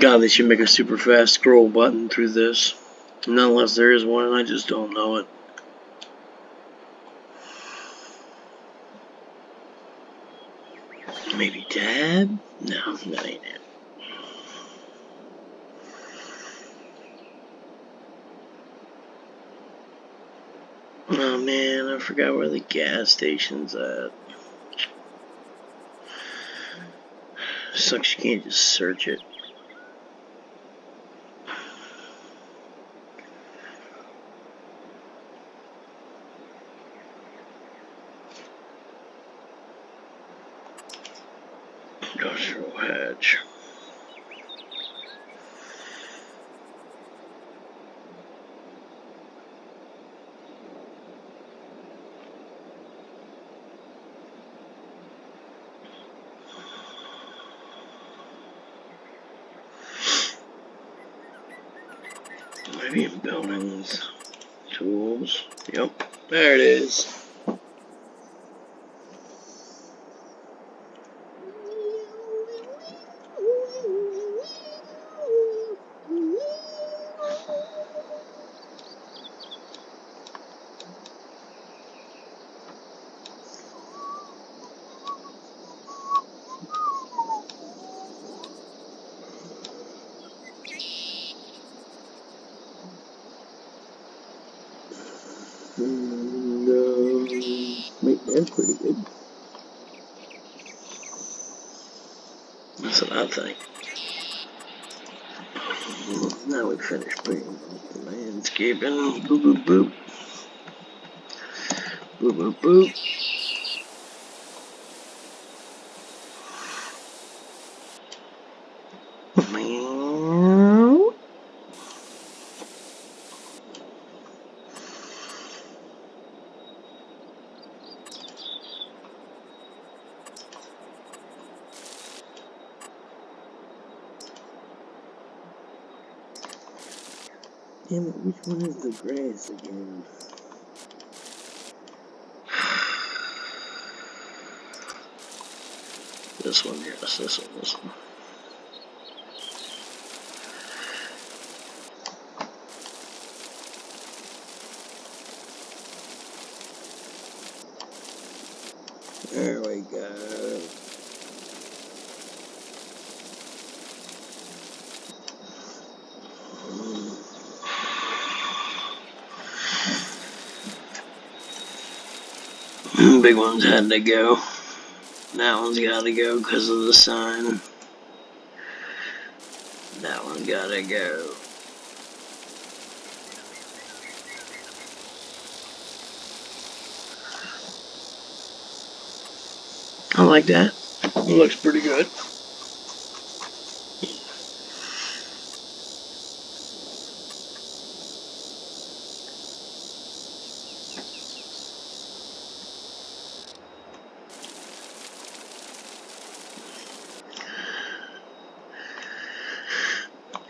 God, they should make a super fast scroll button through this. Unless there is one and I just don't know it. Maybe tab? No, that ain't it. Oh man, I forgot where the gas station's at. Sucks you can't just search it. Industrial hatch. Maybe in buildings. Tools. Yep, there it is. That's pretty good. That's what I think. Now we finished putting the landscaping. Boop, boop, boop. Boop, boop, boop. Meow. Damn it, which one is the grass again? This one, yes, this one, this one. There we go. Big one's had to go. That one's gotta go because of the sign. That one's gotta go. I like that. It looks pretty good.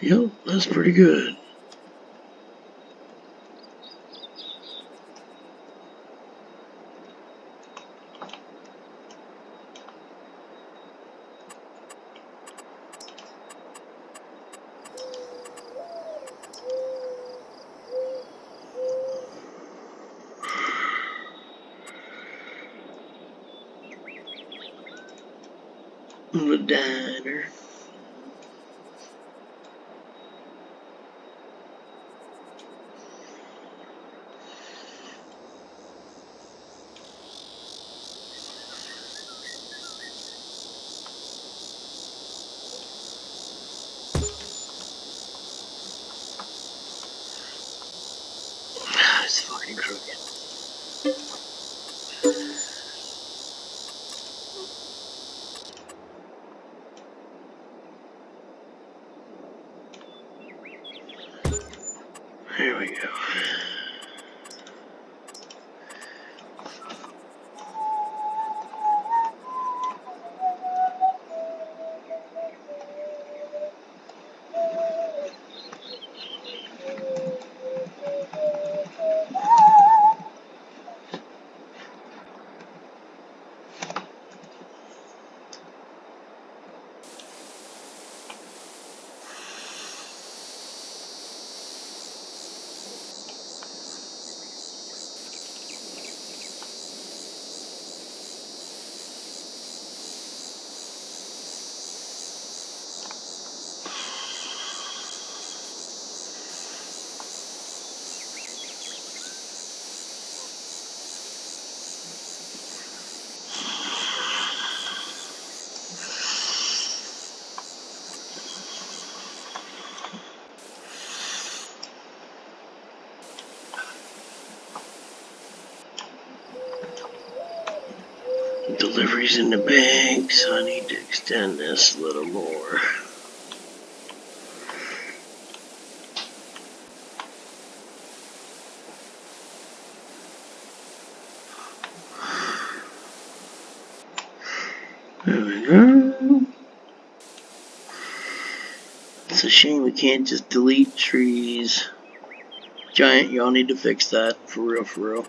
Yep, that's pretty good. The diner. It's fucking crooked. Here we go. Deliveries in the bank, so I need to extend this a little more. There we go. It's a shame we can't just delete trees. Giant, y'all need to fix that. For real, for real.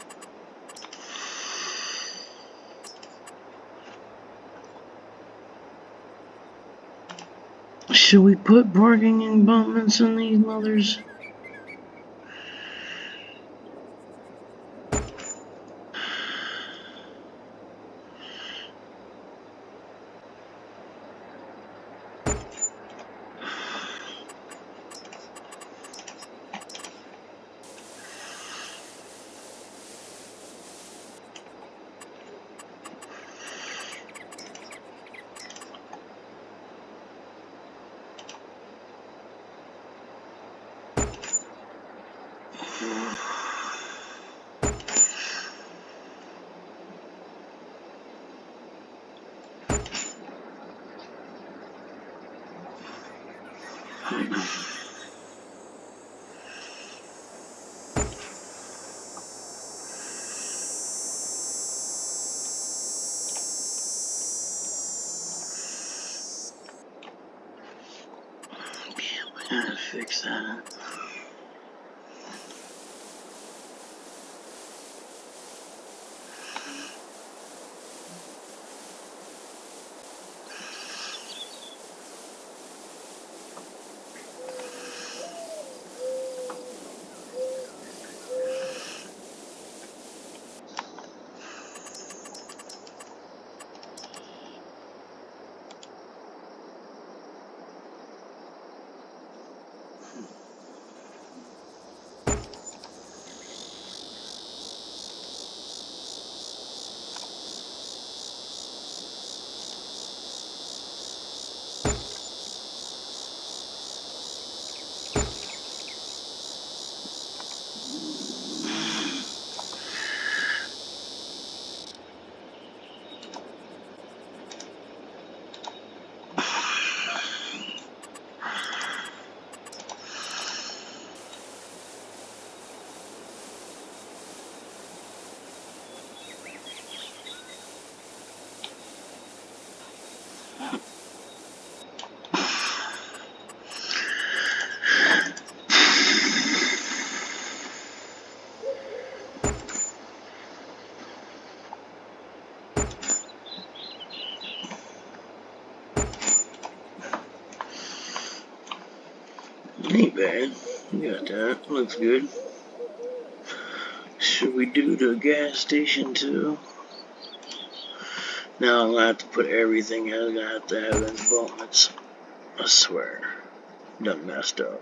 Should we put parking abutments in these mothers? Gotta fix that. Ain't bad. You got that. Looks good. Should we do the gas station too? Now I'm gonna have to put everything in. I'm gonna have to have involvements. I swear. Done messed up.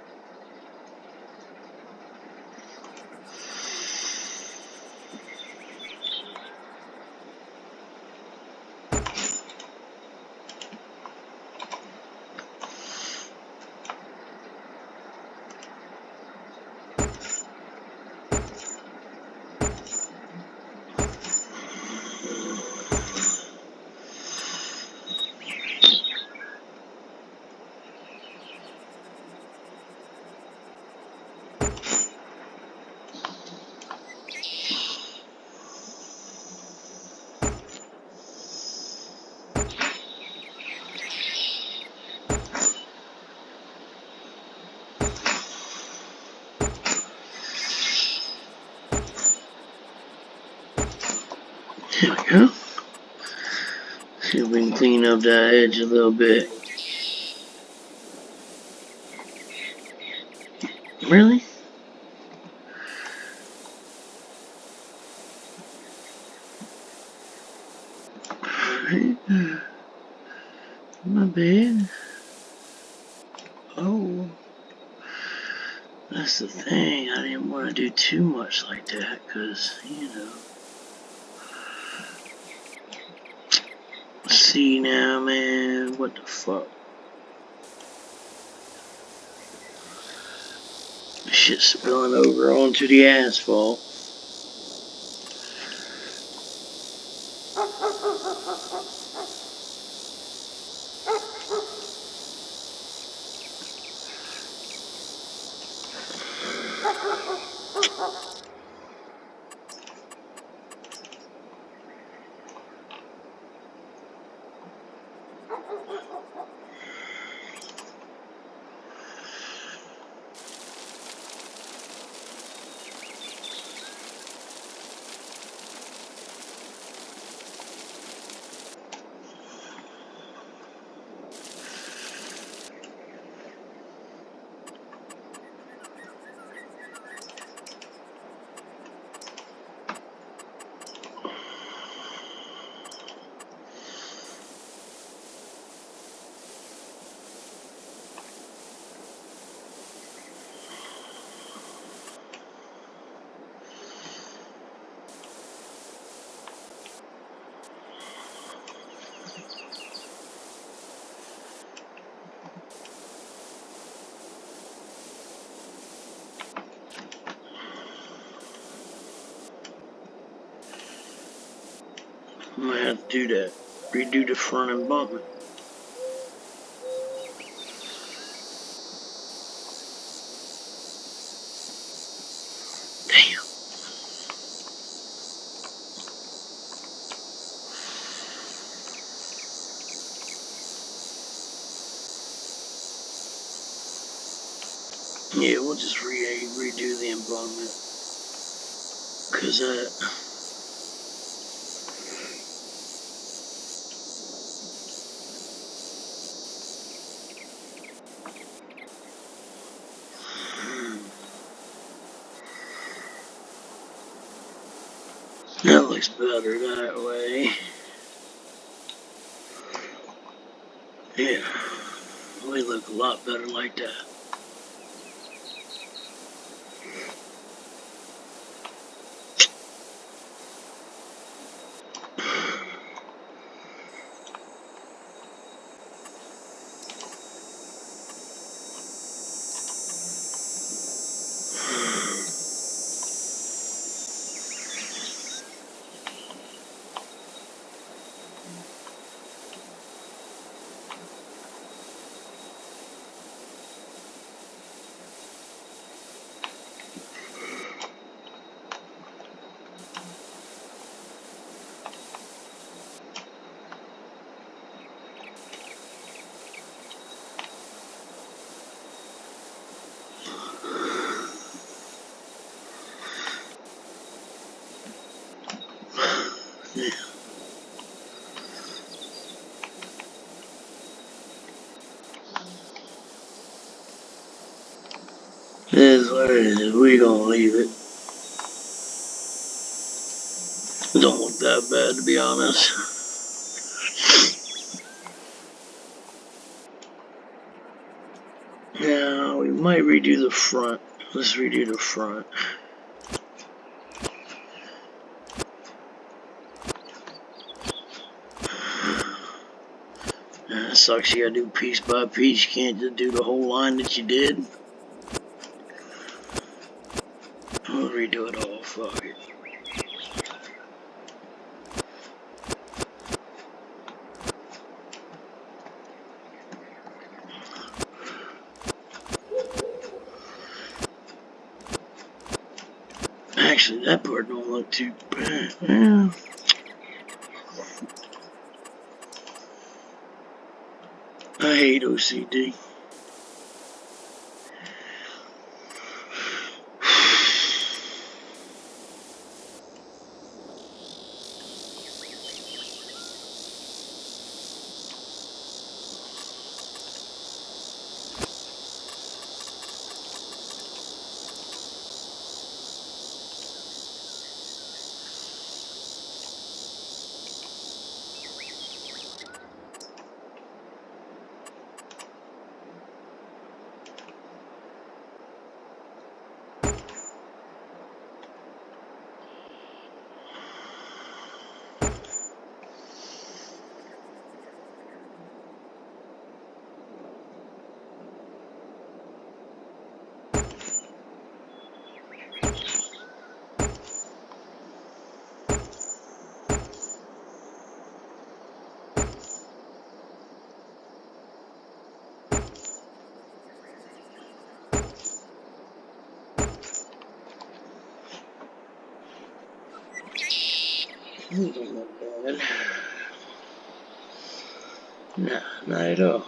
There we go. See if we can clean up that edge a little bit. Really? Alright. My bad. Oh. That's the thing. I didn't want to do too much like that because, you know. See now, man. What the fuck? Shit spilling over onto the asphalt. I might have to do that. Redo the front embankment. Damn. Yeah, we'll just redo the embankment. Cause that looks better that way. Yeah, we look a lot better like that. Yeah. It is what it is. We gonna leave it. It don't look that bad, to be honest. Now we might redo the front. Let's redo the front. It sucks you gotta do piece by piece. You can't just do the whole line that you did. We'll redo it all. Fuck it. Actually, that part don't look too bad. Yeah. I hate OCD. It don't look bad. Nah, not at all.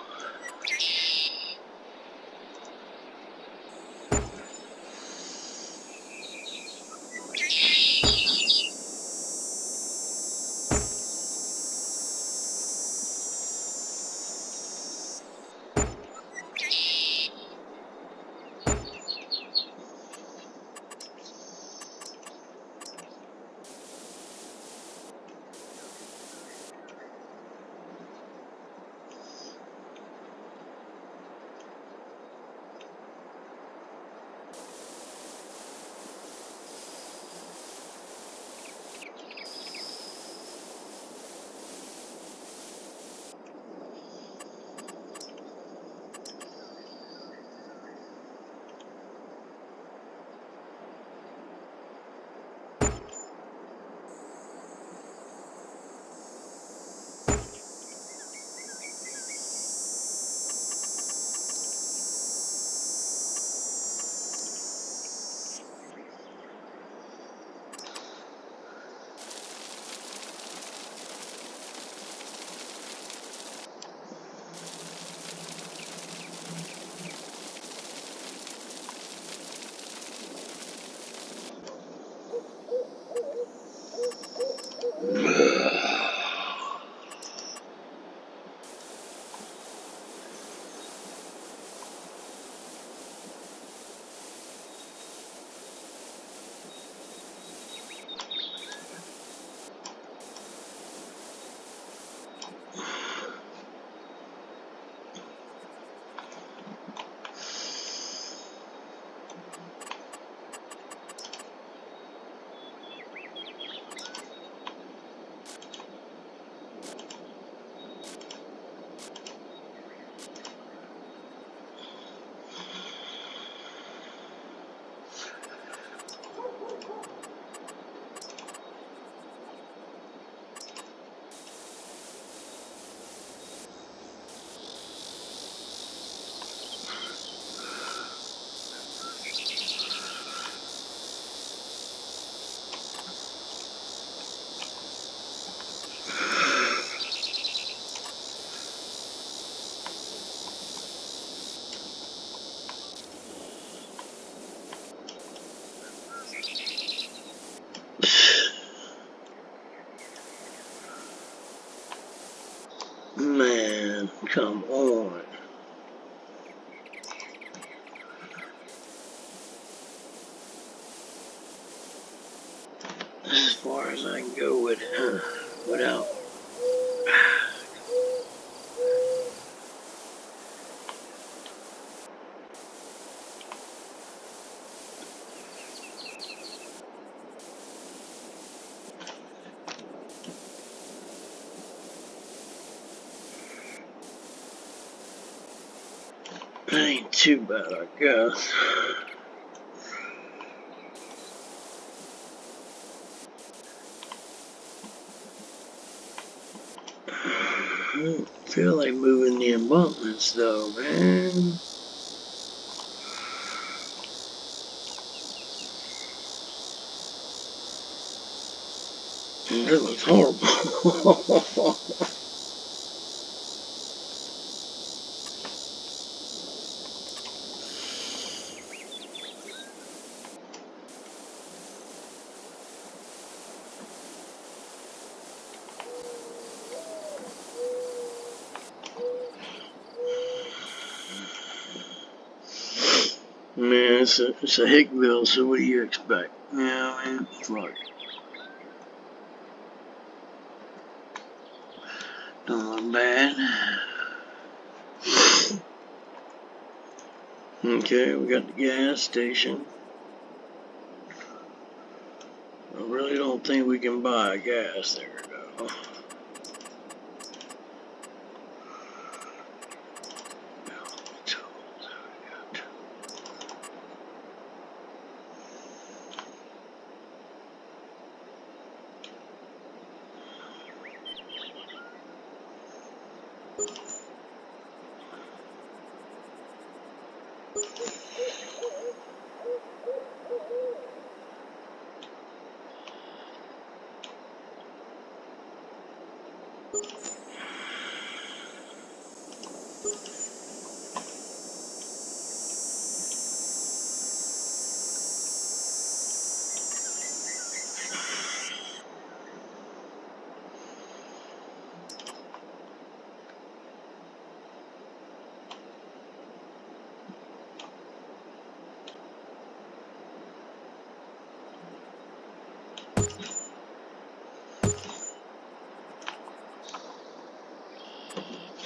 Man, come on. As far as I can go with it, without. That ain't too bad, I guess. I don't feel like moving the abutments though, man. That looks horrible. Man, it's a Hickville, so what do you expect? Yeah, man, fuck. Don't look bad. Okay, we got the gas station. I really don't think we can buy gas there, though.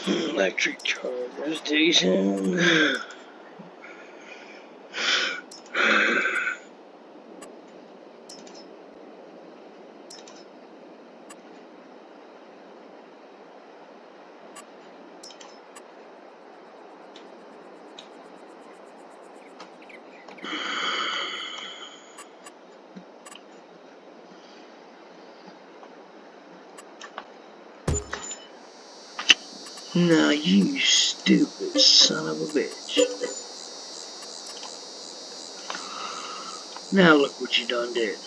Electric charger station. Now you stupid son of a bitch. Now look what you done did.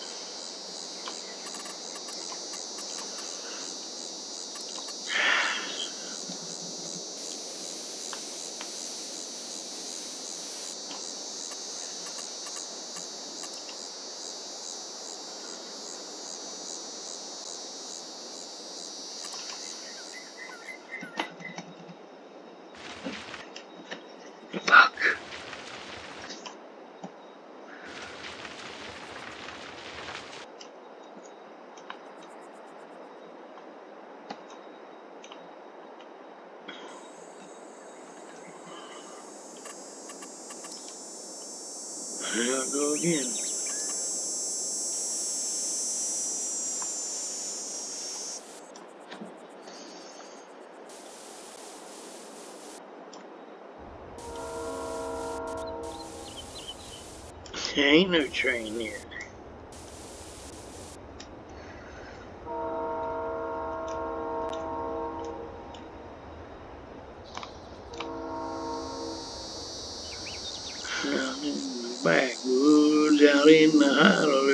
Fuck. Here I go again. There ain't no train here. Down in the backwoods, out in the holler.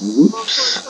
Whoops.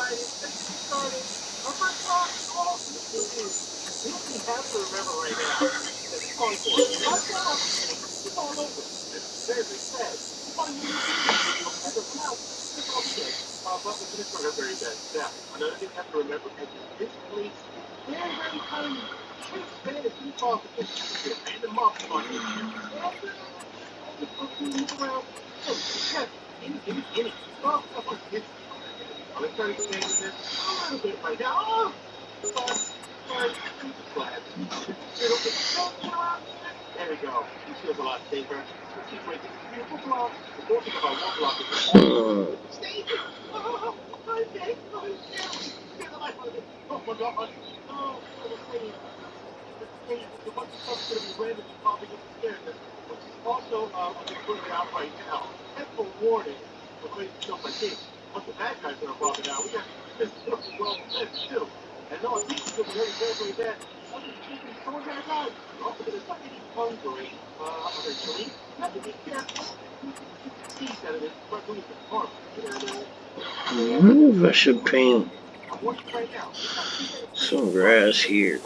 I wonder if I should paint some grass here.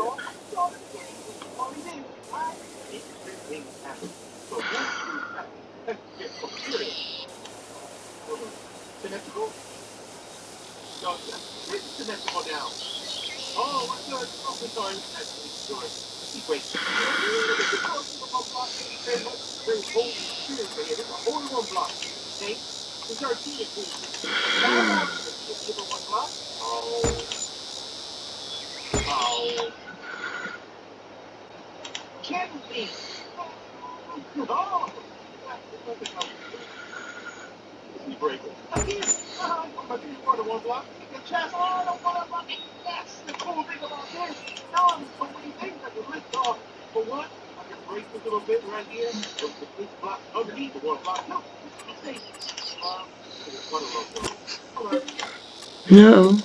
No.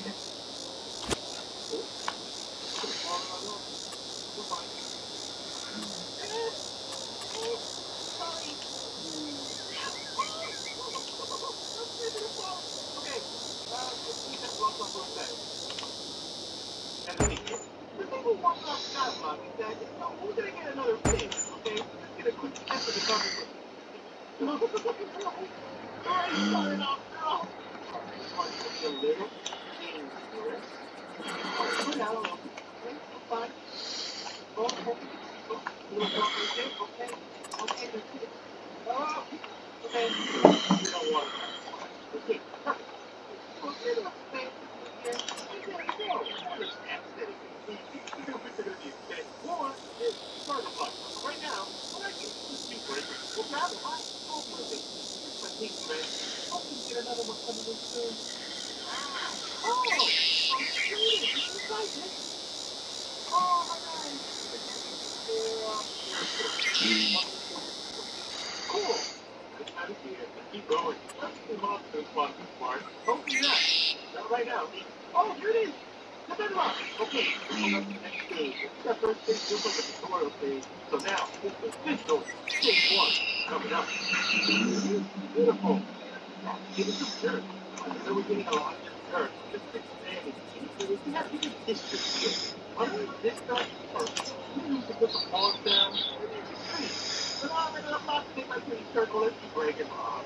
coming up. Beautiful. Give it some dirt. I know we're getting a lot of dirt. Just expanding. We have to get this here. Why don't we this dirt first? We need to put the paws down. We need to treat. But I'm not to take my pretty circle. Let's be breaking off.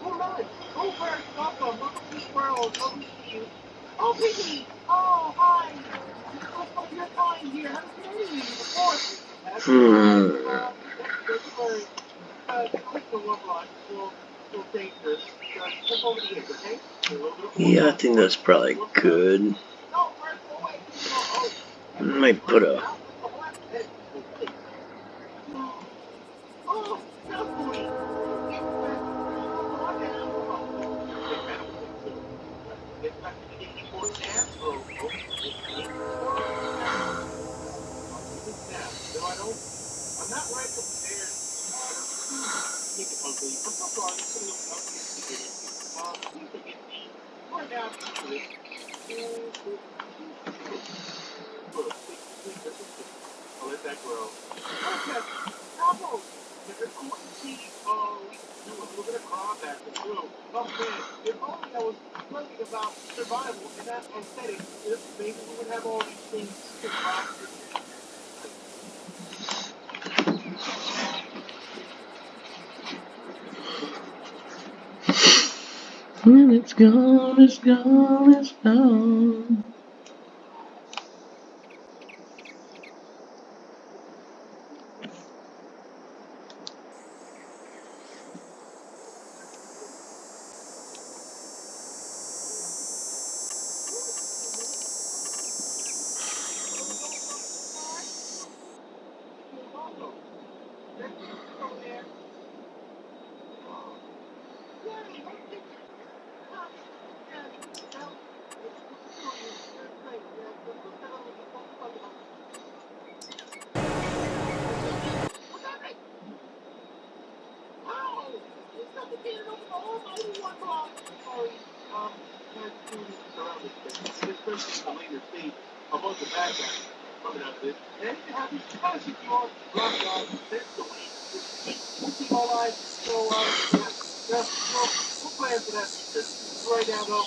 Oh, nice. Oh, Bert, welcome. Welcome to the world. Lovely to see you. Oh, Piggy. Oh, hi. Oh, you're fine here. Haven't seen any of you before. Thank you very Yeah, I think that's probably good. I might put a... I'm not right prepared. Take it ugly. I'm so sorry. It's a little ugly at the beginning. Please forgive me. Right now, I'm used to it. I'll let that grow. Okay. Bravo. It's important to see, do a little bit of combat and through. Oh man, if only I was learning about survival and not aesthetics, maybe we would have all these things to practice. And it's gone, it's gone, it's gone. Above the bad guys coming out of this. And you have these guys if you are rock guys, that's the way we keep our lives. So, we'll plan for that future. Right now, though,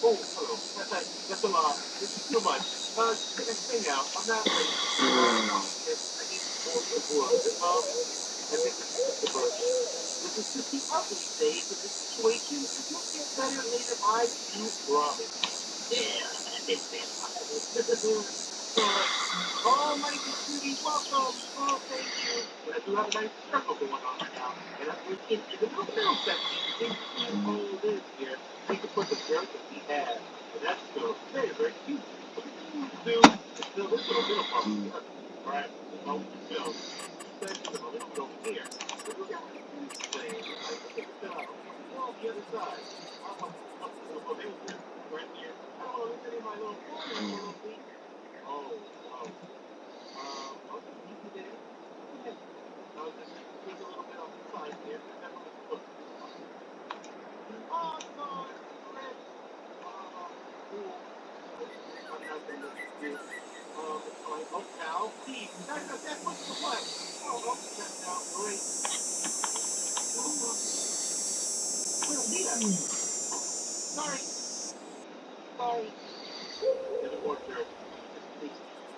oh, hello. That's a lot. This is too much. Hang out. I'm not ready. I need more support. I think this is the first. This is just the ugly stage of the situation. You'll get better later, I do promise. Yeah, this is oh, my cutie, welcome. Oh, thank you. But I do have a nice circle going on right now. And I'm in the middle section. You can see all this here. We can put the dirt that we have. And that's still very, very cute. What we need to do is fill this little part with dirt. Alright? Oh, no. Let's put a little bit over here. But look at this thing. I can take it out. On the other side. I want a little bit here. Right here. I don't want to look at my little corner. Oh, wow. Okay, you can do it. Okay. I'll just take a little bit off the side here. That's what it's supposed to be. Oh, God. Red. Cool. I'm not going to do oh, now, Steve. That's what's the plan. Oh, that's now. Great. We don't need that. Sorry. There's a more dirt.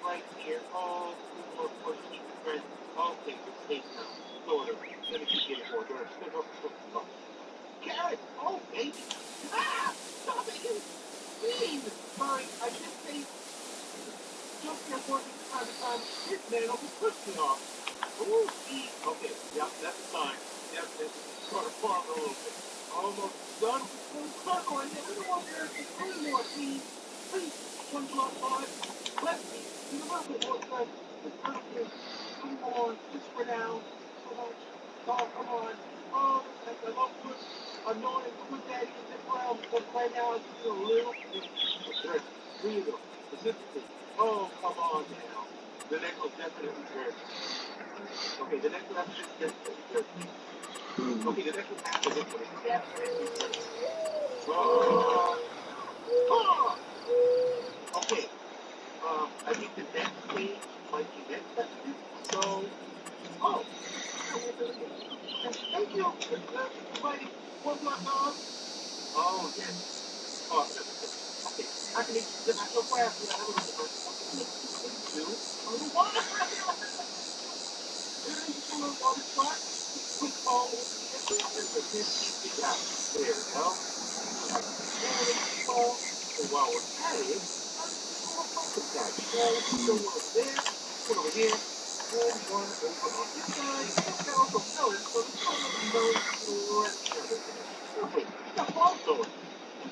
Right here. Oh, more pushy. Right. Okay, it's safe now. Sort of. Let me keep getting more dirt. Carrot! Oh, baby! Ah! Stop it, you! Please! Sorry, I just say just get working from time to time. This man almost pushed me off. Ooh, see? Okay, yep, that's a sign. Yep, that's sort of far a little bit. Almost done. Full circle, and then we don't want there to be three more, please. Please, 1 block 5. Let me. You know what? Just perfect. Come on, just for now. So much. Oh, come on. Oh, I love good, annoying, good daddy in this realm, but right now I just feel a little bit of dirt. 3 of them, specifically. Oh, come on now. The next one definitely dirt. Okay, the next one after this is dirt. Okay, the next one after this one is definitely dirt. Oh, oh. Okay, I think the next stage might be next section. So, oh, you. Somebody was not on. Oh, yes. Awesome. Okay. I can make the national craft without a little bit. I can make this into a little water. There's a little water spot. Quick all over here. And the 15 out. There we go. And it's all. So while we're at it, let's just go up with that. Let's go over there. Put over here. And one over on this side. And also nose. So let's go with the nose right there. Okay. Now also,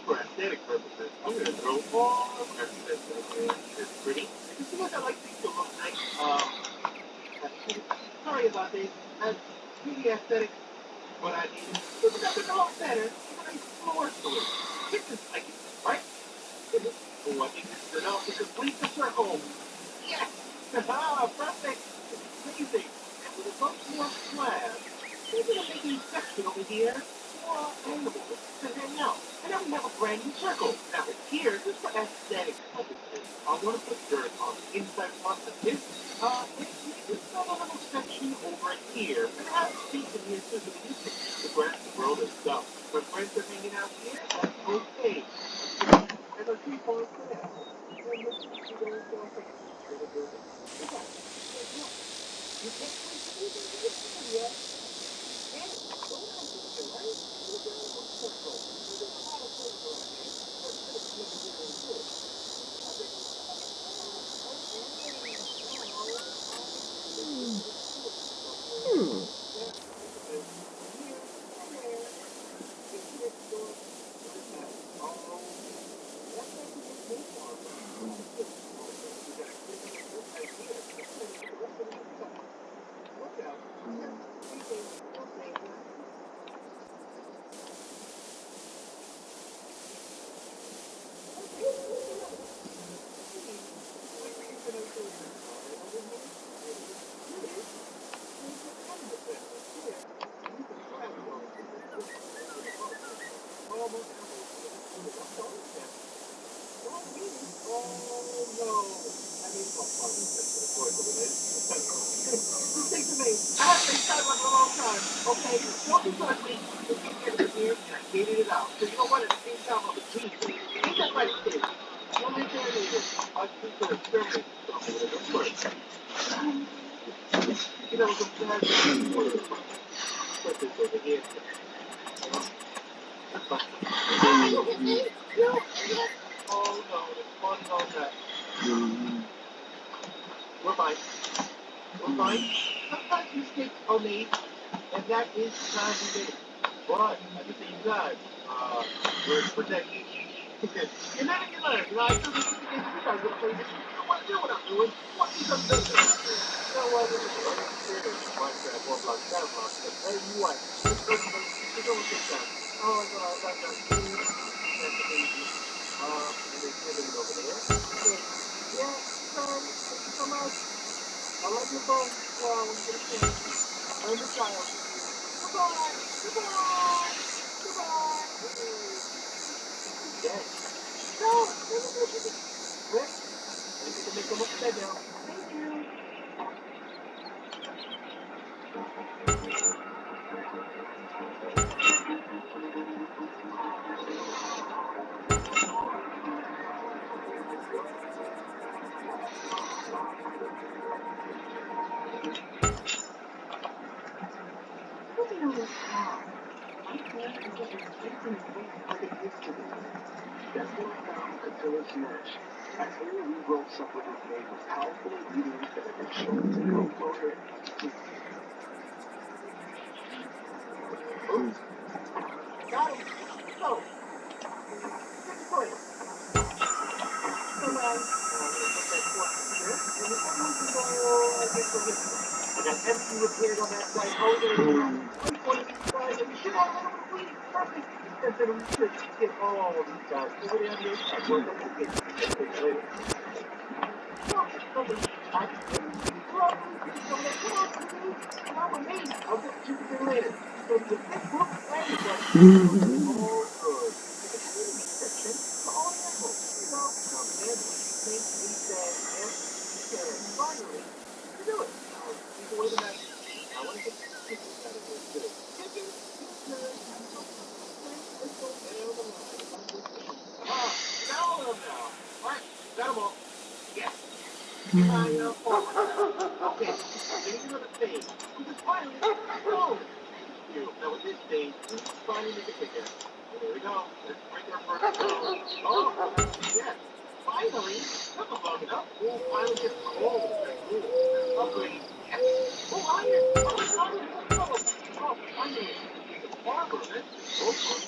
for aesthetic purposes, I'm going to throw all of our stuff in here. It's pretty. You see what I like things to look nice. Sorry about this. That's really aesthetic. What I need is nothing all better. It's a nice floor to it. This is like it, right? Oh, I think this is enough to complete the circle. Yes! Ah, perfect! Amazing! And with a bunch more slabs, we're going to make a section over here for animals to hang out. And then we have a brand new circle. Now, here, just for aesthetic purposes, I want to put dirt on the inside part of this. It's got a little section over here. And I have space in here too, so we can just the grass and grow this stuff. My friends are hanging out here. That's okay. And our tree falls for that. And the tree goes down for that. You can't wait to do this area. And don't have to, right? You're going to circle. You're going to have a circle around here. But it's going to be really good. I think it's we're fine. We're fine. Sometimes mistakes are made, and that is the time we make. But at the same time, we're protecting. You're not in your life. You know, I still think you guys are going to play this. You don't want to do what I'm doing. What is some business? You know what? This is a very serious Minecraft, Roblox, Roblox. Hey, you what? Let's go take that. Oh, no, I got that. That's amazing. And they put it over there. Okay. Yeah, thank you so much. I love your phone. Wow, I'm going to change. I'm the child. Goodbye. Goodbye. Goodbye. Yes. No, Rick, I need to make them upside down. Thank you. What do you know this car? My plan is that it's facing its way like it used to be. That's what I found at Village Notch. As we rewrote something was made with powerful ingredients that have been shown to grow closer. Oops. Got him. So, next point. So now, I'm going to put that fork here, and the other one can go, I think, for this one. I got everything repaired on that side. Oh, there you go. Wait for these guys, and you should have a little bit of weed. Perfect. And then we should get all of these guys over there on the other side. Work on the kids. Later. Well, somebody, I just come on with me. I'll get you there later. So the big group and the guys all good. It's a community section for all animals. You know, now the man think he said, yes, he said, finally, you do it. Take away the message. I want to get the chickens out of here too. Chickens? Okay, here's another stage. We just finally go. Now with this stage, we finally make a figure. There we go. Let's break our first stone. Oh, yes. Finally, that was long enough. We'll finally get coal. Cool. Upgrade. Yes. Oh, iron. Oh, iron. Oh, finally. The farmer. That's so fun.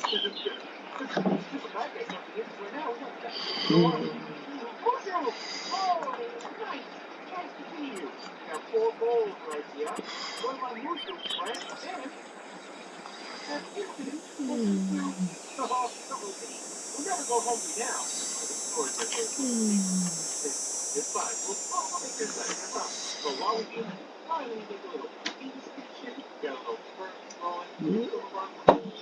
Super bad guy something in right now. We got that. Oh, nice. Nice to see you. We got 4 bowls right here. One of my mushrooms, right? And we'll never go hungry now. It's fine. We'll make this better. No problem. So while we eat, finally make a little cooking station. Got a little fur growing. Some of our food.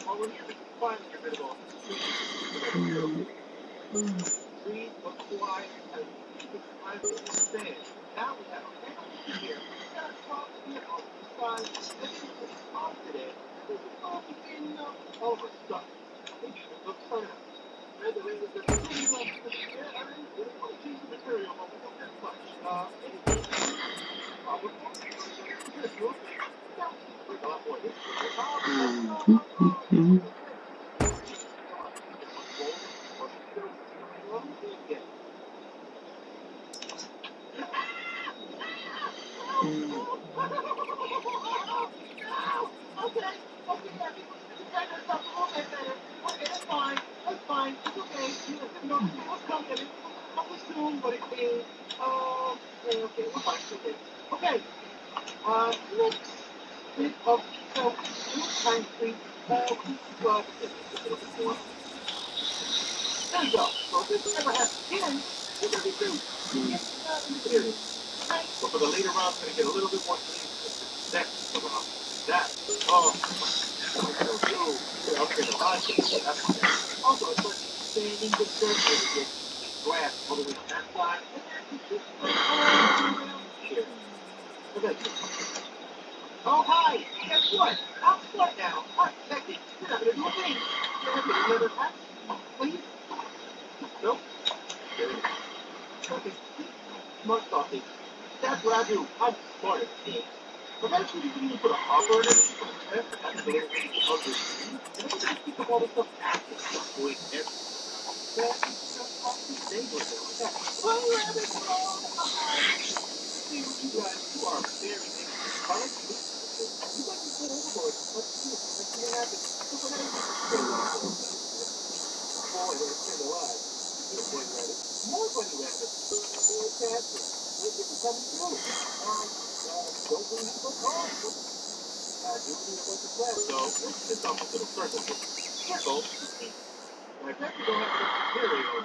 While we're here, we can finally get rid of all the trees. Trees look quiet and it's time to expand. Now we have a family here. We got a top vehicle inside. Everything is off today. This is all beginning of all of our stuff. Maybe even look turn out. And the way that the city wants to share, I mean, we don't want to change the material, but we don't have much. Anything powerful? Just move it. No, we're a lot more. This is Okay, next bit of concrete, there you go. So if this ever happens again, we're going to be through. Right? So for the later rounds, we're going to get a little bit more that. Oh, okay, no, I think that's also, it's like standing the surface with grass all the way on that side, and then just around here. Oh, hi! Guess what? I'm split now. Becky, you're not going to do a thing. You're going to get another hat, please? Nope. Okay. Smart coffee. That's what I do. I'm smart as a kid. Eventually, you can even put a hopper in it for the test. That's a little bit of the and then you just pick up all the stuff after stuff going everywhere. That's all these dangerous and like that. Well, rabbit, see what you guys you are very dangerous. I like you. You might be put overboard. Let's see it. Let's see what happens. So for now, you just stay alive. Boy, they're still alive. Little bunny rabbit. More bunny rabbit. Fantastic. Thank you for coming through. Don't believe it, but I do believe a bunch of flags, so let's get this off into the circle. Circle. I guess we don't have enough material.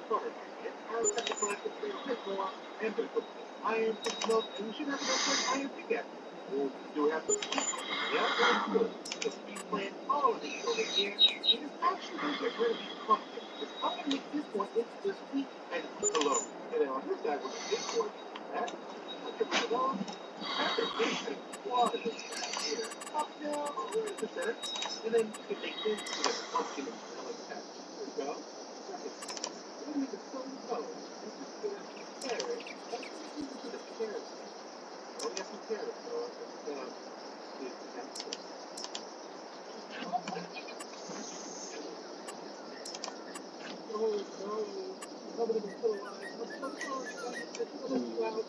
Sorry about that. I'll have to collect a bit more and put some iron to smoke, and we should have enough for an iron pickaxe. Well, do we have to? Yeah, very good. Because we plant all of these over here. We just actually going to get rid of these pumpkins. Because I'm going to make this one into just wheat and wheat alone. And then on this side, we're going to make one. That. I'll get rid of all. After this, I water this back here. Up down, right in the center. And then you can make this into like a pumpkin and kind of like that. There we go. Perfect. We're going to make a stone toe. This is going to be carrot. Let's just use it for the carrot. I only have some carrots, so I'm just going to see if we have some. Oh no. Somebody was still alive. I'm so sorry, buddy. I just let you out.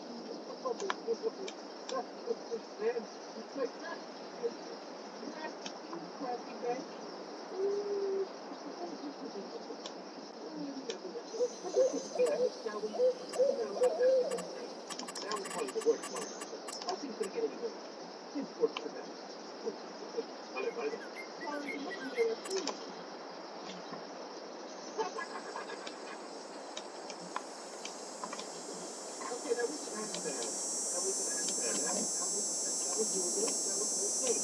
Man, it's like that. Crafty guy. That was probably the worst one. I think it's going to get any worse. It's worse than that. Vale. Okay, that was not bad. That was doable. That was okay.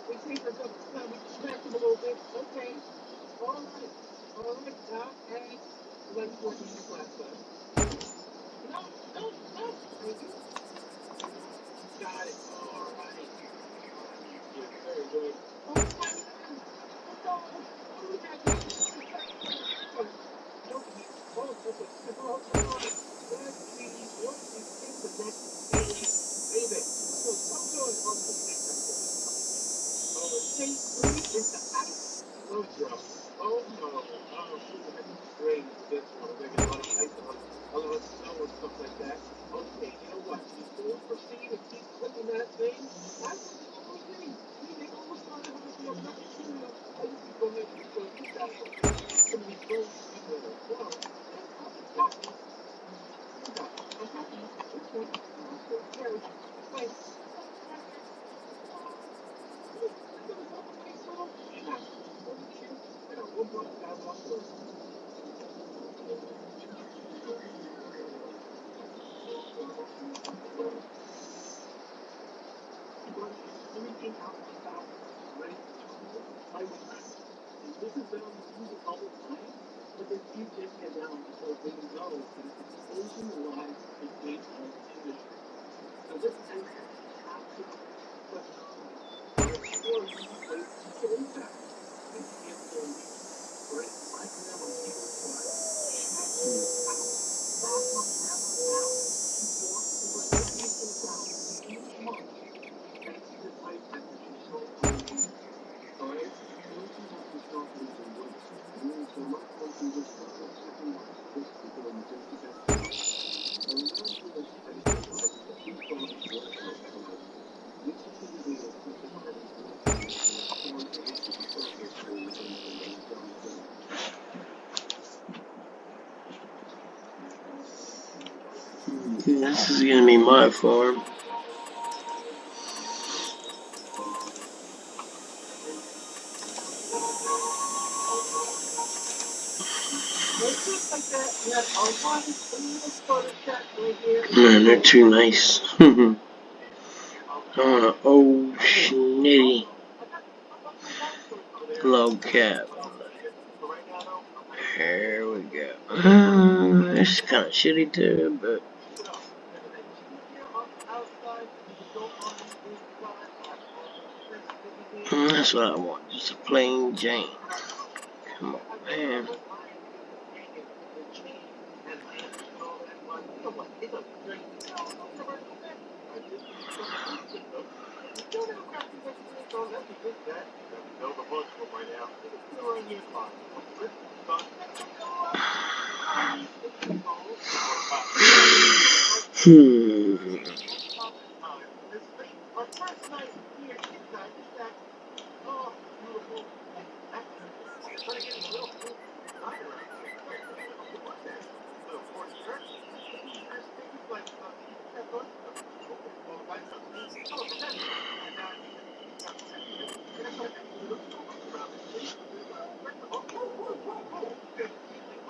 We changed our stuff. We smacked him a little bit. Okay. All right. Now, hey, let's work on this last time. No. Thank you. Got it. All right. Very good. They're going to want to ice on a lot of snow and stuff like that. Okay, you know what? Before we proceed and keep clicking that thing, I will do one more thing. They almost started having the obnoxious material. I just need to go ahead and put this out. Some of these bones in there as well. And I'm happy. I'm happy. Okay. Very. Thanks. Everything out about ready to this has been on the music all the time, but then you just get down because they know that it's exposing the lives of the gate of industry. So this is a absolute question. Or you play to impact. And if the great my grandma people try, back my grandma now, she walks over 8 each month. Thanks to the type that she saw on the news. Alright? Looking at the top of the wood. So my country was second largest district in just the best. And now to the study of the people of work outside. We specifically are specified as one of the forms of history within the Johnson. This is gonna be my farm. Man, they're too nice. I want an old schnitty log cab. Here we go. It's kind of shitty too, but that's what I want. Just a plain Jane. Come on, man.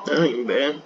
That ain't bad.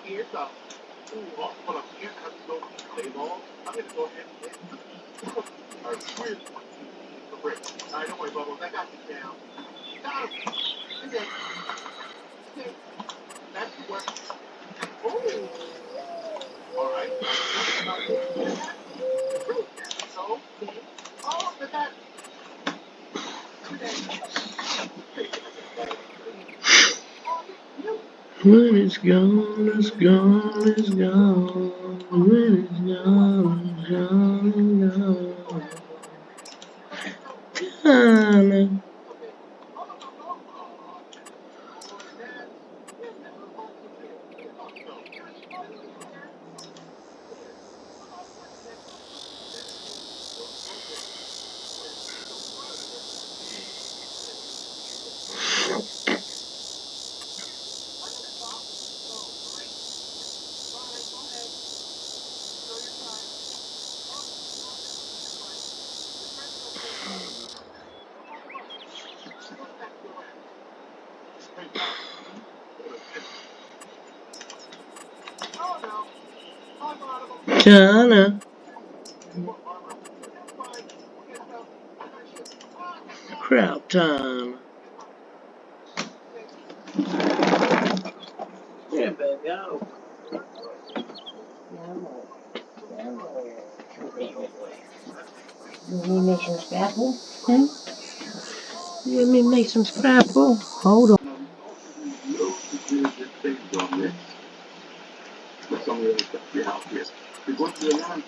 here's a well, I can't have to go play ball. I'm going to go ahead and or squid for break. All right, don't worry, Bubbles. I got you down. Got him. Okay. Okay. That's the work. Oh. All right. So, oh, but that. When it's gone, it's gone, it's gone. When it's gone, it's gone, it's gone. China. Crowd time. Yeah, baby, go. You need me some scrapple? Hmm? You need me to make some scrapple? Hold on. Some of the stuff you have here. We go to the land,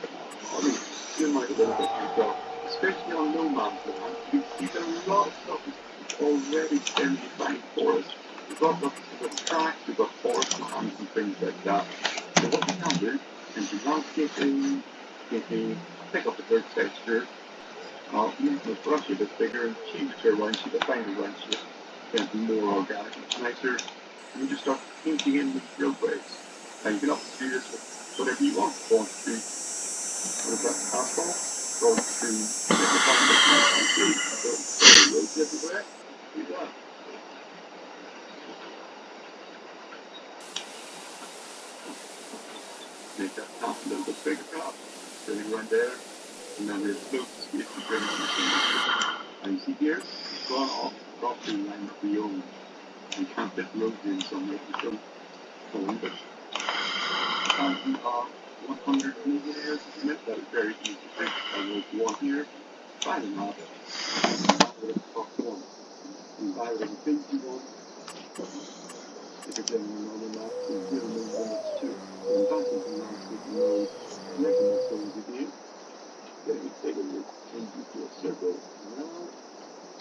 you might have been able to go, especially on no man's land. You see there are a lot of stuff that's already extended behind forest. We've got lots of tracks, we've got forest lands and things like that. So what we can do is we landscaping, pick up the dirt texture, use the brush a bit bigger and change it to a round shape, a finer round shape, then be more organic and nicer. And you just start painting in with real ways. And you can also do this with whatever you want. Going through, what is that, asphalt? Going through different parts of the roads everywhere. Do that. Make that top a little bit bigger top. Turning around there. And then there's slopes if you bring on the and you see here, it's gone off the property line that we own. You can't fit roads in some way to don't own, but we are 100 millionaires in it. That is very easy to think. I was one here, 5.5. That would cost one. And buy whatever things you want. If you're getting another lot, so you really know when it's two. So in fact, something else that you know, making this so easy to you, getting it bigger into a circle. Now,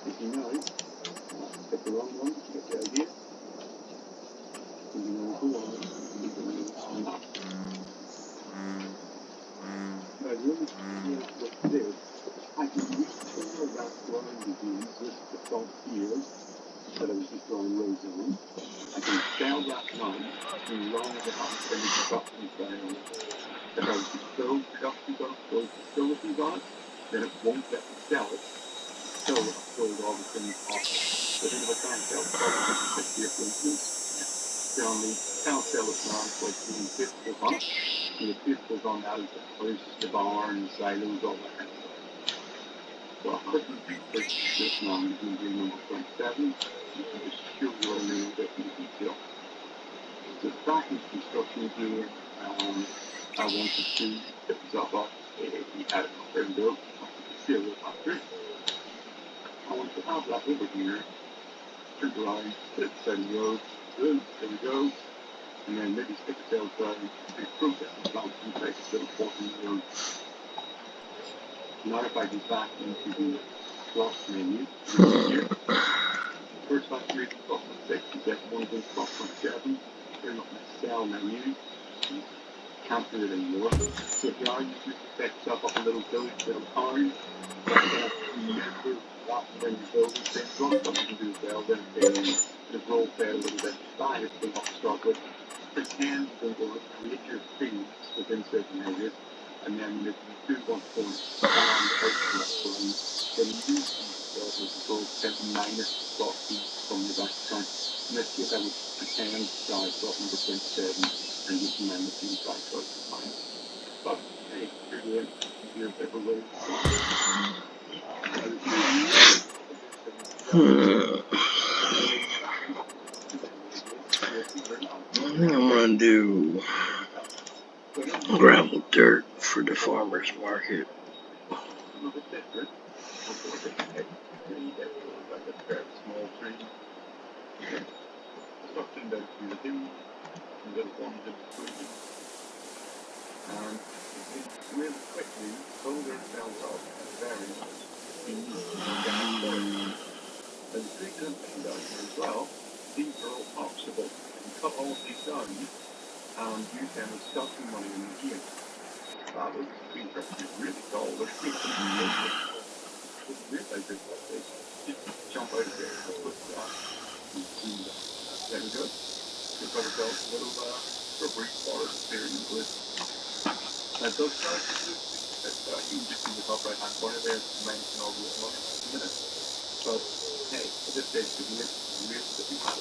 if you know, pick the wrong one, you get the idea. So you know, go on, you can make it. Now, the only thing with this, I can retail that drawing disease with the front ears that I was just drawing rows on. I can sell that line as long as I haven't any production sign on it. If I was to throw productions on it, throw facilities on it, then it won't let me sell it until I've sold all the things off it. So I think if I try and sell the product here, for instance, then the can't sell it now, so it's doing physicals on it. And the physicals on that is the houses, the barn, the silos, all that kind of stuff. So I couldn't repurchase this land in the number 27. You can just show you what I mean a bit in detail. So back in construction gear, I wanted to put myself up a very built serial factory. I want to have that over here, turn around, put it beside the road, boom, there we go. And then maybe stick a sales down, a processing plant inside this little port in the road. Now if I go back into the slot menu, here, first factory, slot 6, you get one of those slot 7, turn up my cell menu, you can't do it anymore. So if you are used to set yourself up a little village, little town, remember that when you build these things, what you can do as well, then the role play a little bit, buy this thing up to start with, pretend you're going to create your things within certain areas, and then if you do want to expand out to that point, then you use these controls to minus slot fees from your bank account. In this case, I would pretend slot number 27 and you can end up being right choice of mine. But hey, you're doing your paper way. I think I'm gonna do gravel dirt for the farmer's market. Small tree. Something that you do, you just want to do. Really quickly, build themselves up very unique. And the thing that I'm down here as well, these are all obstacles. You cut all of these down and use them as stocking money in the game. That was interesting, really dull. There's people who didn't realize it like this. Just jump out of there and put that. There we go. We've got ourselves a little rubbery forest here in the woods. Now those guys you can just in the top right hand corner there mention all the other ones in a minute. But hey, at this stage the game is really to be had.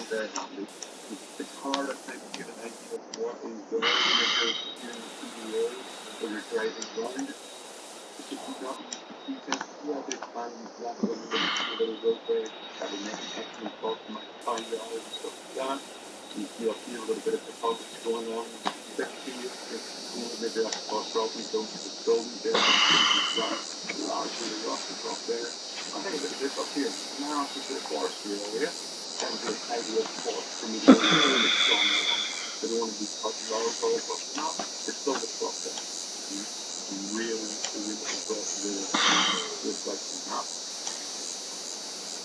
Very handy. It's hard, I think, to get an idea of what is going on when you're doing the PDA or you're driving around. If you've not used the keyset, yeah, they find that one with a little roadway that will make an excellent talk from like $5 and stuff like that. You'll feel a little bit of topography going on. Maybe that's what probably don't get the building there. Largely the rock across there. I think a bit of this up here. Now it's a bit of forestry area. Kind of an ideal spot for me to go to the sun. I don't want to be cutting logs all across the map. There's still the crop there. Really across this like map.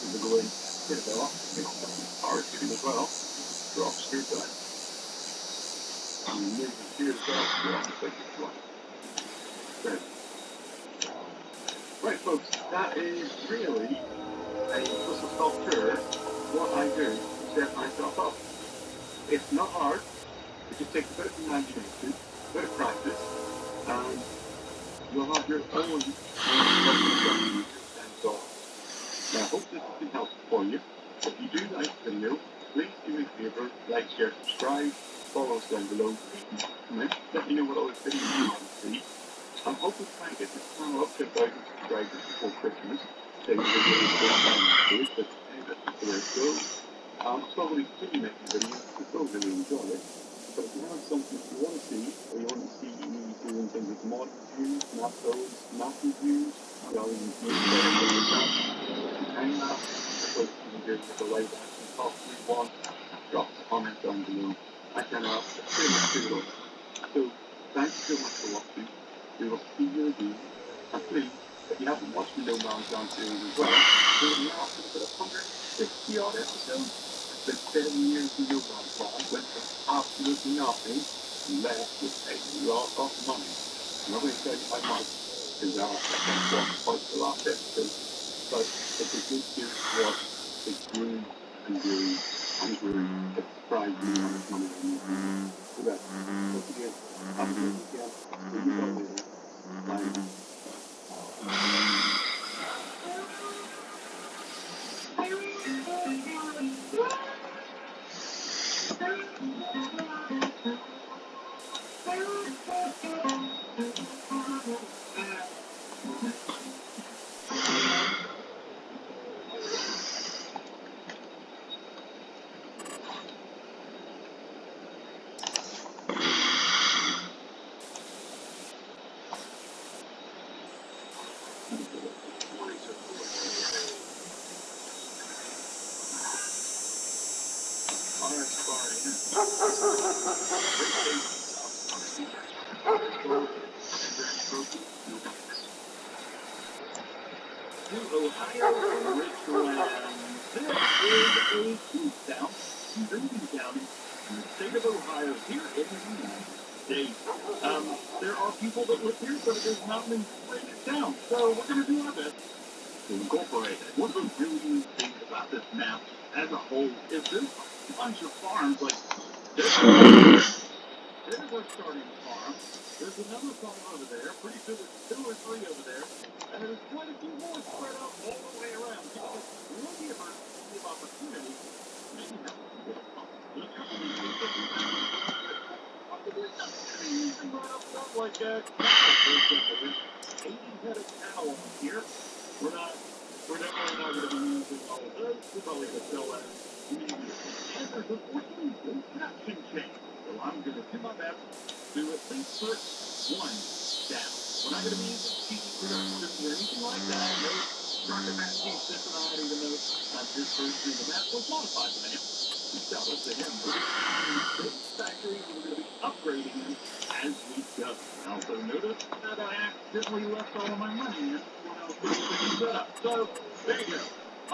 And we're going pretty well. Power shooting as well. Drop straight down. And maybe here as well. Right folks, that is really a whistle stop tour. What I do to set myself up. It's not hard. It just takes a bit of imagination, a bit of practice, and you'll have your own and so on. Now I hope this has been helpful for you. If you do like the video, please do me a favor, like, share, subscribe, follow us down below, comment, let me know what other videos you want to see. I'm hoping to try and get this channel up to 1,000 subscribers before Christmas. Take the videos to it, but hey, that's the way it goes. I'm still going to continue making videos, I still really enjoy it. But if you have something you want to see, or you want to see me doing things like mod reviews, map builds, map reviews, rather than time lapse, so you can do the live action possibly one, drop a comment down below. I can pretty much do it all. So, thanks so much for watching. We will see you again. And please, if you haven't watched the No Man's Land series as well, we're now up to about 160 odd episodes. It's been 7 years in No Man's Land, went from absolutely nothing, left with a lot of money. I'm not going to tell you how much, because I can't talk about the last episode, but it's a good series to watch. It grew and grew and grew. It surprised me how much money they made. So that's once again, have a good weekend. See you all later. Bye. Ohio, Richland. This is a food town, drinking county in the state of Ohio, here in the United States. There are people that live here, but it is not an integrated town. So we're going to do our best to incorporate it. One of the really things about this map as a whole is there's a bunch of farms. Like there's our starting farm. There's another farm over there. Pretty sure there's 2 or 3 over there. And there's quite a few more spread out all the way around. Giving us plenty of opportunity. Maybe not a couple of these possibly not anything right up front like for example, there's 80 head of cattle on here. We're definitely not going to be using all of those. We're probably going to sell that immediately. And there's a 14 production chain. So I'm going to do my best to at least put 1 down. We're not going to be using cheese production or anything like that. No rocket mass cheese cyanide, even though this version of the map was modified by him. We sell it to him. This factory, we're going to be upgrading them as we go. I also noticed that I accidentally left all of my money in when I was putting things set up. So, there you go.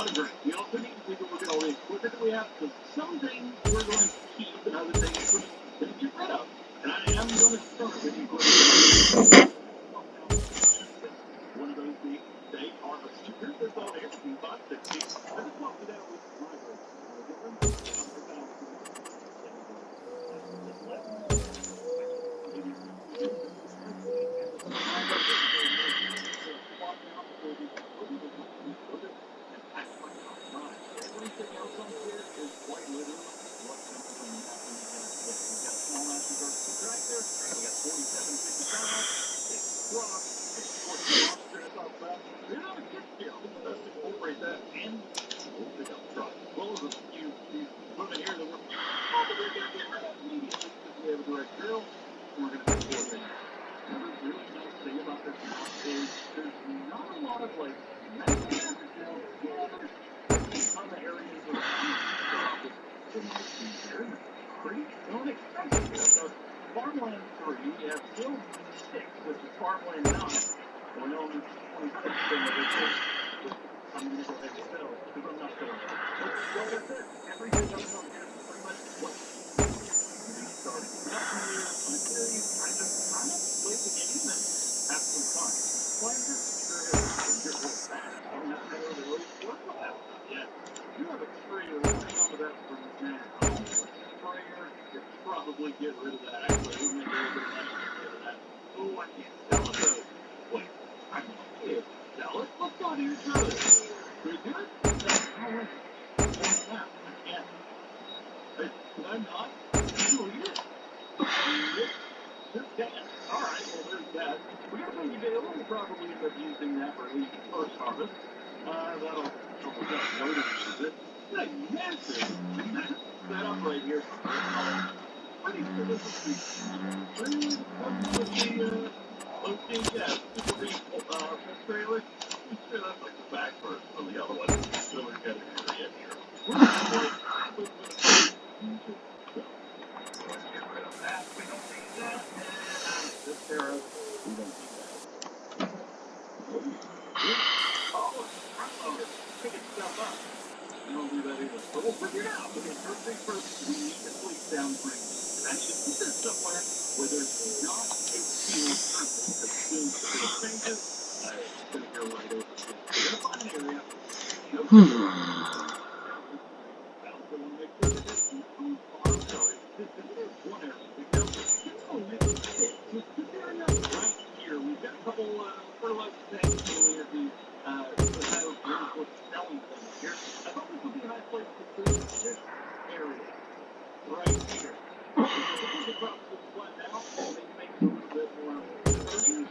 Upgrade. We also need to take a look at all the equipment that we have, because some things we're going to keep and other things we're going to get rid of. And I am going to start with the equipment. One of those being, they are a speaker that's on here, 560. I just walked it out with my everything else on here is quite literally what comes from the map we have today. We've got small Ashes vertical tractor, we got 4755, big truck, big short monster to talk about. They're not a kid here. I'm going to incorporate that and we'll pick up truck. As well as a few equipment here that we're probably going to get rid of immediately because we have a direct drill. We're going to import it. Another really nice thing about this map is there's not a lot of like massive details. Some of the areas around the here pretty inexpensive. So farmland 3, we have still 6, which is farmland 9. So we own 26 thing of it. I'm going to go ahead and sell it because I'm not selling it. But that's it. Everything else on here is pretty much what we started production here. On a series, I just kind of play the game and have some fun. Planter sure has been good with that. I don't have to really work with that stuff yet. You have a sprayer, some of that for now. Sprayer, you probably get rid of that. Actually, we'll make a little bit of money to get rid of that. Oh, I can't sell it though. Wait, I can't sell it? Let's go ahead and sell it. Should we do it? No, wait. Now, I can't. Hey, can I not? Delete it? Just can. Alright, well there's that. We got a baby bale. We'll probably end up using that for at least the first harvest. That'll help us out loading a bit. It's a massive setup right here. Pretty sure this is the super big trailer. I'm sure that's like the back first on the other one. So we're going to hurry up here. Let's get rid of that. We don't need that. This arrow, we don't need that. Oh, front loader. Picking stuff up. We don't do that either. But we'll figure it out. Okay, first thing first, we need to place down bricks. And I need to put this somewhere where there's not a field surface. As soon as the field changes, it's going to go right over here. We're going to find an area. No I also want to make sure that there's no farm. Sorry. This is one area. We go. This area right here, we've got a couple fertilizer tanks over here. Selling things here. I thought this would be a nice place to put this area right here. This is about to flat out and maybe make it a little bit more sturdy,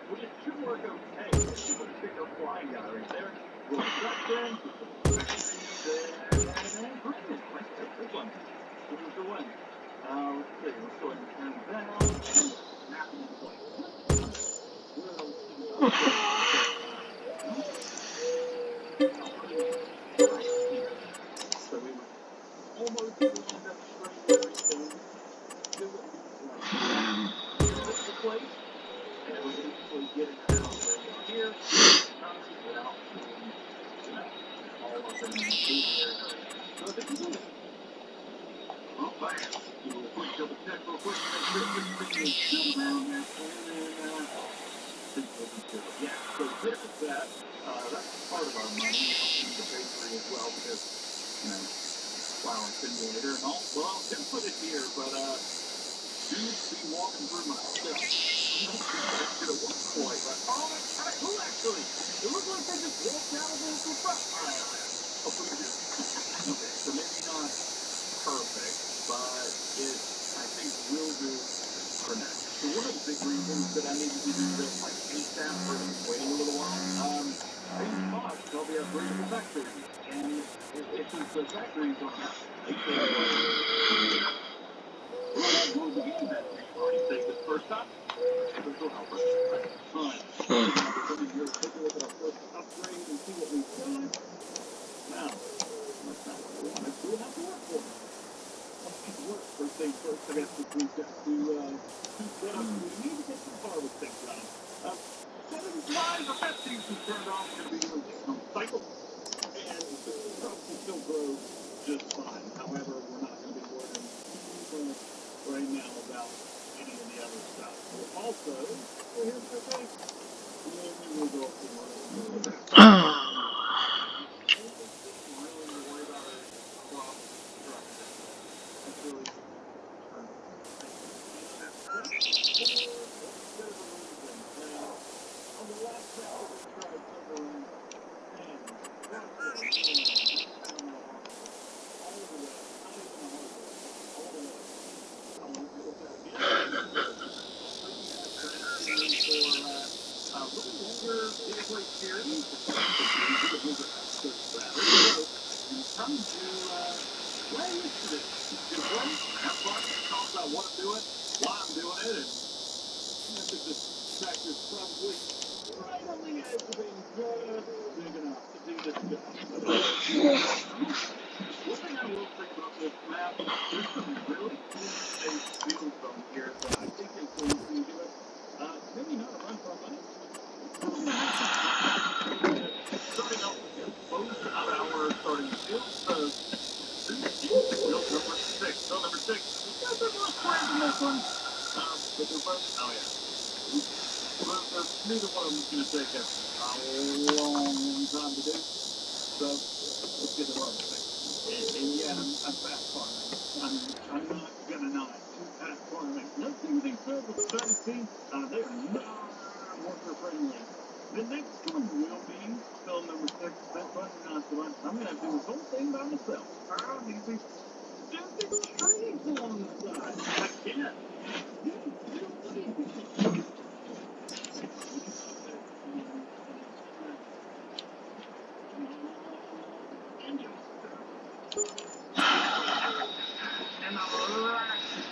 but it should work okay. It should put a bigger flying guy right there. We'll cut in, put some factories there, and bring it right there. This one. This is the one. Let's see. Let's go ahead and turn that on and snap it in place. Where else do we So we would almost end up spraying everything to the place, and we're basically getting it out right here. Get out all up in the food area. So I think we did it. All right. Do a quick double check real quick, make sure everything is still down there, and then yeah, so this is that. That's part of our money. We also need the bakery as well. well because, you know, flower simulator and all. Well, I did put it here, but dudes be walking through my stuff. I'm not sure if that's gonna work for it, but oh, that's kind of cool actually. It looks like they just walked out of the front. I'll put it here. Okay, so maybe not perfect, but it I think will do for now. So one of the big reasons that I needed to do this like ASAP versus waiting a little while, these spots they'll be upgradable factories, and if the factories are enough, they can. Well, that goes again. That you've already saved it the first time. This will help us. Alright. Come in here, take a look at our first upgrade and see what we've done. Now, that's not what I wanted. We'll have to work for it. Work. First thing first, I guess we've got to set up. We need to get some harvest things done. Some of these lines are best things we turned off going to be doing things on cycle. And the crops will still grow just fine. However, we're not going to be worrying right now about any of the other stuff. Also, here's the thing. We will go for that. Neither one of them is going to take a long time to do. So let's get the harvest thing. And yeah, I'm fast farming. I'm not going to not fast farming. Let's see what these fields with 17. They are not worker friendly. The next one will be film number 6. That button not the one. I'm going to do this whole thing by myself. I need these stupid trees along the side. I can't.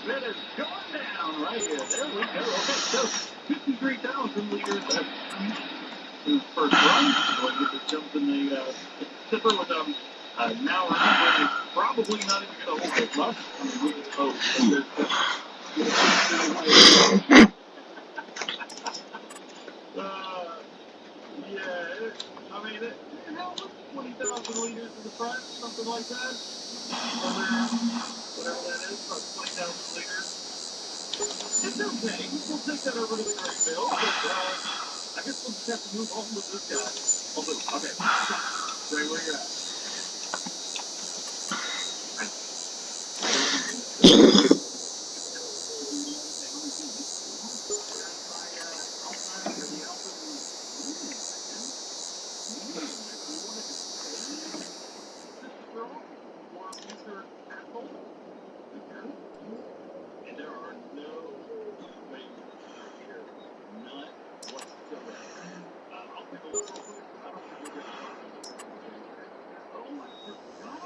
That is going down right here. There we go. Okay, so 53,000 liters of in the first run. So I get to jump in the tipper with now remembering it's probably not even going to hold as much. I mean, we just hope yeah, I mean, it held 20,000 liters in the front, something like that. Whatever that is, about 20,000 liters. It's okay. We'll take that over to the grain mill. But, I guess we'll just have to move on with this guy. Okay. Stay where you're at. And there are no ways here. None whatsoever. I'll take a look real quick. I don't think we'll get oh, I forgot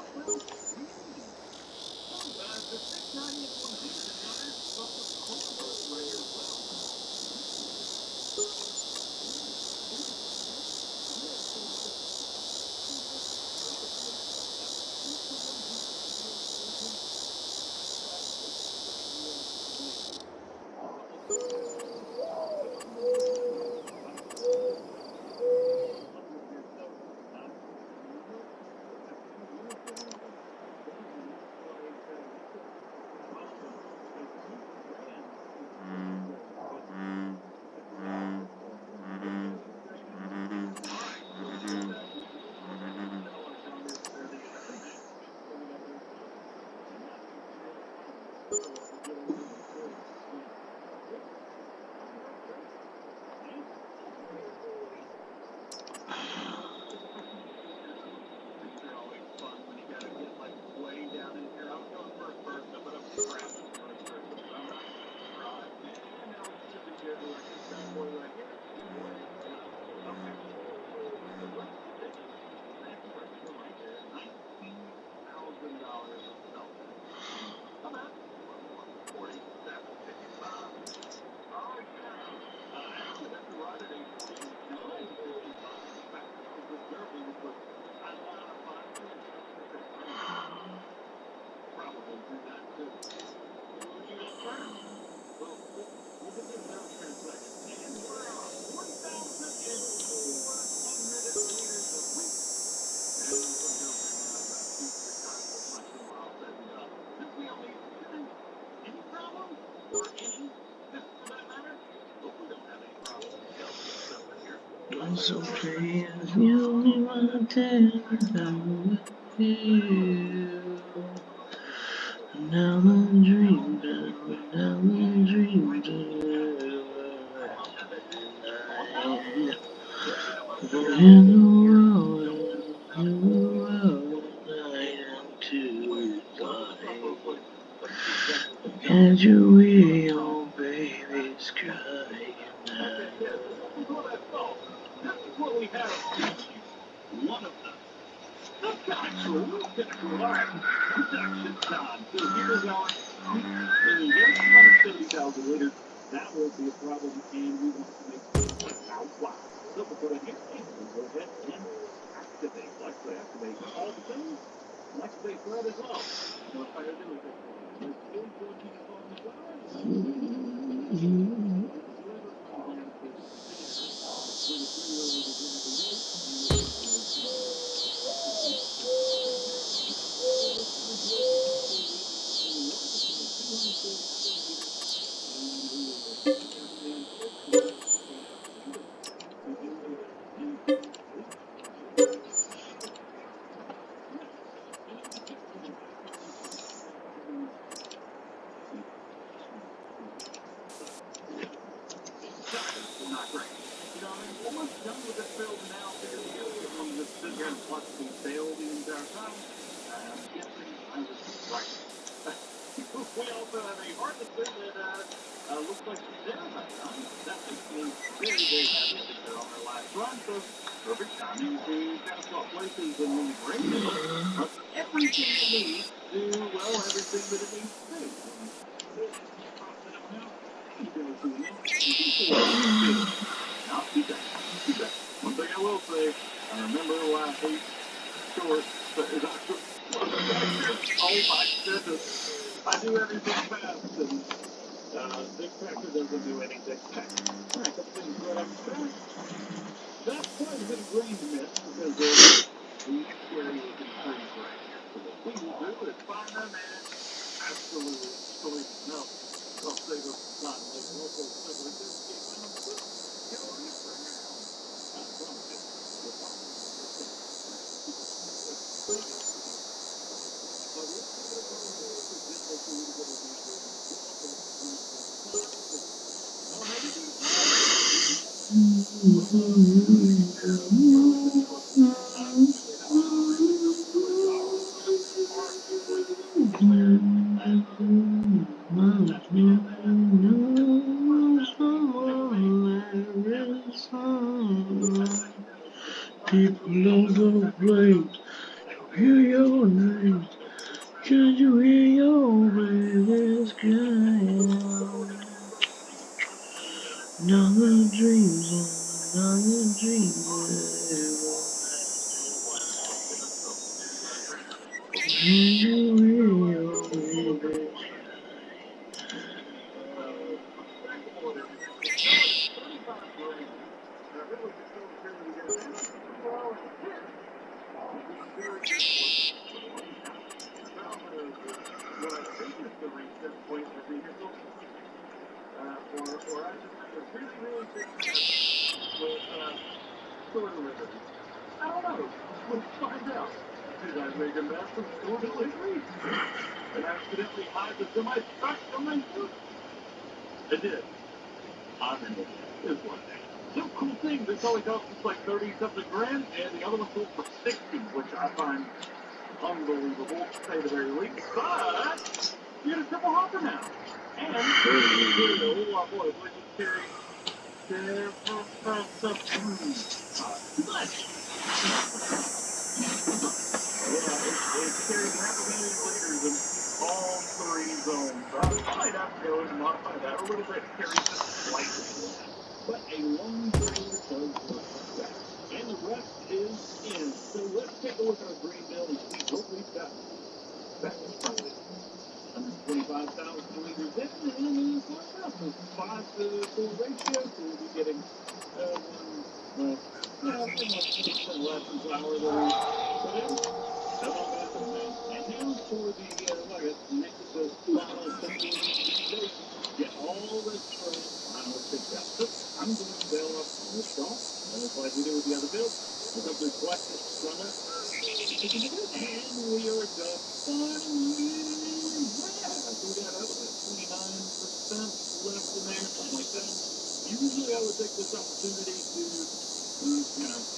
about the 690 and 100 is off the corner right here as well. So please, you me my time with you. Now the dream down, now the dream in the world, night and to can't you hear your baby's crying now? One of them. Actual typical art production time. So here's our when you get 170,000 liters, that won't be a problem, and we want to make sure that our wow. So we'll put it here, and we'll go ahead and activate. LongPlay activate all the things. LongPlay thread as well. So if I do it, let's go to the not great. You know, I'm almost done with this build now. Figured we gotta get one of this sit here and watch me fail the entire time. I'm guessing I was right. We also have a harvester that looks like she's there that time. That makes me very, very happy. I think they're on their last run, so perfect timing to kind of swap places and move radio. Everything it needs to, well, everything that it needs to do. Not too bad. One thing I will say, I remember last week, short, but oh my goodness, I do everything fast, and Big Tractor doesn't do anything fast. Alright, that's things right after that. That's quite a bit of grain to miss, because the next area is in freeze right here. So what we will do is find them and absolutely, no, I'll save us some time later. Also, stuff like this, get on the foot. Get on it right now. I promise you. We'll find it. People love the flames, hear your names. Can you hear your baby's crying? Another dreams on, another dreams can you hear your baby's What I think is the reset point of the vehicle, or I just have a really, really big mess with store delivery. I don't know. Let's find out. Did I make a mess with store delivery? And accidentally hide the semi-truck from my foot? I did. I'm in it. It's one thing. Some cool things. This only costs us like 30-something grand, and the other one sold for 60, which I find unbelievable, to say the very least. But you get a triple hopper now. And a whole lot more. Like it's carrying too much. Yeah, it's carrying half a million liters in all three zones. So I might have to go and modify that a little bit, carry just slightly more. But a long trailer does work like that. And the rest is in. So let's take a look at our green bill and see what we've got. That was probably 125,000 liters in, and it's not enough. It's 5 to 4 ratio, so we'll be getting like 20% less than flour that we put in. So not bad for the man. And now for the nugget, next to the final thing we need to do, get all this final picked out. So I'm going to bail up on this shop, like we do this opportunity to,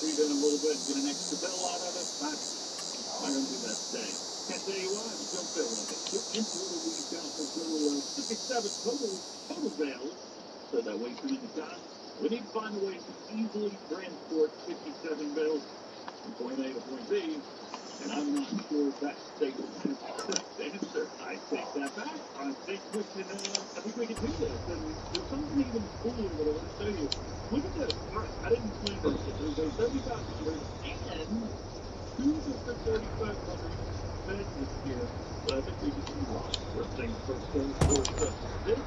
treat it a little bit and get an extra bill out of it, but I'm not going to do that today. Can't tell you why, I just don't feel like it. In total, we've got a total of 57 total bales, so that way too many times. We need to find a way to easily transport 57 bales from point A to point B, and I'm not sure that's stable answer. I take that back. I think we can do this. And there's something even cooler that I want to show you. Look at this. All right, I didn't plan this, but there's a 3,500 and 2 different 3,500 beds this year. But I think we can utilize. First things first, though, of course, this.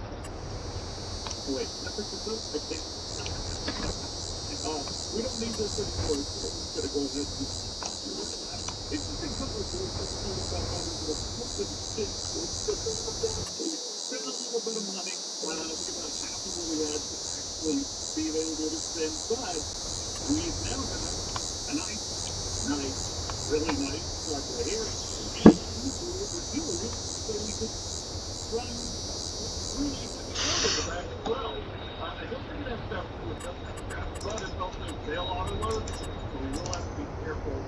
Oh, wait, can I pick this up? I can't. We don't need this anymore. So I'm just going to go ahead and just it's just a couple of days, it's 3,500, but it's something big. So we spent a little bit of money. I think about half of what we had to actually be available to spend, but we've now got a nice, really nice truck right here. And the fuel, so we could run really heavy load in the back as well. I don't think it has stuff to it, doesn't have crap, but it's also tail auto load, so we will have to be careful.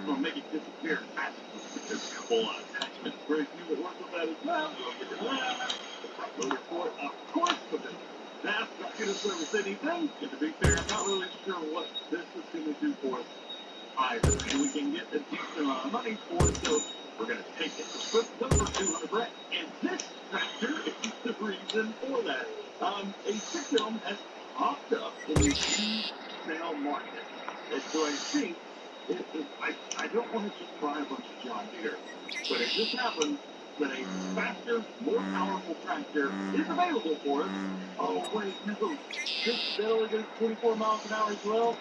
gonna make it disappear fast. There's a couple attachments for you that work with that as well. Look at that. The front loader for it, of course, but that's not gonna service anything. And to be fair, I'm not really sure what this is gonna do for us either. And we can get a decent amount of money for it, so we're gonna take it. So let's go for 200 grand. And this tractor is the reason for that. A film has popped up in the used sale market. And so I think I don't want to just buy a bunch of John Deere, but it just happens that a faster, more powerful tractor is available for us. Oh wait, no, that only goes 24 miles an hour as well.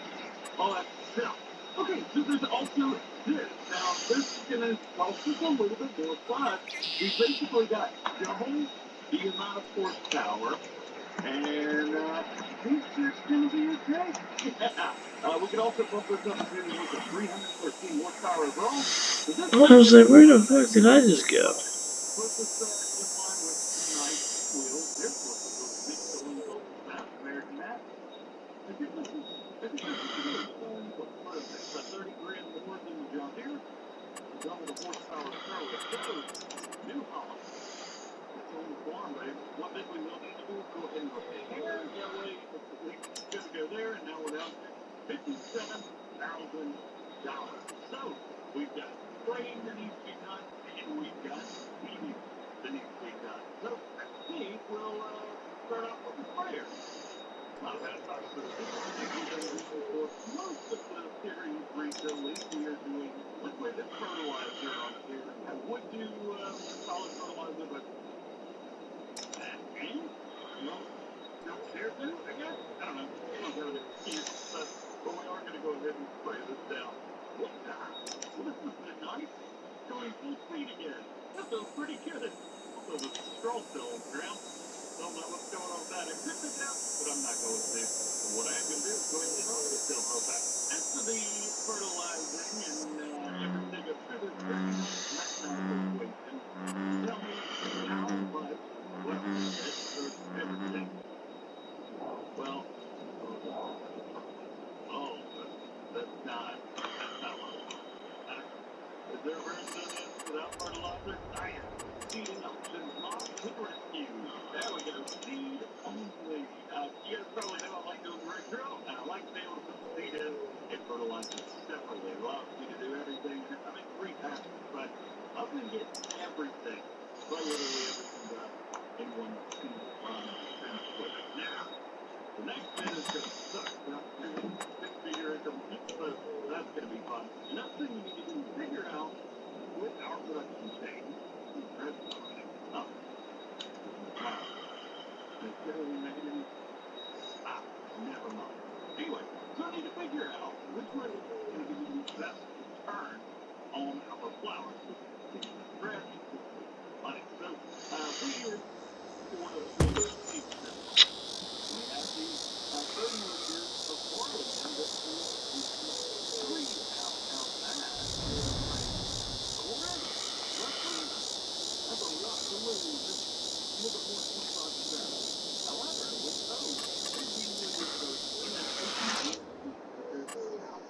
Oh, that's silly. Okay, so there's also this. Now, this is going to cost us a little bit more, but we basically got double the amount of horsepower, and I think it's going to be okay. Yeah. We can also bump this up to 313 horsepower as well. I was like, where the fuck did I just go? Put this in line with nice wheels. They're supposed to go big going both fast American Max. I think this is good. What is it? 30 grand more than the John Deere. Double the horsepower throw. It goes. New Holland. It's on the farm, but one thing we will need to do is go ahead and go here. That way, we're going to go there, and now we're down to $57,000. So, we've got spraying that needs to be done, and we've got weeding that needs to be done. So, I think we'll start off with the sprayer. Not a bad size for the for most of the series recently. We are doing liquid fertilizer on here. I would do solid fertilizer, but and well, still there too, I guess. I don't know. I'm not really but we are going to go ahead and spray this down. What the? Well, this has been nice. Going full speed again. That feels pretty good. Also, the straw still on the ground. Don't know what's going on with that. I could pick it up, but I'm not going to. So what I am going to do is go ahead and run it still real fast. After the fertilizing and everything up to this pretty much right now is waiting. Tell me how much, well, that's everything. Well, oh, that's not what I want. Is there a version of this without fertilizer? I am seeding options not to rescue. There we go. Seed only. You guys probably know I like doing retro, and I like to be able to put the seed in and fertilize it separately. It allows me to do everything. I mean, 3 passes, but I'm going to get everything, but literally everything done in one single run. Now, the next bit is going to suck. Not doing 6-figure income, but that's going to be fun. Another thing we need to do is figure out with our production chain. Oh. Never mind. Anyway, so I need to figure out which way is going to be the best return on our flowers. Fresh, money. So, we are for the seed system. We have the 30 liters of barley in that we use 3 out. Now that is like quarter, roughly. That's a lot to lose. Just a little bit more than 25%. However, with those, if you would get those in that 18 there's south.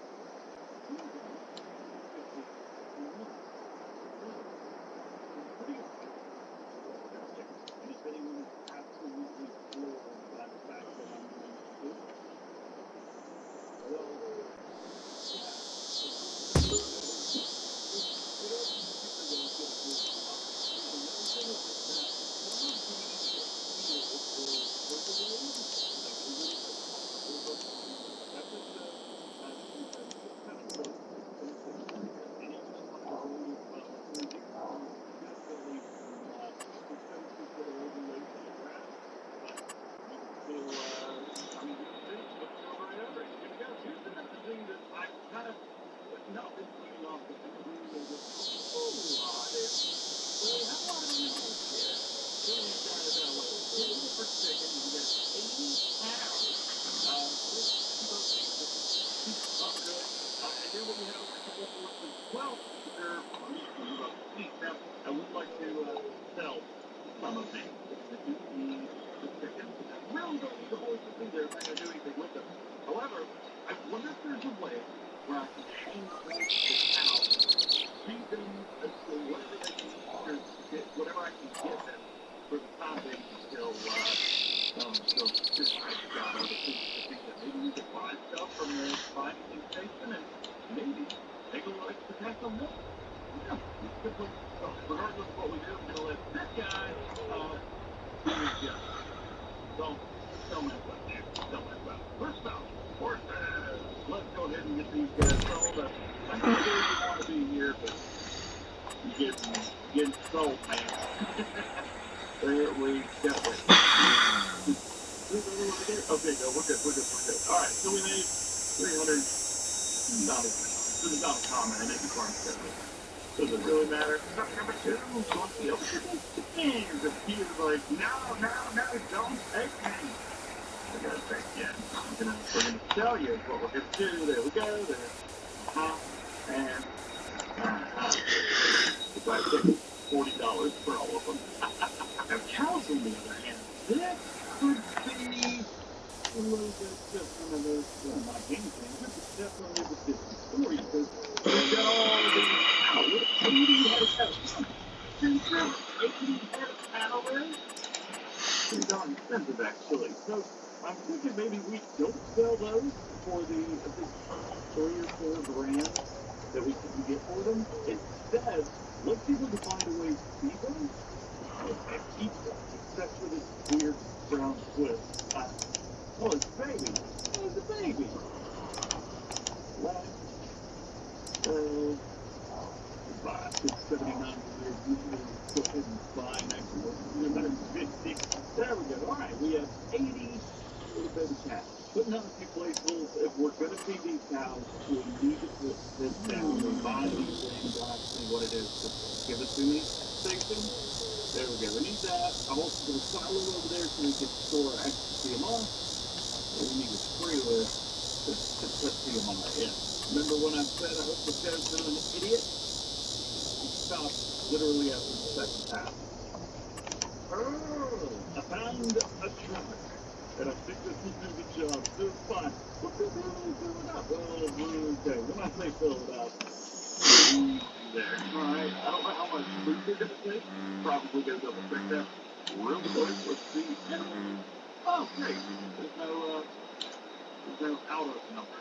Pretty fantastic. And if anyone is absolutely thrilled by the fact that I'm going to do it, well, I would like to sell some of these. Really don't need the horses either if I'm going to do anything with them. However, I wonder if there's a way where I can painfully the cow, feed them until whatever they can eat or get whatever I can get them for the time being until just got other things to feed them. Maybe we could buy stuff from the binding station and maybe take a look to pass on milk. Yeah, simply, regardless of what we do, I'm going to let this guy do his job. Don't mess up, dude. Don't mess up. First off, horses. Let's go ahead and get these guys sold. I know you want to be here, but you're getting sold, man. There we go. Okay, no, we're good. All right, so we made 300. Not even. This is not a comment. I make a farm schedule. Does it really matter? Number two, the he is like, no, don't take me. I gotta say, yeah, we're gonna tell you what we're gonna do. There we go. There. And if I take $40 for all of them. Now, cows, on the other hand, this could be a little bit different of those, not anything. This is definitely a different story because we've got all these cows. 80 head of cattle. 80 head of cattle is pretty darn expensive, actually. So I'm thinking maybe we don't sell those for the 3 or 4 grand that we can get for them. Instead, let's see if we can find a way to feed them and keep them, except for this weird brown twist. Oh, it's a baby. Oh, it's a baby. Last, buy 679 years. Usually go ahead and buy next to 150. There we go. All right, we have 80 little baby cows. Putting out a few placeholders. If we're going to feed these cows, we need to put this down. We buy these things. I'll have to see what it is. Just give it to me. Station. There we go. We need that. I'm also going to silo over there so we can store extra CMR. So we need a spray list to put CMR in. Remember when I said I hope the show's not an idiot? He stopped literally after the second half. I found a truck, and I think this will do the job just fine. What's this really filling up? Well, okay, when I say fill it up, there. Alright, I don't know how much food we're going to take. Probably going to double check that real quick. Let's see. Oh, great. There's no out of number.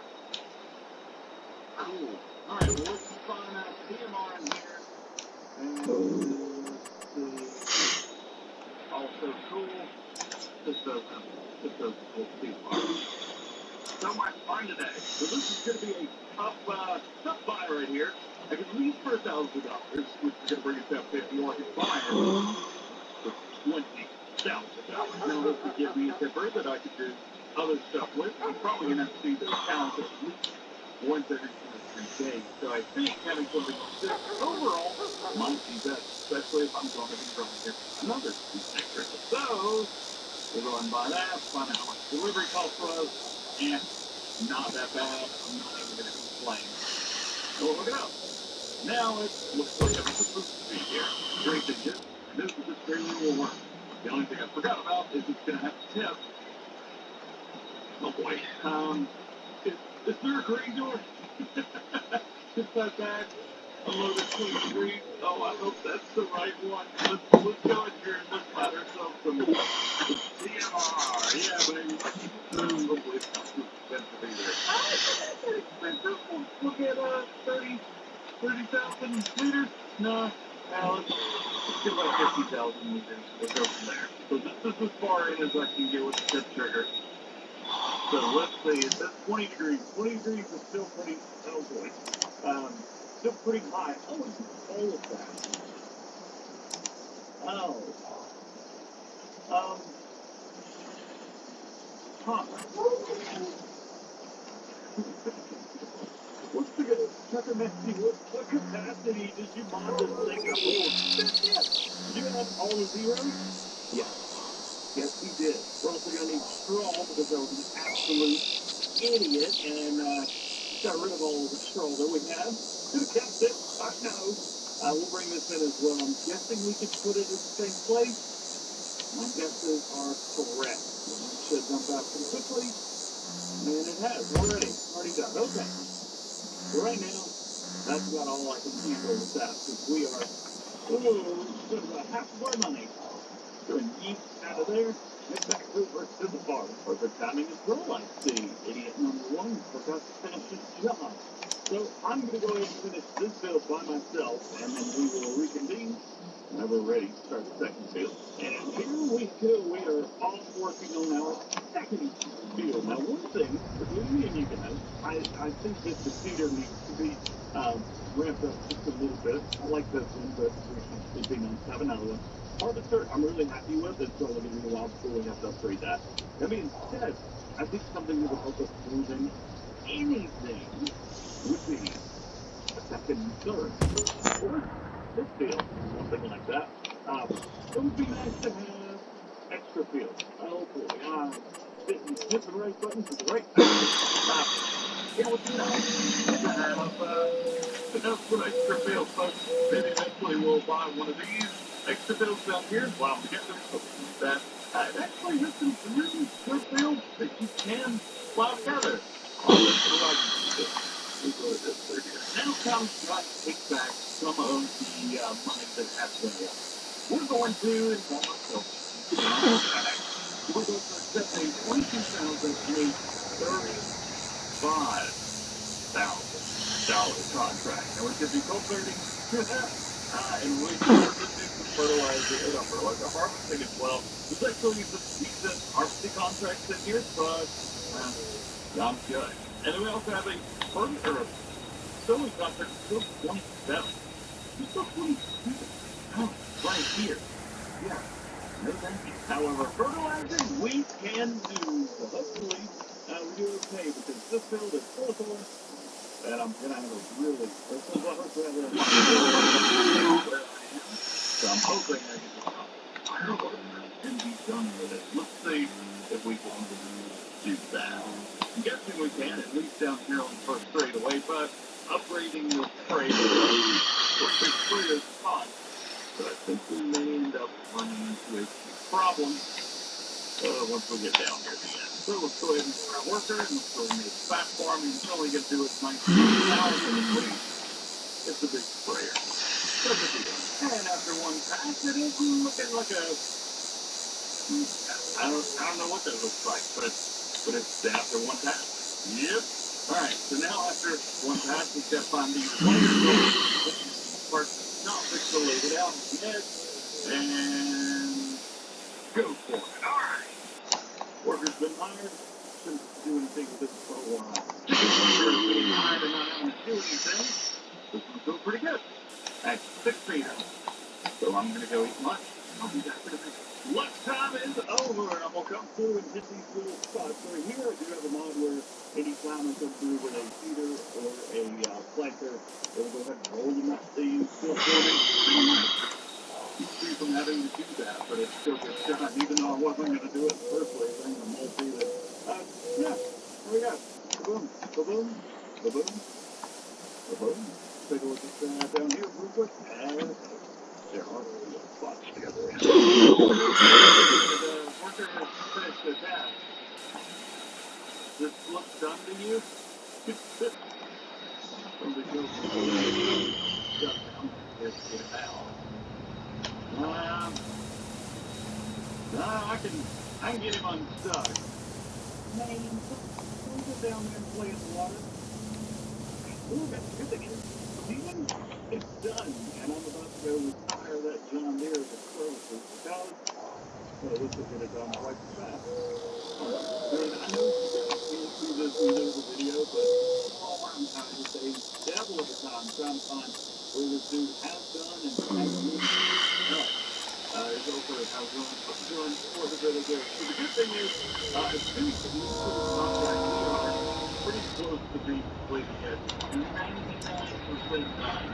Cool. Alright, well, let's find out PMR in here. And also cool. This doesn't pull PMR. So much fun today. So this is going to be a tough buy right here. I can leave for $1,000, which is going to bring us up to more than buying for $20,000. Now this would give me a zipper that I could do other stuff with. I'm probably going to have to feed the cows at least once every 2 or 3 days. So I think having something like this overall might be best, especially if I'm going to be running here another 2 sectors. So we'll go and buy that, find out how much delivery cost for us, and not that bad. I'm not even going to complain. So look it up. Now it looks like I'm supposed to be here. Great thing is, this trailer will work. The only thing I forgot about is it's going to have to tip. Oh boy. Is there a green door? Just that back. Unload it 20 degrees. Oh, I hope that's the right one. Let's go in here and just let ourselves some CMR. Yeah, baby. Hopefully it's not too expensive either. I don't think that's that expensive. We'll get 30,000 liters. No. Now let's get about 50,000 liters. We'll go from there. So this is as far in as I can get with the tip trigger. So let's see, it says 20 degrees. 20 degrees is still pretty, oh boy, still pretty high. Oh, it's all of that. Oh. What's the good, Tucker Messi, what capacity did you mod this thing to hold? That's it. Did you have all the zeros? Yes. Yes, we did. We're also going to need straw because I was an absolute idiot and got rid of all of the straw that we have. Could have kept it. I know. We'll bring this in as well. I'm guessing we could put it in the same place. My guesses are correct. It should jump out pretty quickly. And it has already done. Okay. So right now, that's about all I can handle with that, because we are, spent about half of our money doing yeet out of there, and back over to the farm. Perfect timing as well, I see. Idiot number one forgot to finish his job. So I'm going to go ahead and finish this build by myself, and then we will reconvene whenever we're ready to start the second field. And here we go. We are all working on our second field. Now, one thing, between me and you guys, I think that the cedar needs to be ramped up just a little bit. I like this one, but it'd be nice to have another one. Harvester, I'm really happy with. It's only going to be a while before we have to upgrade that. That being said, I think something that would help us more than anything would be a second and third, or fifth field, something like that. It would be nice to have extra fields. Oh boy, didn't hit the right buttons at the right time. It would be nice to have enough for extra fields, folks. Maybe eventually we'll buy one of these extra fields down here. Wow, we get something like that. It actually has some really good fields that you can plow together. Now comes to take back some of the money that has been won. We're going to install myself. We're going to accept a $22,000 and a $35,000 contract. Now we're going to be co-flirting and we can do some fertilizer and fertilizer harvesting as well. There's actually some decent harvesting contracts in here, but I'm good. And then we also have a sowing contract still 27. It's still 22. Oh, right here. Yeah. No thank you. However, fertilizing we can do. So hopefully we do okay, because this field is full of corn, and I'm gonna have a really where I am. So I'm hoping I get this can be done with it. Let's see if we can do that. I'm guessing we can, at least down here on the first straightaway, but upgrading the trade or big sprayers is fine. But I think we may end up running into a problem once we get down here at the end. So let's go ahead and start our worker, and let's go ahead and make fast farming. It's only going to do it 19 hours in a week. It's a big sprayer. So good deal. And after one pass, it is looking like a I don't know what that looks like, but it's after one pass. Yep. All right. So now after one pass, we've got to find these parts not fixed to load it out yet, and go for it. All right. Worker's been hired. Shouldn't do anything with this for a while. Worker's been hired and not having to do anything. This one's going pretty good. At 6 p.m. So I'm going to go eat lunch. I'll be back in a minute. Lunchtime is over, and I'm going to come through and hit these little spots. So here I do have a mod where anytime I come through with a feeder or a planter, it'll go ahead and roll them up the field for me. Keep free from having to do that, but it still gets done, even though I wasn't going to do it in the first place. I'm going to multi it. Yeah, there we go. Ba-boom, ba-boom, ba-boom, ba-boom. Take a look at down here real quick. And there are two spots together. Worker has finished the task. This looks done to you? Somebody goes shut down. Let's get it out. I can get him unstuck. Man, don't go down there and play in the water. Ooh, that's the good thing is, season is done, and I'm about to go retire that John Deere as a services because it looks like it done quite fast. And I know you guys can't see this end of the video, but all I'm trying to say is devil of a time trying to find where this dude has done and hasn't done. It's over how one was really good. So the good thing is, as soon as we put this contract, we are pretty close to being completing it. 99% done,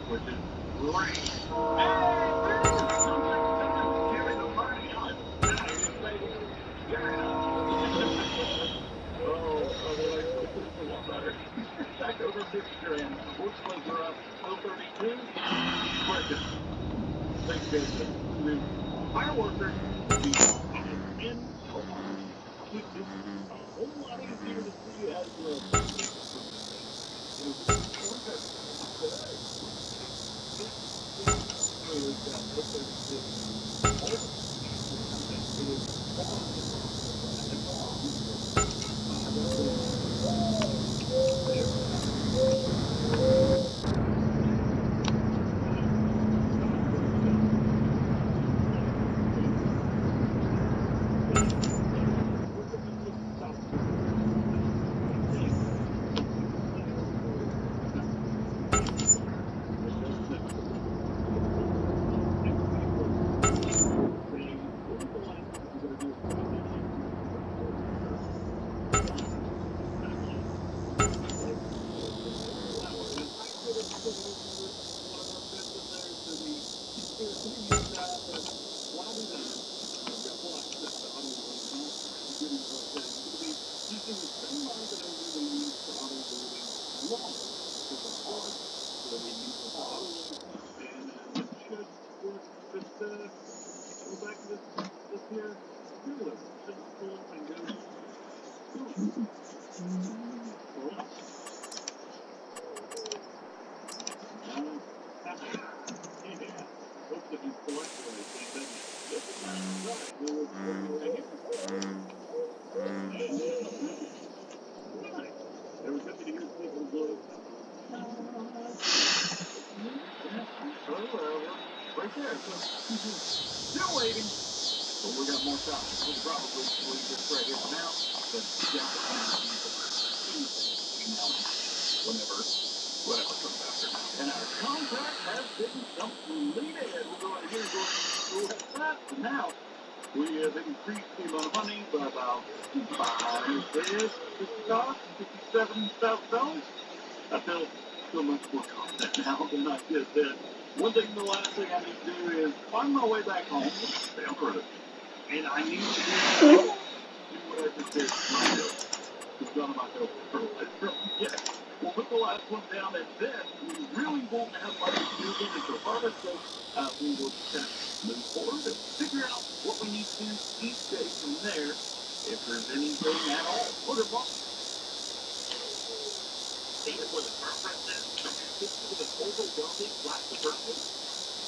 which is great. Hey, woo! Contract's done! Give me the money! Nice, baby! Yeah! That actually feels a lot better. Back over 50 grand. Unfortunately, we're up still 32. Frickin'. Thanks, guys. Our worker is in which is a whole lot easier to see as well. Right there. Still waiting. But we got more time. We'll probably leave this right here for now. But yeah, whenever comes after. And our contract has been completed. We'll go right here and go ahead and that. And now we have increased the amount of money by about $57,000. I feel so much more confident now than I did then. One thing, the last thing I need to do is find my way back home. Stay on road. And I need to do what I just did to my hill. It's done on my hill. Yeah. We'll put the last one down, and then we really won't have much to do again until harvest. So we will just kind of move forward and figure out what we need to do each day from there, if there's anything at all. What about see it where the purpose is? With an overwhelming lack of purpose.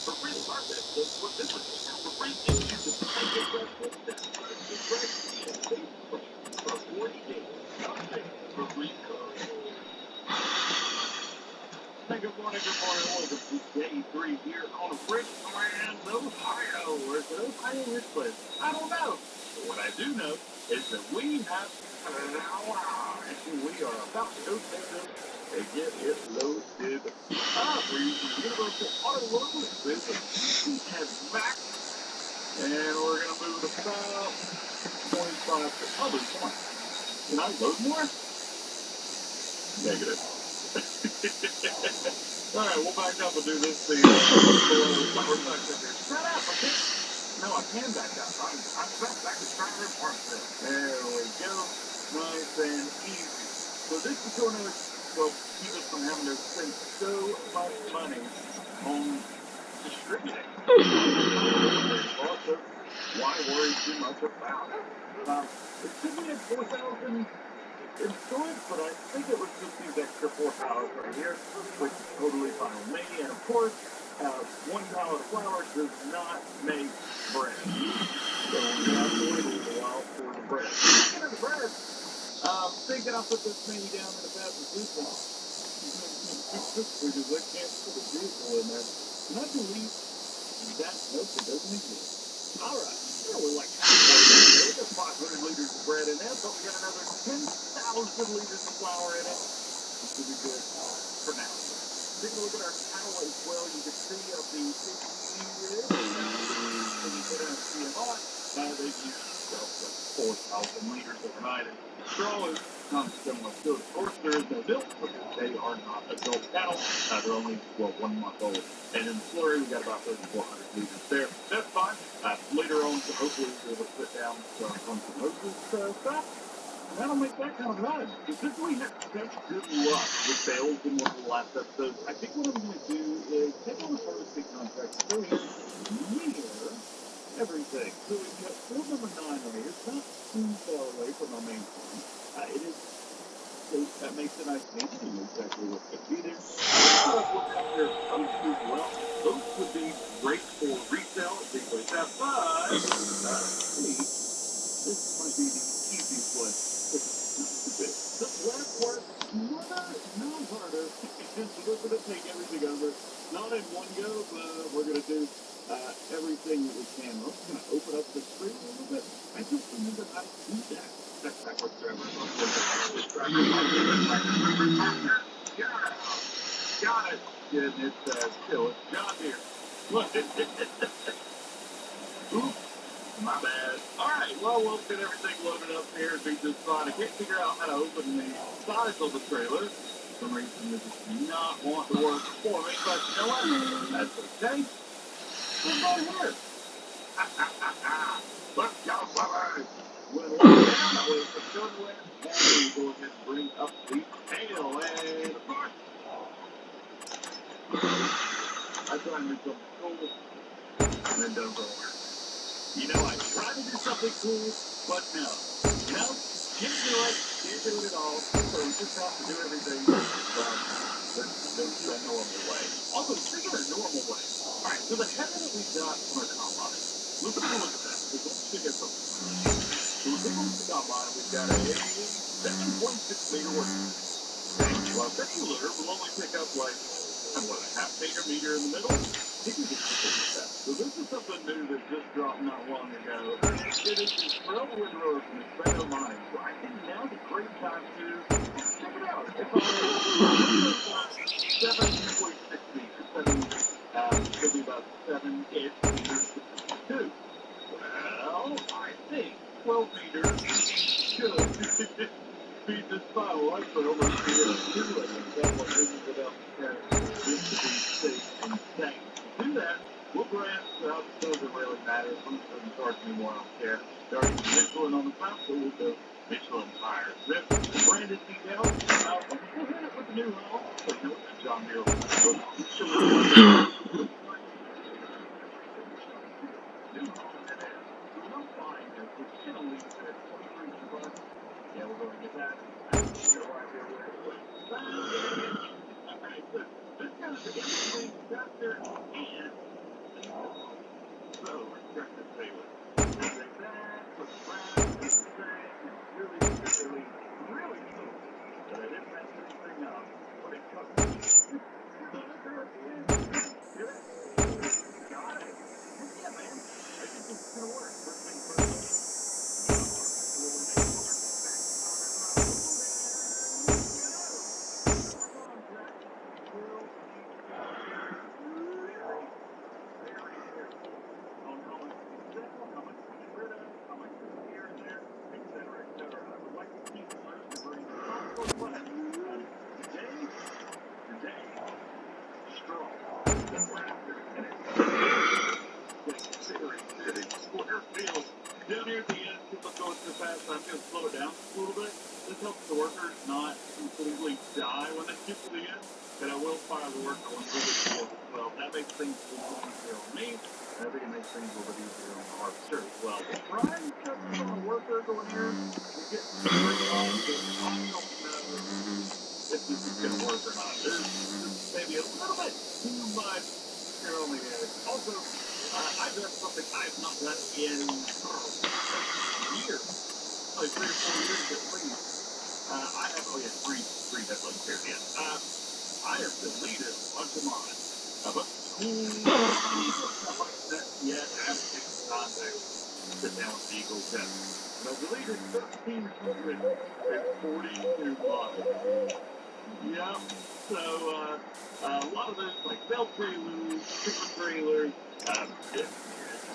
For really purpose, that's what this is. For free things, you just take it right with that. It's right. For 40 days. Nothing. For free code. Good morning. Welcome to day 3 here on Richmond, Ohio. Where's the Ohio this place? I don't know. But what I do know is that we have an hour. And we are about to go take this and get it loaded up. We're using Universal Auto Load with a and Max. And we're going to move it about 25 to probably 20. Can I load more? Negative. All right, we'll back up and do this thing. We're back in there. Shut up, okay? No, I can back up. I'm back to try to park there. There we go. Nice and easy. So this is going to keep us from having to spend so much money on distributing. Also, why worry too much about it? It should be at 4,000 influence, but I think it was just these extra 4 pallets right here, which is totally fine with me. And of course, 1 pallet of flour does not make bread. So we have to wait a while for the bread. Speaking of the bread, thinking I'll put this maybe down in a fast food because I can't put a diesel in there. And I believe that nope, it doesn't exist. All right. We're like halfway down there. We got 500 liters of bread in there, but we got another 10,000 liters of flour in it. This will be good for now. Take a look at our cattle as well. You can see up the 50 years. When you go down to CMI, they've used 4,000 liters overnight. And straw is not so much good. Of course, there is no milk because they are not adult cattle. They're only, 1 month old. And in the slurry, we got about 3,400 liters there. That's fine. Later on, so hopefully we'll be able to put down some hoses stuff. And that'll make that kind of run. Because we had such good luck with sales in one of the last episodes, I think what I'm going to do is take on a harvesting contract so here near everything. So we've got field number 9 right here. It's not too far away from our main farm. It is, so that makes it nice and easy. You know exactly what to This might be the easiest one. The black part, no harder. We're going to take everything over. Not in one go, but we're going to do everything that we can. We're also going to open up the screen a little bit. I just remember how to do that. That's backwards forever. Got it. Yeah, it's still John here. Look. Oops. My bad. Alright, well, we'll get everything loaded up here and be just fine. I can't figure out how to open the sides of the trailer. For some reason, it does not want to work for me, but you know what? That's okay. It's right here. Let's go, brothers. When we're down, I will put your way and go ahead and bring up the tail and of course, I try and make something cool and then don't go over. You know, I try to do something cool, but no. You know, can't do it, can't do it at all, so we just have to do everything the normal way. Also, speaking of normal way, alright, so the header that we got from our combine, look at that, because let's check it out. So we're taking the combine, we've got a 7.6 meter work. Well, regular will only pick up like, what, a half meter in the middle? So this is something new that just dropped not long ago. It is the Trail Windrow from the Trail Mine. So I think now's a great time to check it out. It's on 7.6 meters. Could be about 7-ish meters. Two. Well, I think 12 meters should be this final life for almost the 2 and that's what this is about preparing this to be safe and safe. To do that, we'll branch out. It doesn't really matter. It doesn't charge me more. I don't care. They're already Michelin on the top, so we'll go Michelin tires. This branded detail. We'll hit it with the new hull. So you know what that John Deere will yeah, we're going to get that. Alright, so this kind of interesting structure and so we're starting to say what like that, what's around, this thing, really cool. But I didn't mess anything up. But it comes got it. Yeah, man. I think this is gonna work. First thing first. Down here at the end, people go too fast, so I'm going to slow it down a little bit. This helps the workers not completely die when they get to the end, and I will fire the worker once they get to the end as well. That makes things a little easier on me, and I think it makes things a little bit easier on the harvester as well. But trying to cut this on a worker going here, we'll get some off, but I don't know if this is going to work or not. This is maybe a little bit too much here on the edge. Also, I've done something I have not done in years, like 3 or 4 years at least. I have, three deadlines here, yeah. I have deleted a bunch of mine. But stuff like that, yeah, I haven't taken the time to sit down with the Eagle yet. But I deleted 1,342 modules. Yeah, so a lot of those like bell trailers, super trailers,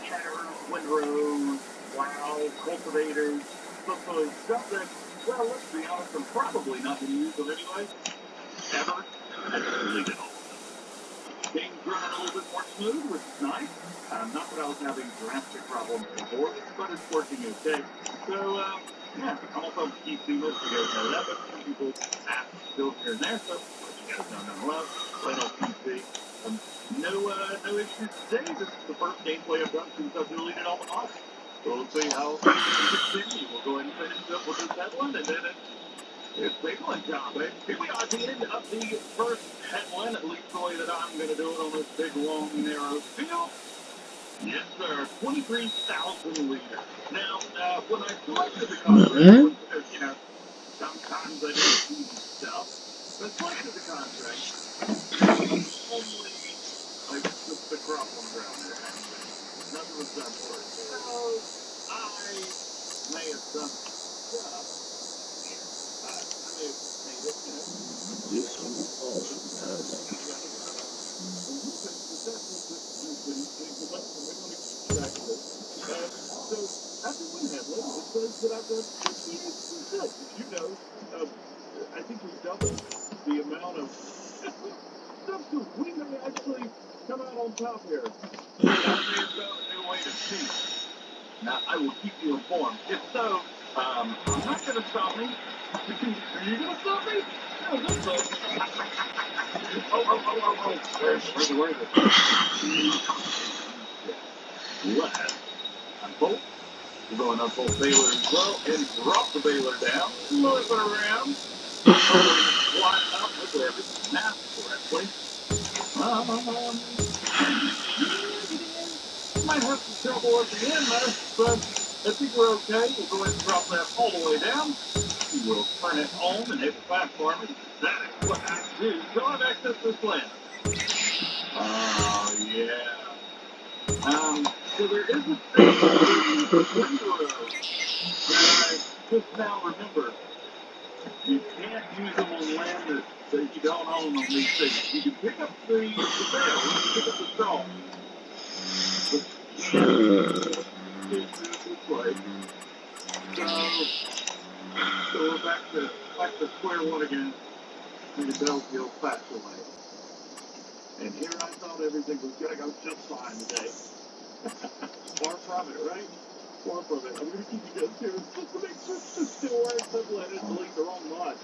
caterers, windrows, wow, cultivators, stuff that, well, let's be honest, I'm probably not going to use them anyway, ever. I just deleted all of them. Things running a little bit more smooth, which is nice. Not that I was having drastic problems before, but it's working okay. So, yeah, I'm also keep seamless, you guys know that, but some people ask still here and there, so you guys know nonetheless. Plain old PC. No issues today. This is the first gameplay I've done since I've deleted all the mods. So we'll see how we continue. We'll go ahead and finish up with this headland, and then it's Bigland job. But here we are at the end of the first headland, at least the way that I'm going to do it on this big, long, narrow field. Yes, sir. 23,000 liters. Now, when I selected the contract, because, you know, sometimes I don't see stuff. But I selected the contract, only, like, the crop on the ground there. Nothing was done for it. So, I may have done stuff. I may have made it, you know. This one also So, after one headlet, it says that I've done 58%. You know, I think we doubled the amount of stuff to we may actually come out on top here. I may have found a new way to cheat. Now, I will keep you informed. If so, I'm not going to stop me. Are you going to stop me? No, that's all. Oh. Where is it? Left. Unbolt. We're going to unbolt baler as well and drop the baler down. Flip it around. Fly up with everything mapped correctly. Might have some trouble at the end there, but I think we're okay. We'll go ahead and drop that all the way down. We'll turn it on and hit the fast farming. That is what I do. So I've accessed this land. Oh, yeah. So there is a window that I just now remembered. You can't use them on land that you don't own on these things. You can pick up the bales, pick up the straw. But you can't do it this way. So we're back to square one again. And the bell feels passed away. And here I thought everything was going to go just fine today. Far from it, right? Far from it. I'm going to keep you guys here just to make sure it's still right. Simple, I didn't delete the wrong mod.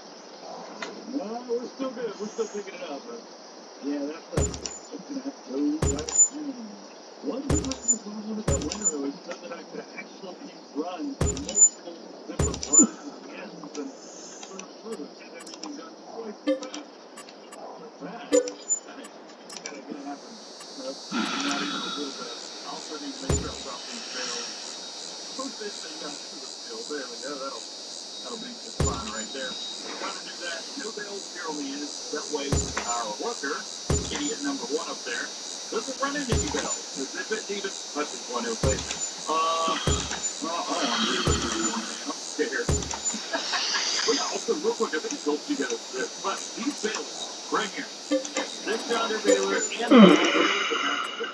No, we're still good. We're still picking it up. But yeah, that's going to have to go right in. One good reason why I wanted that window is so that I could actually run multiple different runs and ends and sort of get everything done twice as fast. That, gotta get it happen. Not even a little bit. I also need to make sure I drop these barrels. Push this thing up to the field. There we go. That'll be just fine right there. Trying to do that. No bells here on the end. That way our worker, idiot number one up there, doesn't run into any bells. Because if it even touches one, it'll say, I'm really I'm scared. But also, real quick, I think I told you guys this, but these bailers, right here, this yonder baler and the baler,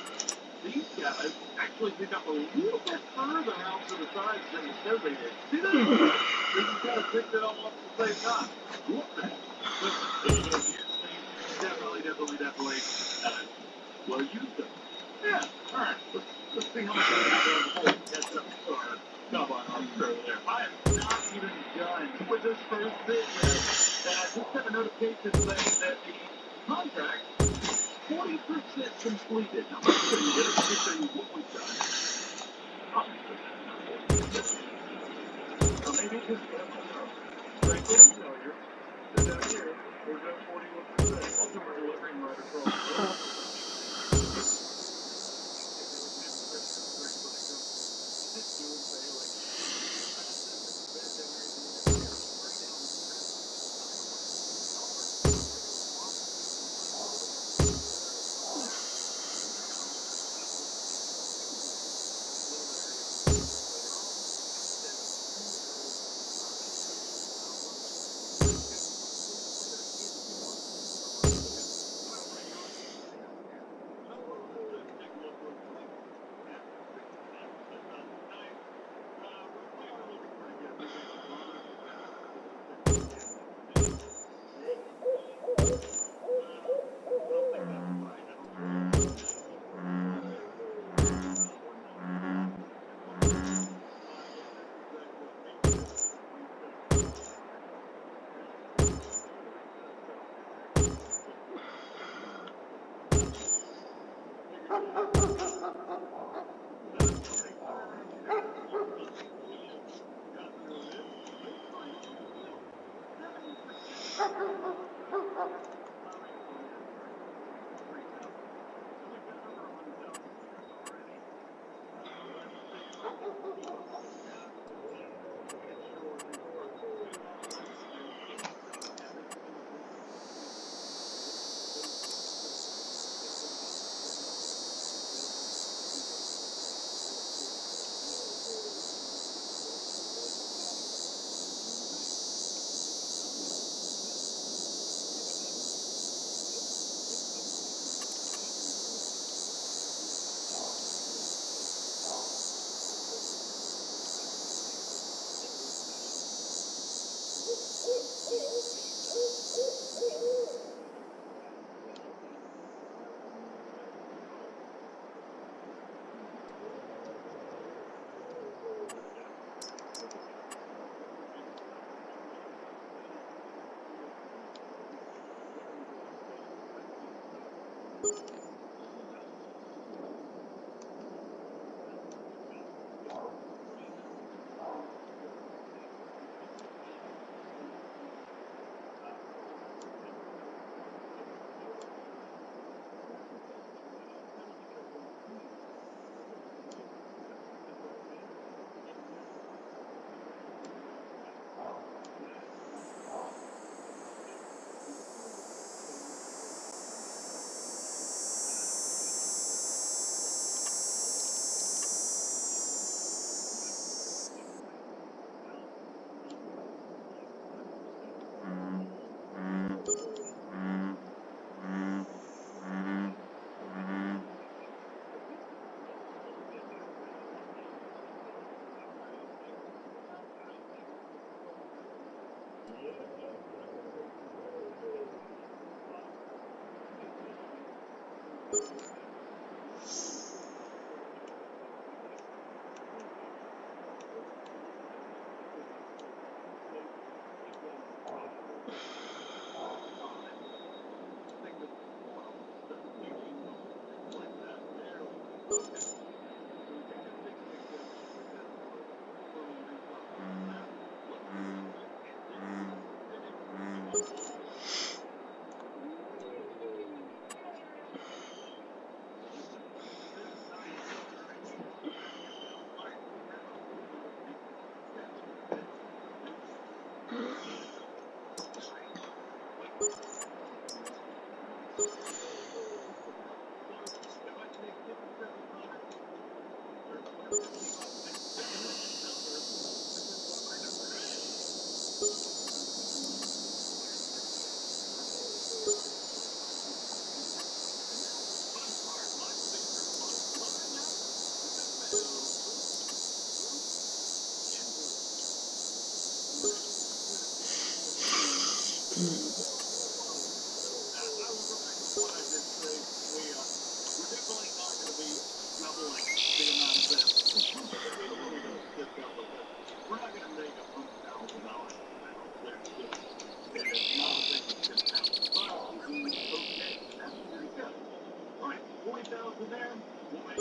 these guys actually pick up a little bit further out to the sides than the show they did. See that? They just kind of picked it all up at the same time. Whoop that. But definitely, well used them. Yeah, alright. Let's see how much I can before we catch up to our combine officer over there. I am not even done with this first bit yet. And I just got a notification saying that the contract 40% completed. Now, let me show you this. Let me show you what we've done. Obviously, that's not 40%. So maybe it's just right there, failure. So down here, we're doing 41%. Also, we're delivering right across the board.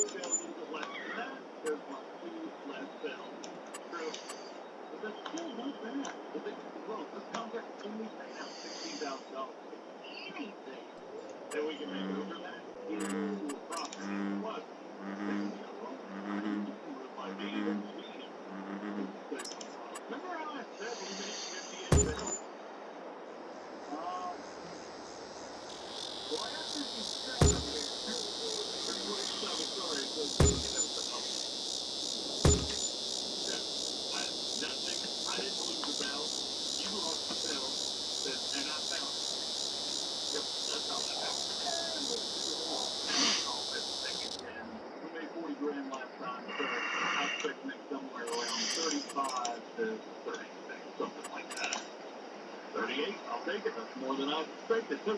fail a little bit less than that, there's my 2 less fails. True. But that's still not bad. The thing is, well, this contract only paid out $16,000. Anything that we can make over that is a profit. Plus, remember how I said we made 58 sales? Well, I got 57 here. Or 27, sorry. So 57. Nothing. I didn't lose the battle. You lost the battle. And I found it. Yep, that's how that happened. We made 40 grand last time, so I expect to make somewhere around 35 to 36, something like that. 38, I'll take it. That's more than I expected. So,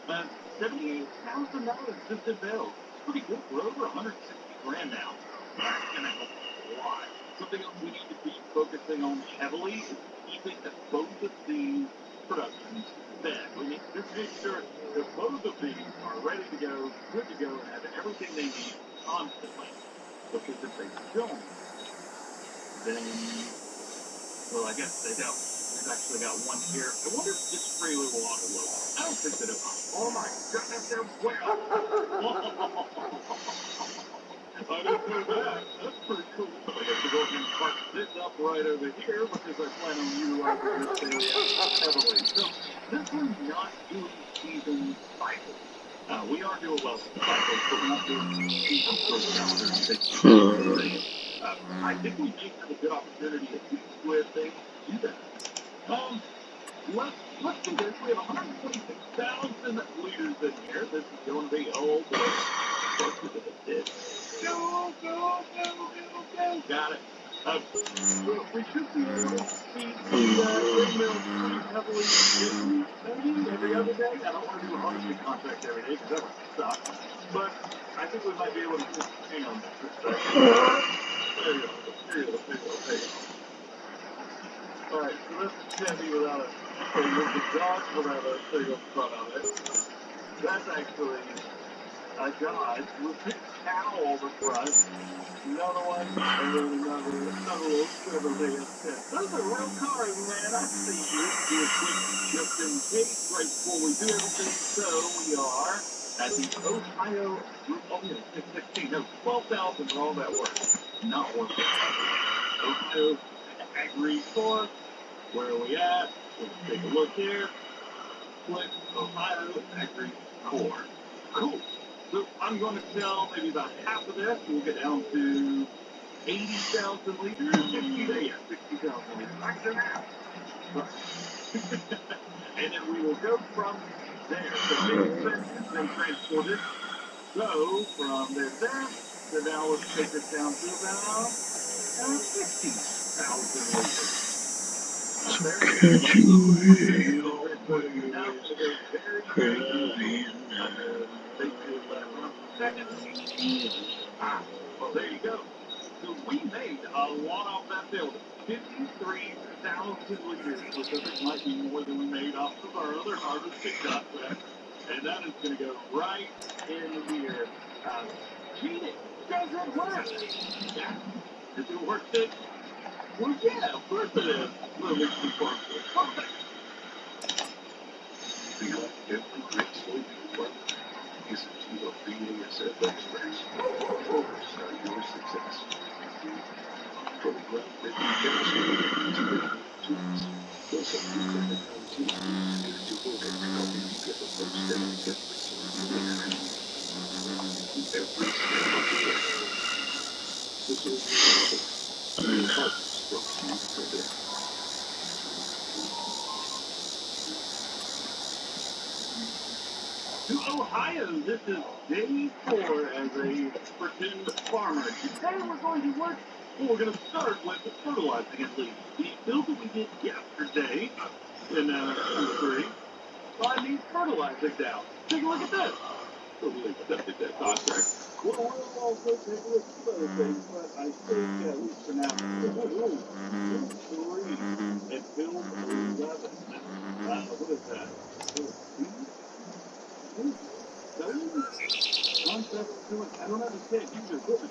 $78,000 just in bells. It's pretty good. We're over 160 grand now. And that's a lot. Something else we need to be focusing on heavily is keeping both of these productions fed. We need to just make sure that both of these are ready to go, good to go, and have everything they need constantly. Because if they don't, then, well, I guess they don't. We've actually got one here. I wonder if this freely will auto-load. I don't think that it will. Oh my goodness, they're way up. I didn't know that. That's pretty cool. So I guess we'll go ahead and park this up right over here because I plan on utilizing this area heavily. So this one's not doing season cycles. We are doing well cycles, but we're not doing season calendars. I think we may have a good opportunity at least with things to do that. Let's do this. We have 126,000 liters in here. This is going to be old. Go. Got it. We should be able to see the windmill pretty heavily maybe every other day. I don't want to do a harvesting contract every day because that would suck. But I think we might be able to just hang on that for a second. There you go. All right, so this is heavy without a the Dodge without a thing up front of it. That's actually a Dodge with a cow on the front. Another one, and then another little Chevrolet instead. Those are real cars, man. I see you. Do a quick just in case right before we do everything. So we are at the Ohio Group. Oh, yeah, 616. No, 12,000 for all that work. Not worth it. Ohio Agri Corp. Where are we at? Let's take a look here. Click Ohio Agri Corp. Cool. So I'm going to sell maybe about half of this. We'll get down to 80,000 liters. 60,000 liters. Back to that. And then we will go from there. So big expenses, then transported. So from there, so now let's take this down to about 60,000 liters. So catch you always crying. Well, there you go. So we made a lot off that building. 53,000 liters, which I think might be more than we made off of our other harvesting contract. And that is going to go right in here. Cheating doesn't work. Yeah. Is it worth it? Well, yeah, of course it is. Moving to Parkwood. Perfect. The every great soybean farmer is a team of BASF experts. Focus on your success. From groundbreaking chemistry to innovative tools, there's a $200 team here devoted to helping you get the most out of every soybean in action. Every step of the way. The soybean market. Partners from seed to bin. To Ohio, this is day 4 as a pretend farmer. Today we're going to work. Well, we're going to start with fertilizing at least. The build that we did yesterday in Q3 needs fertilizing now. Take a look at this. Totally accepted that contract. Well, we'll also take a look at some other things, but I think at least for now, build 3 and build 11. What is that? Build 2?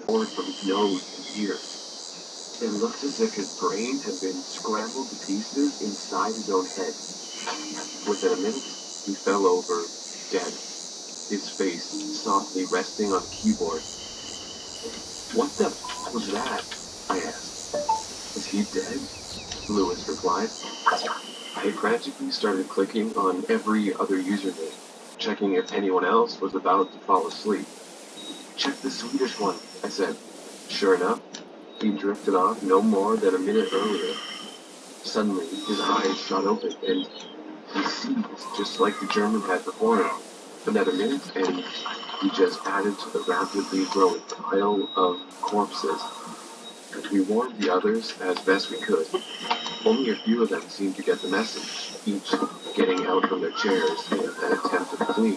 Forward from his nose and ears. It looked as if his brain had been scrambled to pieces inside his own head. Within a minute, he fell over, dead, his face softly resting on the keyboard. What the f was that? I asked. Is he dead? Lewis replied. I frantically started clicking on every other username, checking if anyone else was about to fall asleep. Check the Swedish one, I said. Sure enough, he drifted off no more than a minute earlier. Suddenly, his eyes shot open, and he seized just like the German had before him. Another minute, and he just added to the rapidly growing pile of corpses. We warned the others as best we could. Only a few of them seemed to get the message, each getting out from their chairs in an attempt to flee.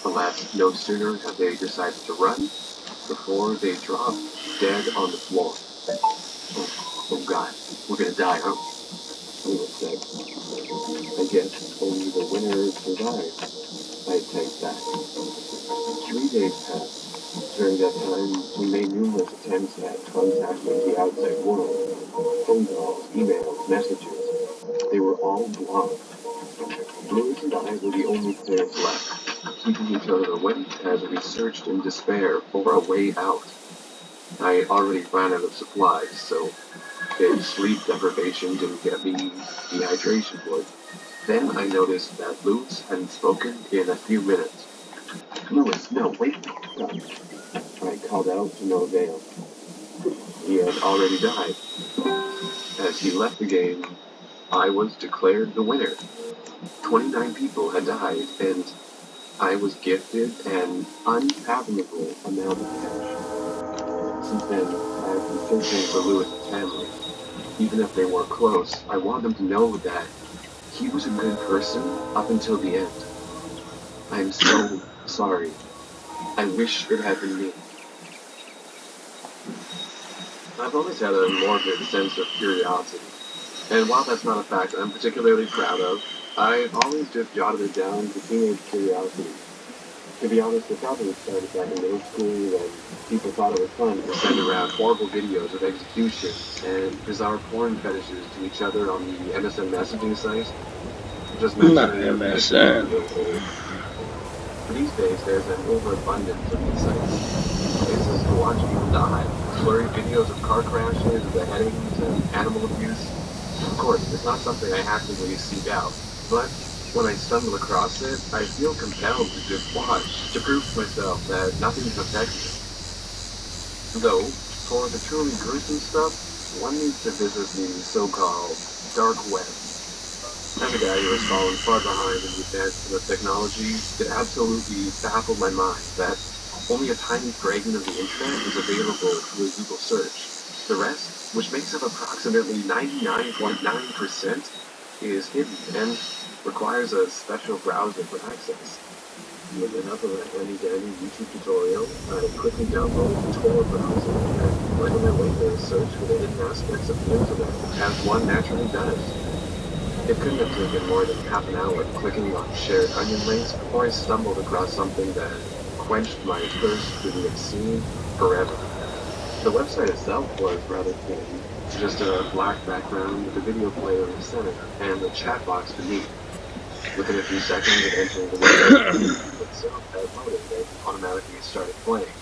Alas, no sooner had they decided to run, before they dropped dead on the floor. Oh God, we're gonna die, huh? Lewis said. I guess only the winner survived, I typed back. 3 days passed. During that time, we made numerous attempts at contacting the outside world. Phone calls, emails, messages. They were all blocked. Lewis and I were the only players left, keeping each other awake as we searched in despair for a way out. I already ran out of supplies, so if sleep deprivation didn't get me, dehydration would. Then I noticed that Lewis hadn't spoken in a few minutes. Lewis, no, wait. I called out to no avail. He had already died. As he left the game, I was declared the winner. 29 people had died, and I was gifted an unfathomable amount of cash. Since then, I've been searching for Lewis's family. Even if they weren't close, I want them to know that he was a good person up until the end. I'm so sorry. I wish it had been me. I've always had a morbid sense of curiosity, and while that's not a fact I'm particularly proud of, I've always just jotted it down to teenage curiosity. To be honest, it probably started back in middle school when people thought it was fun to send around horrible videos of execution and bizarre porn fetishes to each other on the MSN messaging site. Just Not mentioning MSN. These days, there's an overabundance of these sites. Places to watch people die, blurry videos of car crashes, beheadings, and animal abuse. Of course, it's not something I actively seek out, but when I stumble across it, I feel compelled to just watch, to prove to myself that nothing can affect me. Though, for the truly gruesome stuff, one needs to visit the so-called dark web. As a guy who has fallen far behind in the advancement of technology, it absolutely baffled my mind that only a tiny fragment of the internet is available through a Google search. The rest, which makes up approximately 99.9%, is hidden and requires a special browser for access. With the help of a handy-dandy YouTube tutorial, I quickly downloaded the Tor browser and went on my way to search for the hidden aspects of the internet, as one naturally does. It couldn't have taken more than half an hour clicking on shared onion links before I stumbled across something that quenched my thirst for the obscene forever. The website itself was rather thin, just a black background with a video player in the center and a chat box beneath. Within a few seconds of entering the website, itself had loaded and automatically started playing.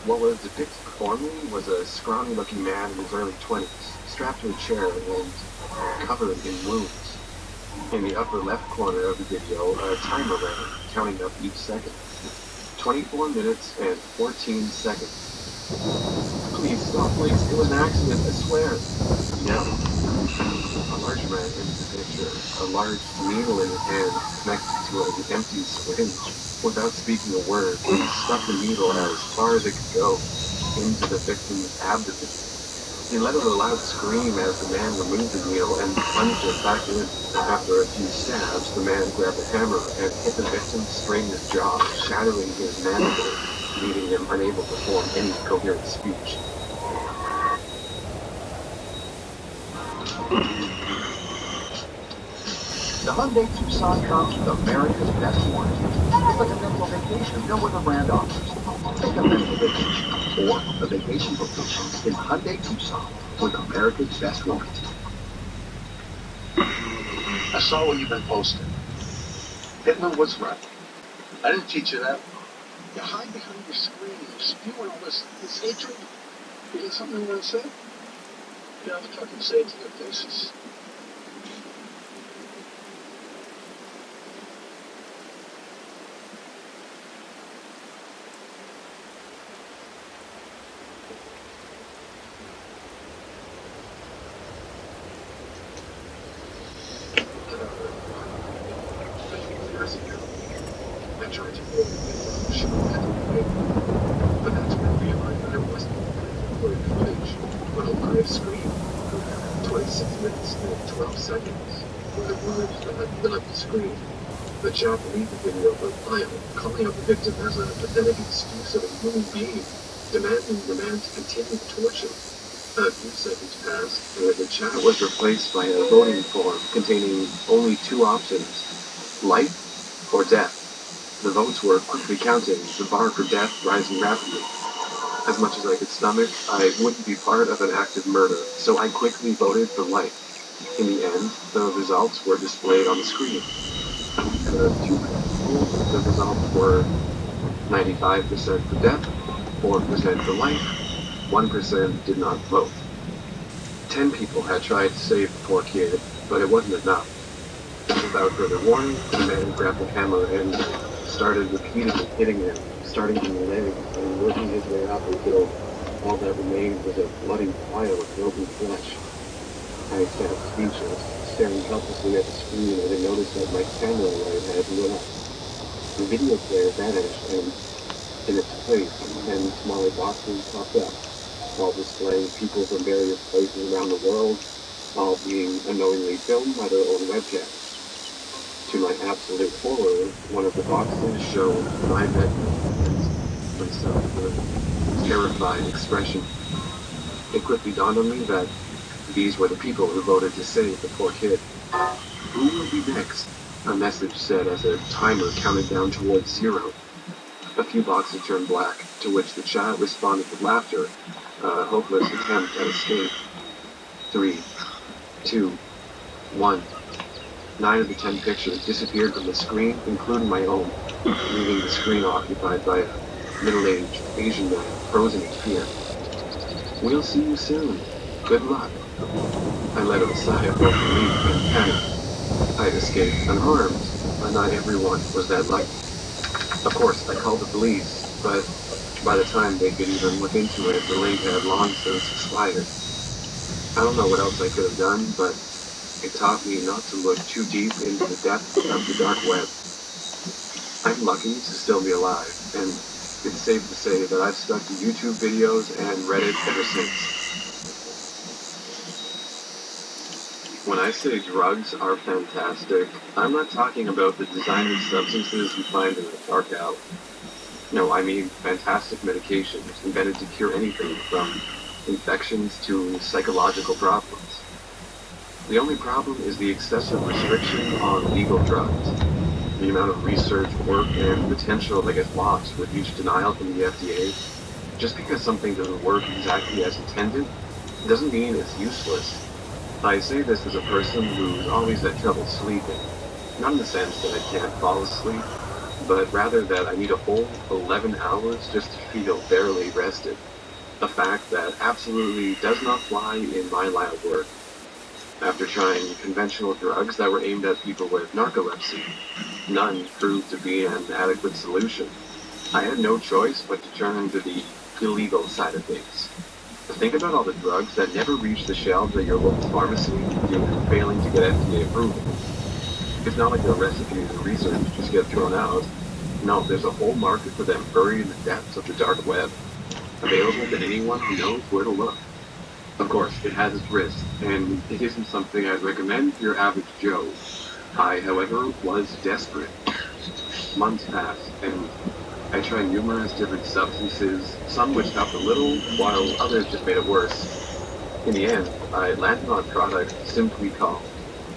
What was depicted before me was a scrawny-looking man in his early 20s, strapped to a chair and covered in wounds. In the upper left corner of the video, a timer ran, counting up each second. 24 minutes and 14 seconds. Please, stop, please. It was an accident, I swear. No. A large man into the picture, a large needle in his hand connected to an empty syringe. Without speaking a word, he stuck the needle as far as it could go, into the victim's abdomen. He let out a loud scream as the man removed the needle and plunged it back in. After a few stabs, the man grabbed a hammer and hit the victim straight in his jaw, shattering his mandible, leaving him unable to form any coherent speech. The Hyundai Tucson comes with America's best warranty. It's like a mental vacation no other brand offers. Take a mental vacation or a vacation vacation in Hyundai Tucson with America's best warranty. I saw what you've been posting. Hitler was right. I didn't teach you that. You hide behind your screen, you spew all this hatred. You got something you want to say? You don't have to fucking say it to their faces. Years ago, I tried to go and show but that's when I realized that I wasn't recording footage on a live screen. 26 minutes and 12 seconds were the words that had lit up the screen. The Japanese video went viral, calling out the victim as a pathetic excuse of a human being, demanding the man to continue the torture. A few seconds passed, and the chat was replaced by a voting form containing only two options: life or death. The votes were quickly counting, the bar for death rising rapidly. As much as I could stomach, I wouldn't be part of an act of murder, so I quickly voted for life. In the end, the results were displayed on the screen. The results were 95% for death, 4% for life, 1% did not vote. 10 people had tried to save the poor kid, but it wasn't enough. Without further warning, the man grabbed the hammer and started repeatedly hitting him, starting from the legs and working his way up until all that remained was a bloody pile of broken flesh. I sat speechless, staring helplessly at the screen as I noticed that my camera light had lit up. The video player vanished, and in its place, 10 smaller boxes popped up, all displaying people from various places around the world, all being unknowingly filmed by their own webcams. To my absolute horror, one of the boxes showed my bedroom and myself with a terrified expression. It quickly dawned on me that these were the people who voted to save the poor kid. Who will be next? A message said as a timer counted down towards 0. A few boxes turned black, to which the chat responded with laughter, a hopeless attempt at escape. 3, 2, 1. 9 of the 10 pictures disappeared from the screen, including my own, leaving the screen occupied by a middle-aged Asian man frozen in fear. We'll see you soon. Good luck. I let out a sigh of both relief and panic. I had escaped unharmed, but not everyone was that lucky. Of course, I called the police, but by the time they could even look into it, the link had long since expired. I don't know what else I could have done, but it taught me not to look too deep into the depths of the dark web. I'm lucky to still be alive, and it's safe to say that I've stuck to YouTube videos and Reddit ever since. When I say drugs are fantastic, I'm not talking about the designer substances you find in a dark alley. No, I mean fantastic medications invented to cure anything from infections to psychological problems. The only problem is the excessive restriction on legal drugs. The amount of research, work, and potential that gets lost with each denial from the FDA. Just because something doesn't work exactly as intended doesn't mean it's useless. I say this as a person who's always had trouble sleeping, not in the sense that I can't fall asleep, but rather that I need a whole 11 hours just to feel barely rested. A fact that absolutely does not fly in my line of work. After trying conventional drugs that were aimed at people with narcolepsy, none proved to be an adequate solution. I had no choice but to turn to the illegal side of things. Think about all the drugs that never reach the shelves at your local pharmacy due to failing to get FDA approval. It's not like their recipes and research just get thrown out. No, there's a whole market for them buried in the depths of the dark web, available to anyone who knows where to look. Of course, it has its risks, and it isn't something I'd recommend for your average Joe. I, however, was desperate. Months passed, and I tried numerous different substances, some which helped a little, while others just made it worse. In the end, I landed on a product simply called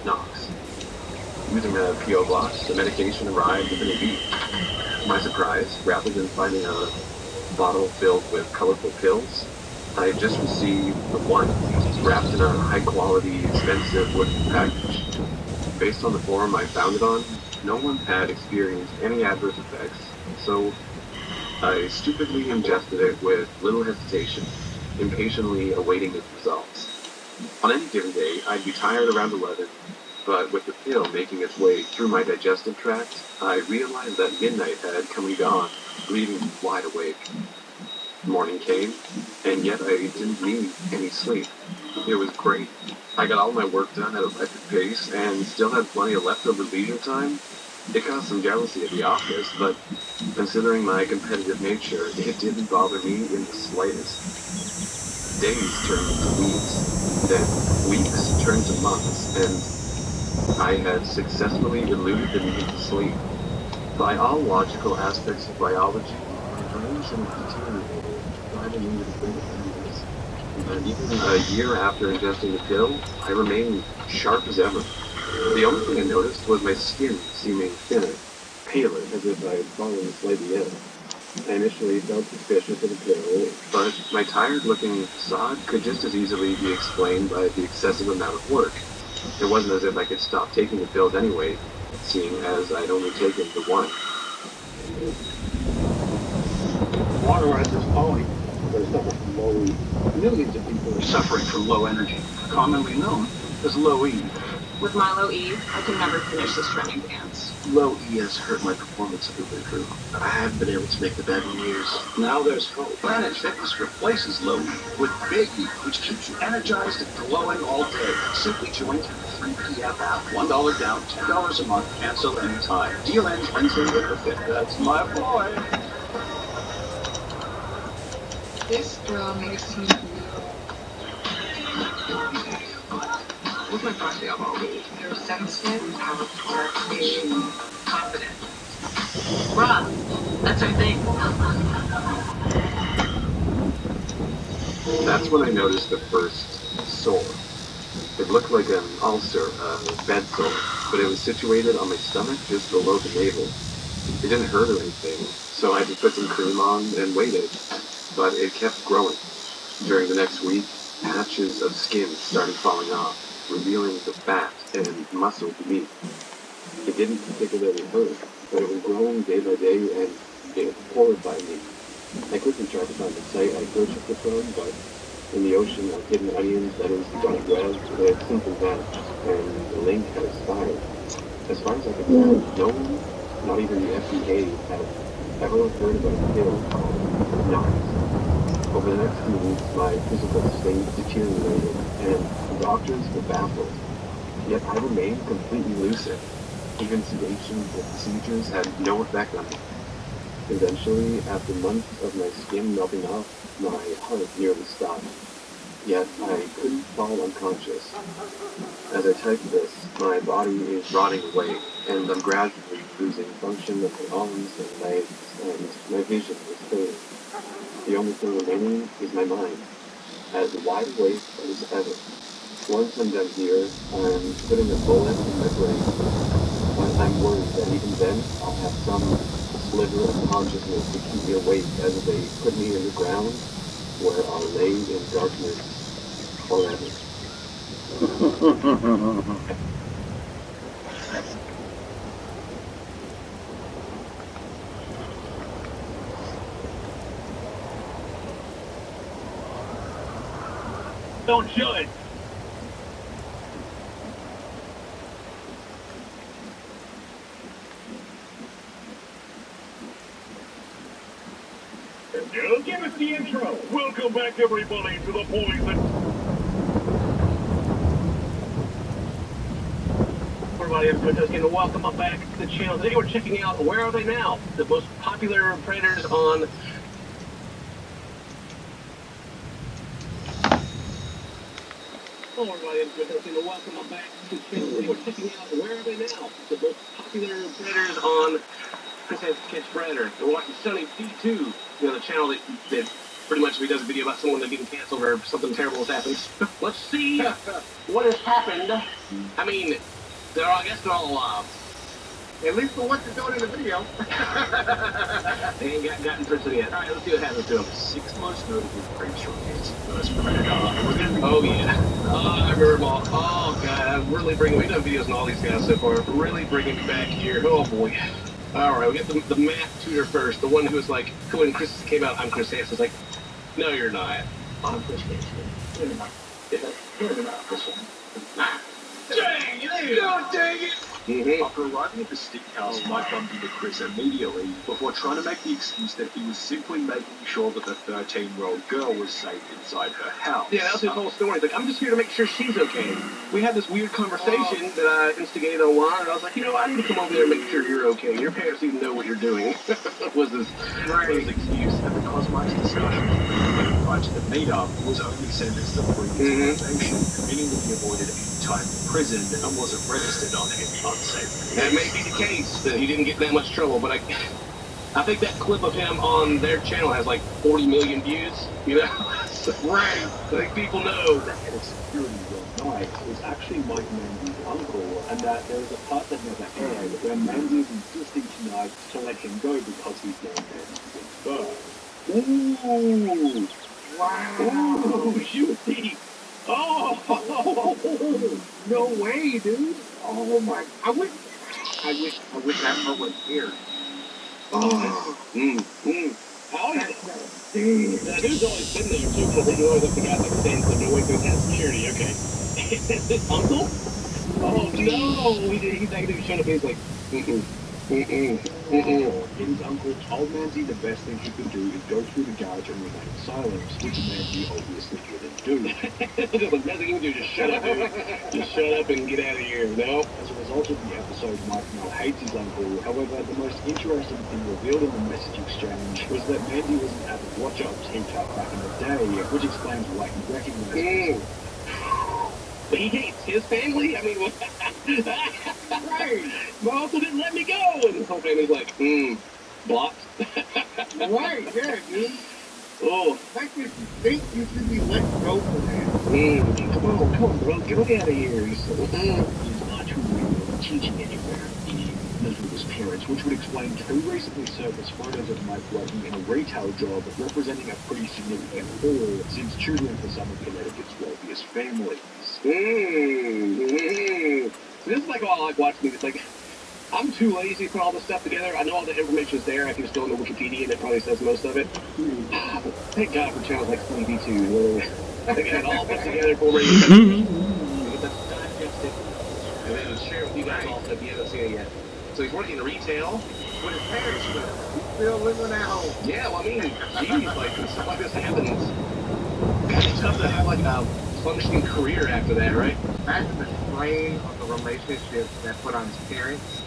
Nox. Using a P.O. box, the medication arrived within a week. To my surprise, rather than finding a bottle filled with colorful pills, I had just received the one, wrapped in a high-quality, expensive wooden package. Based on the forum I found it on, no one had experienced any adverse effects, so I stupidly ingested it with little hesitation, impatiently awaiting its results. On any given day, I'd be tired around 11, but with the pill making its way through my digestive tract, I realized that midnight had come and gone, leaving me wide awake. Morning came, and yet I didn't need any sleep. It was great. I got all my work done at a record pace and still had plenty of leftover leisure time. It caused some jealousy at the office, but considering my competitive nature, it didn't bother me in the slightest. Days turned into weeks, then weeks turned to months, and I had successfully eluded the need to sleep. By all logical aspects of biology, my brain should have deteriorated, driving me to the brink of madness. And even a year after ingesting the pill, I remained sharp as ever. The only thing I noticed was my skin seeming thinner, paler, as if I had fallen slightly ill. I initially felt suspicious of the pill, but my tired-looking facade could just as easily be explained by the excessive amount of work. It wasn't as if I could stop taking the pills anyway, seeing as I'd only taken the one. Water at this point, there's suffer from low E. Millions of people are suffering from low energy, commonly known as low E. With my low E, I can never finish this running dance. Low E has hurt my performance a bit through. I haven't been able to make the bed in years. Now there's hope. Planet Fitness replaces low E with Big E, which keeps you energized and glowing all day. Simply join through the 3PM app. $1 down, $10 a month, cancel anytime. Deal ends Wednesday with the 5th. That's my boy. This girl makes me with my birthday of all week. They're sensitive, powerful, and confident. Bruh, that's our thing. That's when I noticed the first sore. It looked like an ulcer, a bed sore, but it was situated on my stomach just below the navel. It didn't hurt or anything, so I had to put some cream on and waited, but it kept growing. During the next week, patches of skin started falling off, revealing the fat and muscle beneath. It didn't particularly hurt, but it was growing day by day and it horrified me. I quickly tried to find a site I purchased it from, but in the ocean of hidden onions that is the dark web, it simply vanished, and the link had expired. As far as I could tell, no one, not even the FDA, had ever heard about a pill called NARS. Over the next few weeks, my physical state deteriorated, and the doctors were baffled. Yet I remained completely lucid. Even sedation and procedures had no effect on me. Eventually, after months of my skin melting off, my heart nearly stopped. Yet I couldn't fall unconscious. As I type this, my body is rotting away, and I'm gradually losing function of my arms and legs, and my vision is fading. The only thing remaining is my mind, as wide awake as ever. Once I'm done here, I'm putting a bullet in my brain, but I'm worried that even then I'll have some sliver of consciousness to keep me awake as they put me in the ground, where I'll lay in darkness forever. Don't judge. Give us the intro. Welcome back, everybody, to the Poison. Everybody, everybody's going to welcome them back to the channel. Today we're checking out Where Are They Now? The most popular predators on... Hello, everybody, everybody's going to welcome them back to the channel. Today we're checking out Where Are They Now? The most popular predators on... Chris has to catch predator. We're watching Sunny D2, you know, the channel that pretty much if he does a video about someone that getting canceled or something terrible has happened. Let's see what has happened. I mean, I guess they're all alive. At least for what you're doing in the video. They ain't gotten prison yet. All right, let's see what happens to them. 6 most notable creature hits. First Predator. Oh, yeah. Oh, I remember them all. Oh, God. I'm really bringing... We've done videos on all these guys so far. Really bringing me back here. Oh, boy. All right, we got the math tutor first. The one who was like... When Chris came out, I'm Chris Hansen. Like, no, you're not. I'm Chris Hansen. You're not. You're not this one. Dang, you did. God dang it. After arriving at the stick house, Mike bumped into Chris immediately before trying to make the excuse that he was simply making sure that the 13-year-old girl was safe inside her house. Yeah, that was his whole story. He's like, I'm just here to make sure she's okay. We had this weird conversation that I instigated online, and I was like, I need to come over there and make sure you're okay. Your parents even know what you're doing. was his excuse. And because Mike's discussion prior to the meetup was only sentenced to 3 years probation, meaning that he avoided any time in prison and wasn't registered on any unsafe. That may be the case, that he didn't get that much trouble, but I think that clip of him on their channel has like 40 million views, So, right. I think people know. The head of security, John Knight, was actually Mike Mandy's uncle, and that there was a part that never aired where Mandy was insisting to Knight to let him go because he's known him since birth. Ooh! Wow! Ooh, shoot thief! Oh! No way, dude. Oh my! I wish that part was here. Oh! Oh, yeah. That dude's always been there too, because he always up the guys like saying something away from his security, okay? His uncle? Oh no! He's actually showing up and he's like, His uncle told Mandy the best thing he could do is go through the garage and remain silent, which Mandy obviously couldn't do. There's like nothing you can do, just shut up, dude. Just shut up and get out of here, no? As a result of the episode, Mike now hates his uncle. However, the most interesting thing revealed in the message exchange was that Mandy was an avid watcher of TikTok back in the day, which explains why he recognized him. But he hates his family? I mean, what? Right. My uncle didn't let me go. And his whole family's like, blocked. Right, yeah, dude. Oh. Like if you think you should be let go for that. Come on, bro. Get out of here. He's not too really teaching anywhere. He lives with his parents, which would explain two recently surfaced photos of Mike working in a retail job representing a pretty significant haul since tutoring for some of Connecticut's wealthiest families. This is like all I like watching. It's like, I'm too lazy to put all this stuff together. I know all the information is there. I can just go into Wikipedia and it probably says most of it. But thank God for channels like TV2, where they got it all put together for me. And then share it with you guys also if you haven't seen it yet. So he's working in retail With his parents, but he's still living at home. Yeah, well, I mean, geez, like, when stuff like this happens, it's tough to have, like, a functioning career after that, right? Imagine the strain of the relationship that put on his parents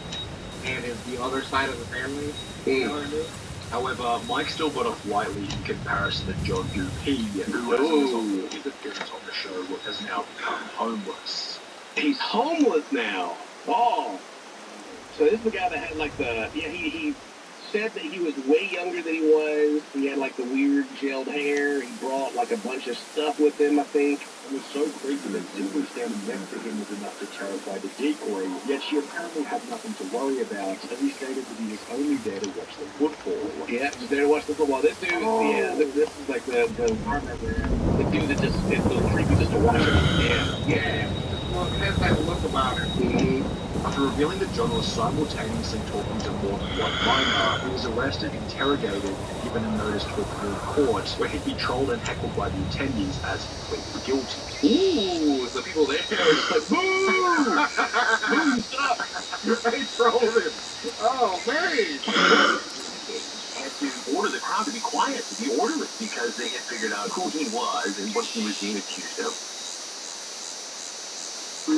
and is the other side of the family. You know what I mean? However, Mike still got off lightly in comparison to John Goupy, who, as a result of his appearance on the show, has now become homeless. He's homeless now. Oh. So this is the guy that had, like, he said that he was way younger than he was. He had, like, the weird gelled hair. He brought, like, a bunch of stuff with him, I think. And was so creepy that simply standing next to him was enough to terrify the decoy, yet she apparently had nothing to worry about, as he stated that he was only there to watch the football. Yeah, just there to watch the football. This dude, this is like the dude that just is a little creepy just to watch him. Yeah. Well, it has that look about it. After revealing that John was simultaneously talking to more than one minor, he was arrested, interrogated, and given a notice to appear in court, where he'd be trolled and heckled by the attendees as he pleaded guilty. Ooh, the people there are just like, boo! Boo, stop! They trolled him. Oh, man. Had to order the crowd to be quiet, to be orderly, because they had figured out who he was and what he was being accused of. He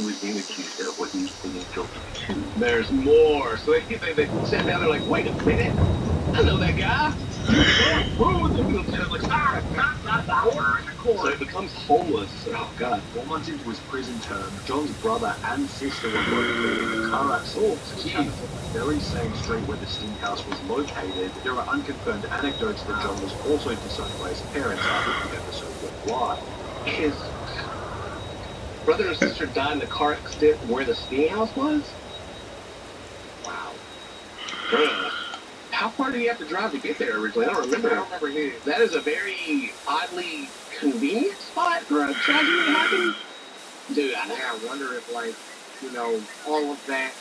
was being accused of what he was pleading guilty to. There's more. So they sat down there like, wait a minute. I know that guy. So he becomes homeless. Oh, God. 4 months into his prison term, John's brother and sister were both killed in a car accident. On the very same street where the Sting house was located, there are unconfirmed anecdotes that John was also disowned by his parents after the episode went live. His brother and sister died in a car accident where the Sting house was? Wow. Bruh. How far did he have to drive to get there originally? I don't remember. Either. That is a very oddly convenient spot for a tragedy to happen. Dude, I wonder if, like, you know, all of that,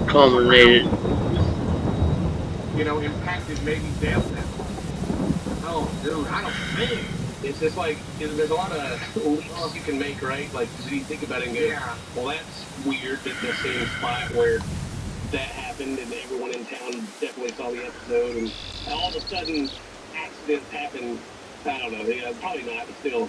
culminated. you know, impacted maybe them. Oh, dude, I don't think. It's just like, there's a lot of leaps you can make, right? Like, so you think about it and go, well, that's weird that the same spot where that happened and everyone in town definitely saw the episode and all of a sudden accidents happen. I don't know, yeah, probably not, but still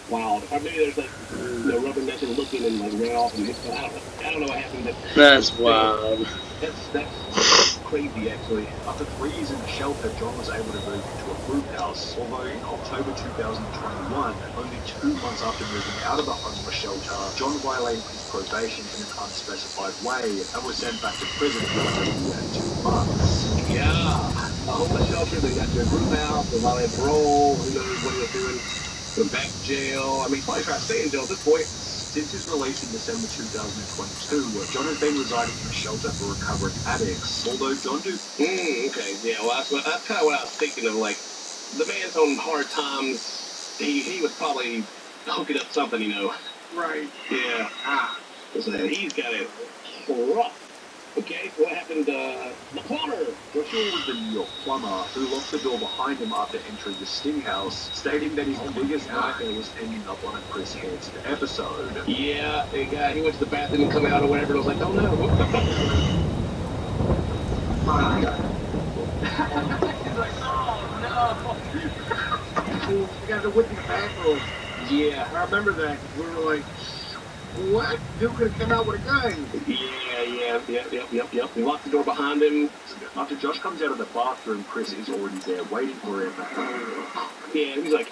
wild. Or maybe there's like, you know, rubbernecker looking and like ran off and hit, I don't know what happened, but That's wild. That's crazy actually. After 3 years in the shelter, John was able to move into a group house, although in October 2021, only 2 months after moving out of the homeless shelter, John violated his probation in an unspecified way and was sent back to prison for 2 months. Yeah, a homeless shelter, they got to a group house, they violated parole, who knows what he was doing, went back to jail. I mean, he's probably trying to stay in jail at this point. Since his release in December 2022, John has been residing in a shelter for recovering addicts. Although John okay, yeah, well, that's kind of what I was thinking of. Like, the man's on hard times. He was probably hooking up something, you know. Right. Yeah. So he's got it rough. Okay, so what happened to the plumber? Joshua was the New York plumber who locked the door behind him after entering the Sting house, stating that his biggest nightmare was ending up on a Chris Hansen episode. Yeah, the guy, he went to the bathroom and come out or whatever, and I was like, oh no. He's like, oh no. You got to whip in the bathroom. Yeah. I remember that. We were like, what? Dude could have come out with a gun. Yep. He locked the door behind him. After Josh comes out of the bathroom, Chris is already there waiting for him. Yeah, he's like,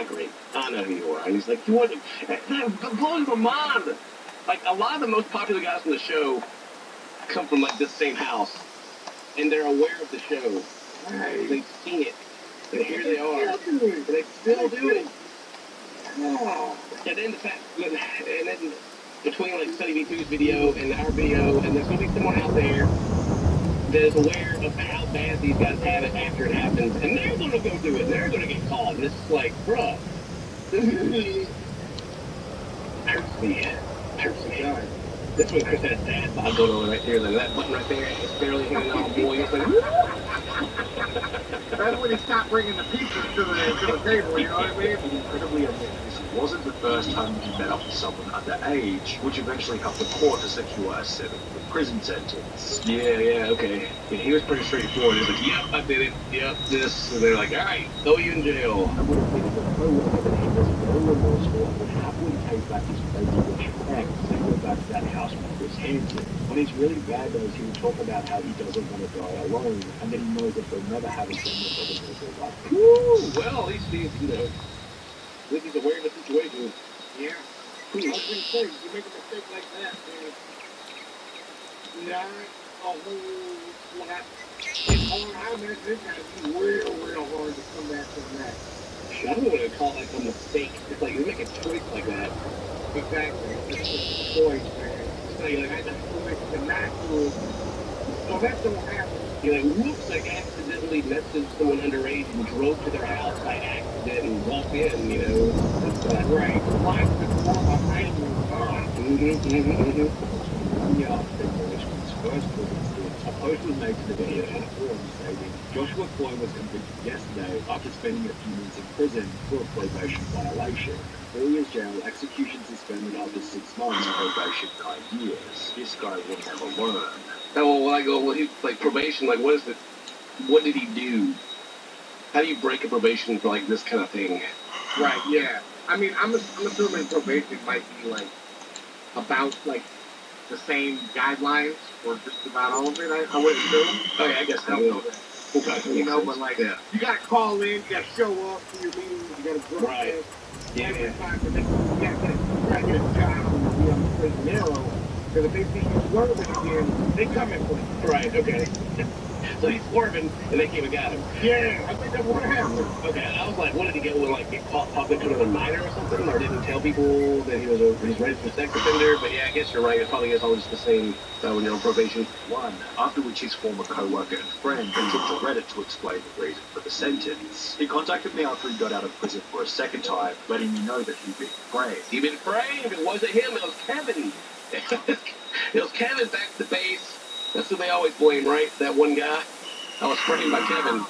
great. I know who you are. And he's like, you want to... That blows my mind. Like, a lot of the most popular guys from the show come from, like, this same house. And they're aware of the show. Right. They've seen it. And here they are. And they still do it. Oh. And then the fact, and then between like Sunny V2's video and our video, and there's gonna be someone out there that is aware of how bad these guys have it after it happens, and they're gonna go do it. They're gonna get caught. And it's like, bruh, hurts me. God. That's when Chris had his dad bod going on right there, like that button right there, it's barely hanging on, boy. It's like, that's when he stopped bringing the pieces to the table, you know what I mean? Incredibly admit this wasn't the first time he met up with someone underage, which eventually helped the court to secure a 7-year prison sentence. Yeah, okay. Yeah, he was pretty straightforward. He's like, yep, I did it. Yep, this. And they're like, all right, throw you in jail. I would have been that he was very remorseful and would happily take back his crazy ex and go back to that house with Chris Hansen. When he's really bad, though, he would talk about how he doesn't want to die alone, and that he knows that he'll never have a family of his life. Woo! Well, at least he's, you know, at least he's aware of the situation. Yeah. I was going to say, you make a mistake like that, man. Not a whole lot. It's hard. I imagine it's got to be real hard to come back from that. I don't want to call it a mistake. It's like you make a choice like that. Exactly. It's a choice, man. So you're like, It's the natural. So that don't happen. you're like, whoops, I accidentally messaged someone underage and drove to their house by accident and walked in, you know. That's Right. Life is more of a idle thought. Yeah, first a post was made to the video on a forum stating Joshua Floyd was convicted yesterday after spending a few months in prison for a probation violation. 4 years jail, execution suspended after 6 months, probation 9 years. This guy will never learn. Oh, when I go, well, he, like, probation, like, what is it? What did he do? How do you break a probation for, like, this kind of thing? Right, yeah. I mean, I'm assuming probation might be, like, about, like, the same guidelines for just about all of it. I would assume. Oh yeah, I guess I don't know that. Okay. You know, but like, yeah. you gotta call in, you gotta show up to your meetings, you gotta drop Right. this. Yeah. Every time you gotta get a job and be on the straight and narrow. Because if they see you swerving again, they coming for you. Right. Okay. So he's swerving, and they came and got him. Yeah, I think that's what happened. Okay, I was like, what did he get? Like get caught talking to another minor or something, or didn't tell people that he was he's registered sex offender? But yeah, I guess you're right. It probably is all just the same when you're on probation. One, after which his former co-worker and friend took to Reddit to explain the reason for the sentence. He contacted me after he got out of prison for a second time, letting me know that he'd been framed. He'd been framed. It wasn't him. It was Kevin. It was Kevin back to base. That's who they always blame, right? That one guy. I was framed by Kevin.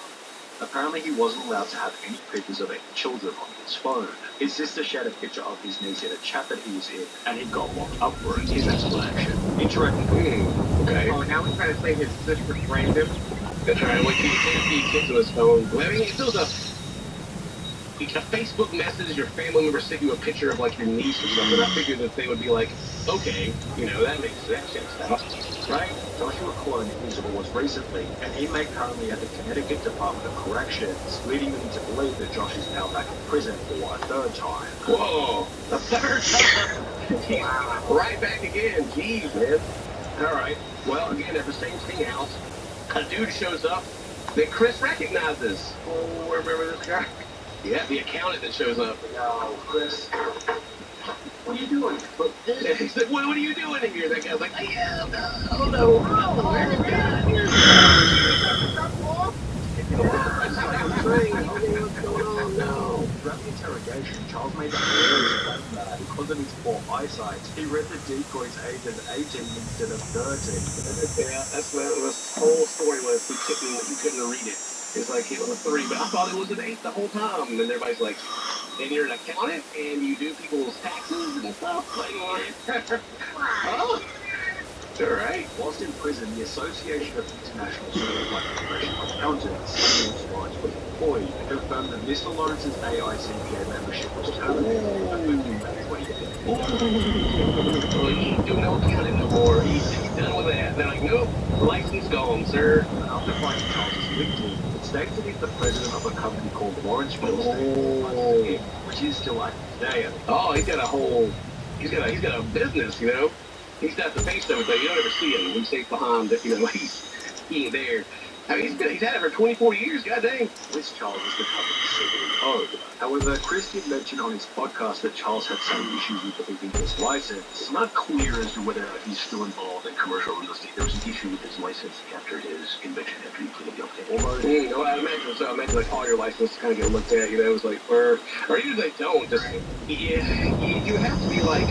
Apparently he wasn't allowed to have any pictures of any children on his phone. His sister shared a picture of his niece in a chat that he was in, and he got locked up for it. His explanation. Interacting. Okay. Oh, now he's trying to say his sister framed him. That's right. Wait till you can't see kids on his phone. Well, I mean, it's still a Facebook message, your family member sent you a picture of like your niece or something. I figured that they would be like, okay, you know, that makes sense out. Right? Joshua Clone was recently an inmate currently at the Connecticut Department of Corrections, leading them to believe that Josh is now back in prison for a third time. Whoa, a third time? Wow. Right back again. Jeez, man. All right. Well, again, at the same sting house, a dude shows up that Chris recognizes. Oh, remember this guy? Yeah, the accountant that shows up. No, Chris. What are you doing? He's like, what are you doing in here? That guy's like, oh no. Throughout the interrogation, Charles made the hilarious claim that because of his poor eyesight, he read the decoy's age as 18 instead of 13. Yeah, that's what the whole story was. He couldn't read it. It's like it was a 3, but I thought it was an 8 the whole time. And then everybody's like, and you're an accountant and you do people's taxes and stuff. Like, oh, all right. Whilst in prison, the Association of International Certified Professional Accountants, was employed and confirmed that Mr. Lawrence's AICPA membership was terminated in 2015. Well, he ain't doing no accounting no more. He's done with that. They're like, nope, license gone, sir. After finding Charles' LinkedIn, it states that he's the president of a company called Lawrence Real Estate, which is still active today. Oh, he's got a business, you know. He's got the face of it, though. You don't ever see him. He stays behind, you know, he ain't there. I mean, he's had it for 24 years, god dang. This Charles is the company's CEO. However, Chris did mention on his podcast that Charles had some issues with losing his license. It's not clear as to whether he's still involved in commercial real estate. There was an issue with his license after his conviction, after he pleaded guilty. Although, No, I imagine so. I imagine like all your license kind of get looked at, you know. It was like, or even if they don't, just you have to be like,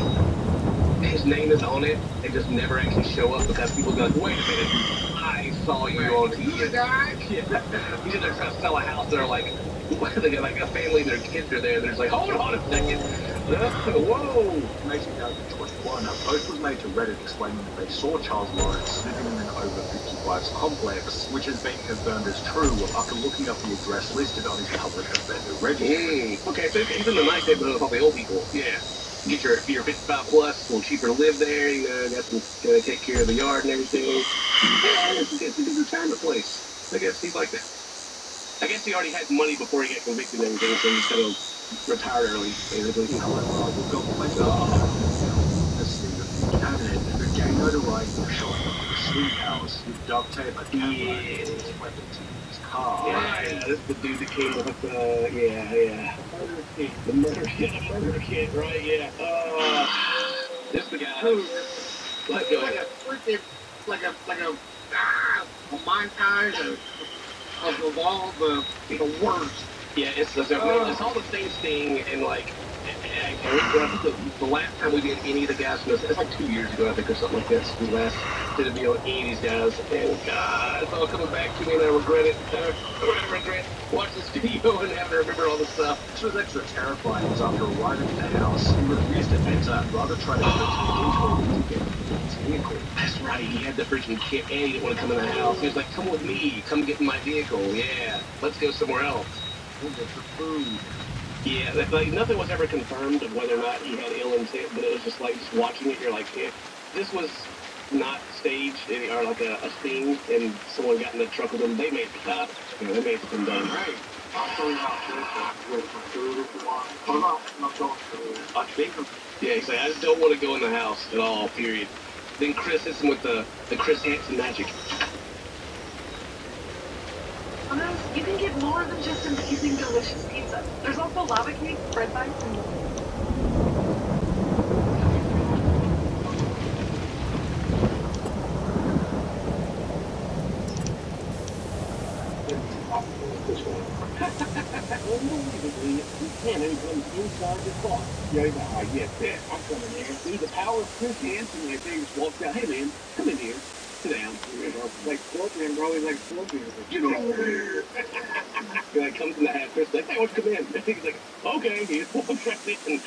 his name is on it and just never actually show up because people go like, wait a minute, I saw you on TV. guy? Yeah. He's in there trying to sell a house. They're like, they got like a family, their kids are there. They're just like, hold on a second. Whoa. in May 2021, a post was made to Reddit explaining that they saw Charles Lawrence living in an over 55s complex, which has been confirmed as true after looking up the address listed on his public offender register. Okay, so he's in the nice neighborhood with all the old people. Yeah. Get your 55 plus, a little cheaper to live there, you know, got some take care of the yard and everything. Yeah, it's a good retirement place. I guess he's like that. I guess he already had money before he got convicted and everything, so he's kind of retired early, basically. However, the government has seen the cabinet who gained notoriety for showing up at the sleep house with duct tape and his weapons in his car. Yeah, this is the dude that came with, yeah. The murder kid, right, yeah. This is the guy. Like a freaking, like a montage of all the words. Yeah, it's all the same thing, and like, the last time we did any of the guys, it's like 2 years ago, I think, or something like that. We last did a video on any of these guys, and God, it's all coming back to me, and I regret it. I regret watching this video and having to remember all this stuff. Which was extra terrifying was after arriving at the house, he refused to enter and rather tried to to get into his vehicle. That's right, he had the freaking kit, and he didn't want to come in the house. He was like, come with me, come get in my vehicle, yeah, let's go somewhere else. We'll get the food. Yeah, like nothing was ever confirmed of whether or not he had ill intent, but it was just like, just watching it, you're like, yeah, this was not staged or like a scene, and someone got in the truck with them, they made the cut. You know, they made something done. Right. I'll show you how to with my food if you want. Oh, no, I'm not going to. I think Yeah, he's like, I just don't want to go in the house at all, period. Then Chris hits him with the Chris Hansen magic. You can get more than just amazing, delicious pizza. There's also lava cake, bread bites, and more. Unbelievably, Buchanan comes inside the car. Yeah, I get that. I'm coming here. See the power of Chris Hansen right there. Just walks out. Hey, man, come in here. Sit down. Like Scorpion, bro. He's like Scorpion. Get over here. He like comes in the house. Chris is like, hey, why don't you come in? He's like, okay. He just walks right in.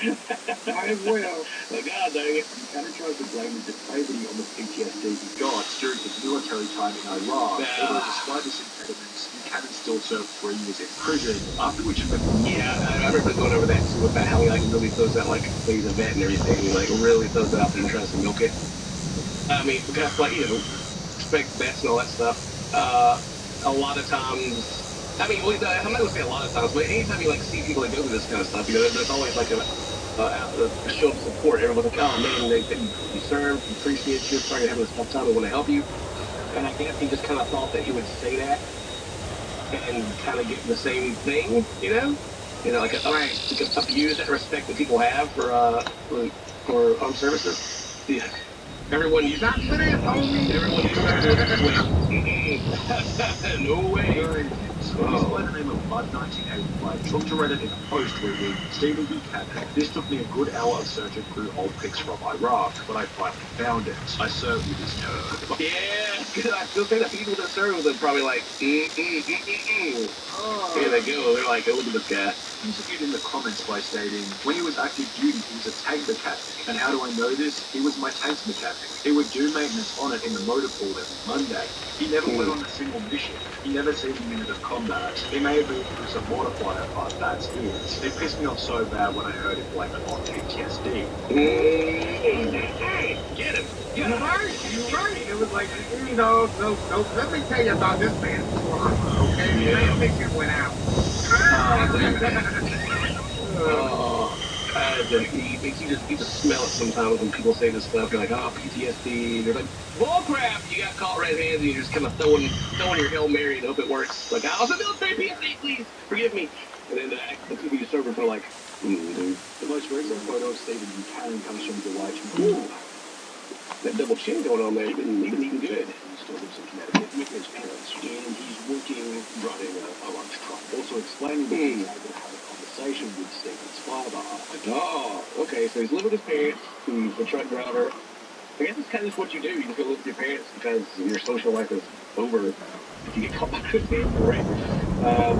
Might as well. Like, God dang it. Buchanan tries to blame his depravity on the PTSD. God, during his military time in Iraq, Yeah. although despite his impediments, Buchanan still served 3 years in prison, after which Yeah, I remember going over that too about how he like really throws out like he's a vet and everything. He like really throws it out there and tries to milk it. I mean, because like, you know, respect vets and all that stuff. A lot of times, I mean, well, I'm not gonna say a lot of times, but anytime you like see people that go through this kind of stuff, you know, there's always like a show of support. Everyone's like, oh man, you served, you appreciate you, sorry you're having a tough time, we want to help you. And I guess he just kind of thought that he would say that and kind of get the same thing, you know, like abuse that respect that people have for armed services. Yeah. Everyone used to. Everyone used to. No way. Released by the name of Mud 1985, took to Reddit in a post reading, Stephen Buchanan. This took me a good hour of searching through old pics from Iraq, but I finally found it. I served with this nerd. Yeah, because I still think that people that serve with him probably like, Here they go. They're like, oh, look at this guy. He interviewed in the comments by stating, when he was active duty, he was a tank mechanic. And how do I know this? He was my tank's mechanic. He would do maintenance on it in the motor pool every Monday. He never went on a single mission. He never seen a minute of combat. He may have been through some water fighter, but that's it. It pissed me off so bad when I heard him blame it on PTSD. Get him. You're right. It was like, you know, no, let me tell you about this man before, okay? Yeah. Man, picture went out. You just smell it sometimes when people say this stuff. You're like, oh, PTSD. They're like, bullcrap. You got caught red-handed. You're just kind of throwing your Hail Mary and hope it works. Like, I was a military PTSD, please forgive me. And then the people you serve are like, dude. The most recent photo of Stephen Buchanan comes from July 20. That double chin going on there, you've been eating good. He still lives in Connecticut with his parents, and he's working driving a lunch truck. Also explaining that he's able to have a conversation with Stephen's father. Oh, okay, so he's living with his parents, he's a truck driver. I guess it's kind of just what you do. You just go live with your parents because your social life is over if you get caught by Chris Hansen, right?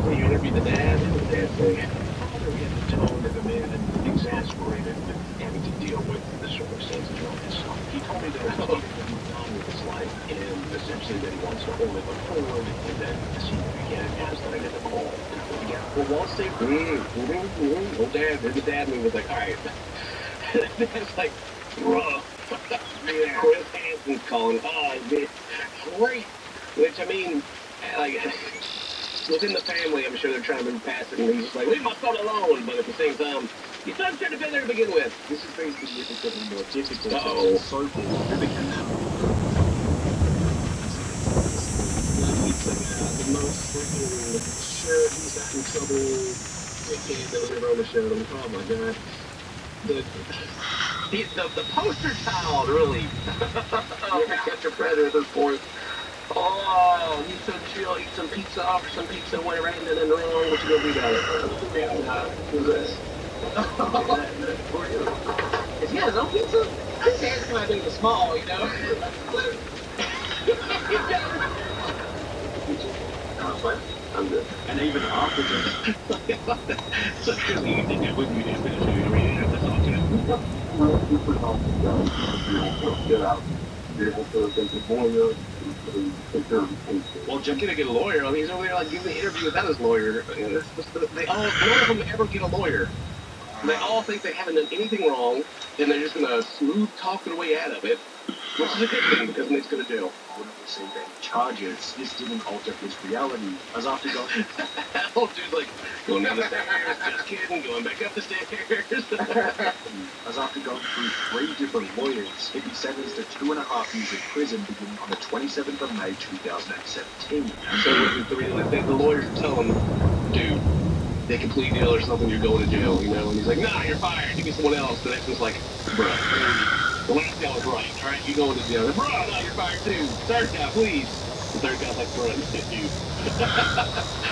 So you interviewed the dad, and the dad said, Father had the tone of a man exasperated with having to deal with the circumstances around his son. He told me that he needed to move on with his life, and essentially that he wants to only look forward, and then Stephen Buchanan has that I never called. well, Wall Street, old dad, there's the dad movie was like, all right. That's like, rough. Chris Hansen's calling, great. Which, I mean, like, within the family, I'm sure they're trying to move past it, and he's just like, leave my son alone, but at the same time, your son shouldn't have been there to begin with. This is being significantly more difficult. Uh-oh. So cool. Who became that? The most freaking sure he's got in trouble dickhead that was ever on the show. Oh my god. The poster child, really. You ever catch a predator at this point? Oh, you should chill, eat some pizza, offer some pizza, whatever, ain't nothing wrong. What you gonna do about it? Who's this? Is he got his own pizza? His hands kind of big and small, you know? I'm good. And even after this, So clearly you did that with me, didn't you? Really have to talk to him. Well, Jeff gonna get a lawyer. I mean, he's over there like giving an interview without his lawyer. None of them ever get a lawyer. They all think they haven't done anything wrong, and they're just gonna smooth talk their way out of it. which is a good thing because Nick's going to jail. Wouldn't receive any charges. This didn't alter his reality, as after going... Old dude's like, going down the stairs, just kidding, going back up the stairs. As after going through 3 different lawyers, he'd be sentenced to 2.5 years in prison beginning on the 27th of May 2017. So the lawyers tell him, dude, they can plead deal or something, you're going to jail, you know? And he's like, nah, you're fired, give me someone else. The next one's like, bruh, the last guy was right, all right, you're going to jail. Bruh, no, you're fired too. Third guy, please. The third guy's like, bruh, dude.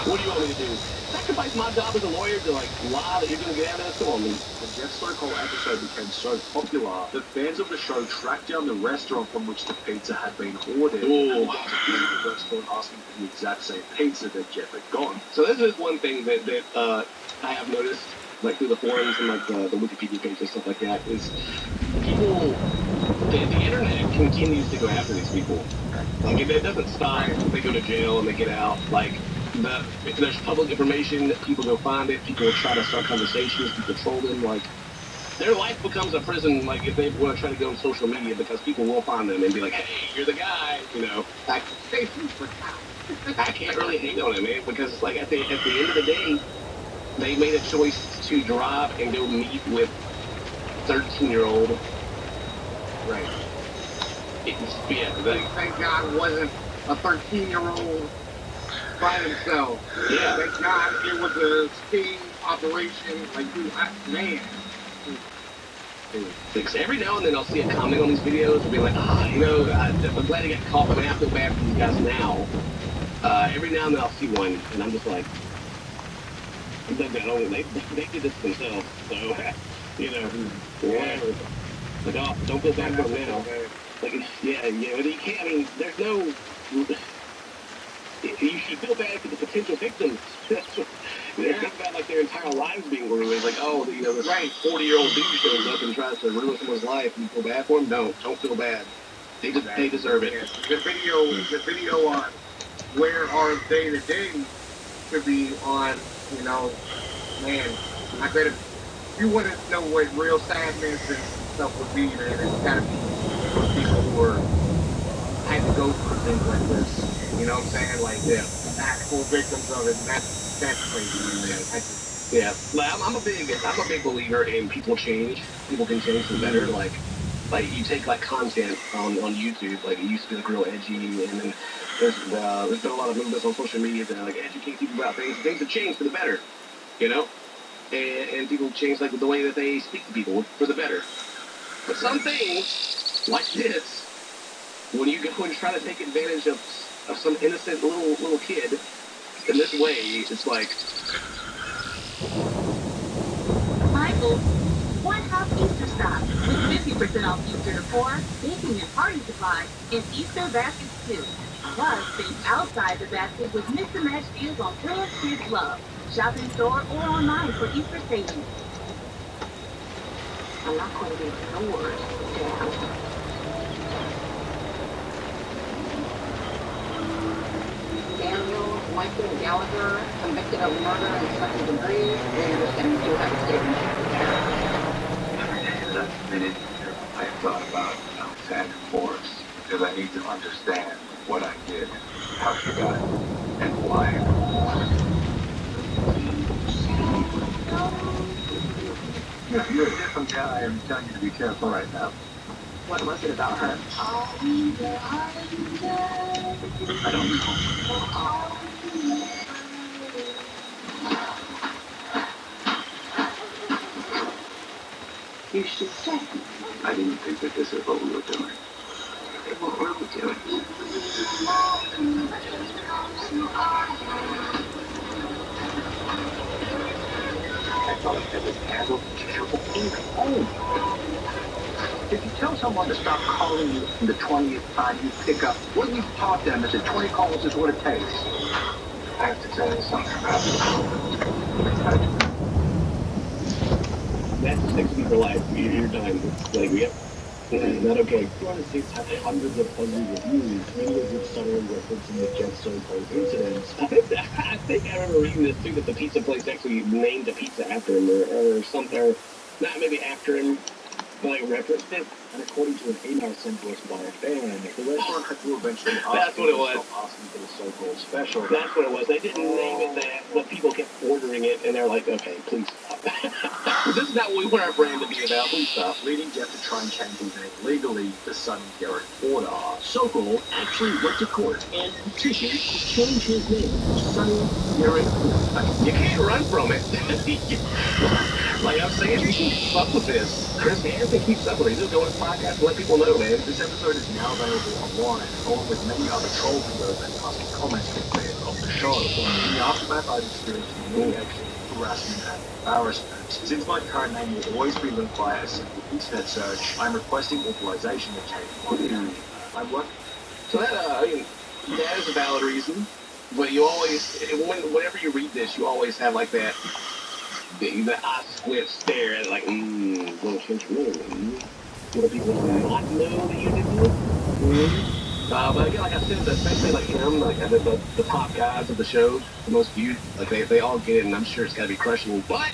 What do you want me to do? Sacrifice my job as a lawyer to like lie that you're going to get out of this? Come on, man. When Jeff's so-called episode became so popular, the fans of the show tracked down the restaurant from which the pizza had been ordered. Ooh. And the restaurant asking for the exact same pizza that Jeff had gotten. So this is one thing that I have noticed, like through the forums and like the Wikipedia page and stuff like that, is people, the internet continues to go after these people. Like it doesn't stop. They go to jail and they get out. Like if there's public information, people go find it. People try to start conversations. People troll them. Like their life becomes a prison. Like if they want to try to go on social media, because people will find them and be like, "Hey, you're the guy," you know. I can't really hate on it, man, because like at the end of the day, they made a choice to drive and go meet with 13-year-old. Right. Thank God it wasn't a 13-year-old by himself. Yeah. Thank God it was a sting operation. Like, man. Because every now and then I'll see a comment on these videos and be like, you know, I'm glad I got caught, but I feel bad for these guys now. Every now and then I'll see one, and I'm just like, they did this themselves, so, you know, whatever. Like, oh, don't feel bad for them now. Like, yeah, but you can't, I mean, there's no, you should feel bad for the potential victims. They think about, like, their entire lives being ruined. Like, oh, you know, this 40-year-old dude shows up and tries to ruin someone's life, and you feel bad for him? No, don't feel bad. They deserve it. Yeah. The video on where our day-to-day should be on, you know, man, I bet if you want to know what real sadness and stuff would be, man, it's got to be those people who had to go through things like this. You know what I'm saying? Like, actual victims of it. That's crazy, man. I'm a big believer in people change. People can change for the better. Like you take like content on YouTube. Like it used to be like real edgy, and then there's been a lot of movements on social media that like educate people about things. Things have changed for the better, you know. And people change like the way that they speak to people for the better. But some things like this, when you try to take advantage of some innocent little kid in this way, it's like. Michael, one house Easter stop with 50% off Easter decor, baking and party supplies, and Easter baskets too. Plus, think outside the basket with mix and match deals on brands kids love. Shop in store or online for Easter savings. I'm not going to be ignored, Dad. Daniel Michael Gallagher, convicted of murder and second degree, and you have a statement. Last minute, I thought about Santa Force because I need to understand what I did, how she got it, and why. You're a different guy. I'm telling you to be careful right now. What was it about her? I don't know. You should say. I didn't think that this is what we were doing. What were we doing? I thought it was handled careful ink. Oh! If you tell someone to stop calling you from the 20th time you pick up, what you've taught them is that 20 calls is what it takes. I have to tell you something about it. That sticks to your life. You're done. It's like, yep. Not okay. 206 have hundreds of positive reviews, videos of subtly referencing the Jeff's so-called incidents. I think I remember reading this too, that the pizza place actually named a pizza after him, or something, or not maybe after him, but like referenced it. and according to an email sent to us by a fan, the restaurant had to eventually ask That's what it was. stop asking for the so-called special. That's what it was. They didn't name it that, but people kept ordering it, and they're like, okay, please stop. This is not what we want our brand to be about. Please stop. Leading Jeff to try and change his name legally to Sonny Derek Porter. Sokol actually went to court and petitioned to change his name to Sonny Derek Porter. You can't run from it. Like I'm saying, you keep up with this. Chris Hansen keeps up with it. He'll go on his podcast and let people know, man. This episode is now available online, along with many other troll videos and custom comments from fans of the show. In the aftermath, I've experienced humiliation, harassment, and embarrassment. Since my current name will always be linked via a simple internet search, I'm requesting authorization to change my name. I'm working. So that, I mean, that is a valid reason. But you always, whenever you read this, you always have like that, the eye squint stare at it, like, little change your name. What do people not know that you did this? But again, like I said, especially like him, like the top guys of the show, the most viewed, like they all get it, and I'm sure it's got to be crushing. But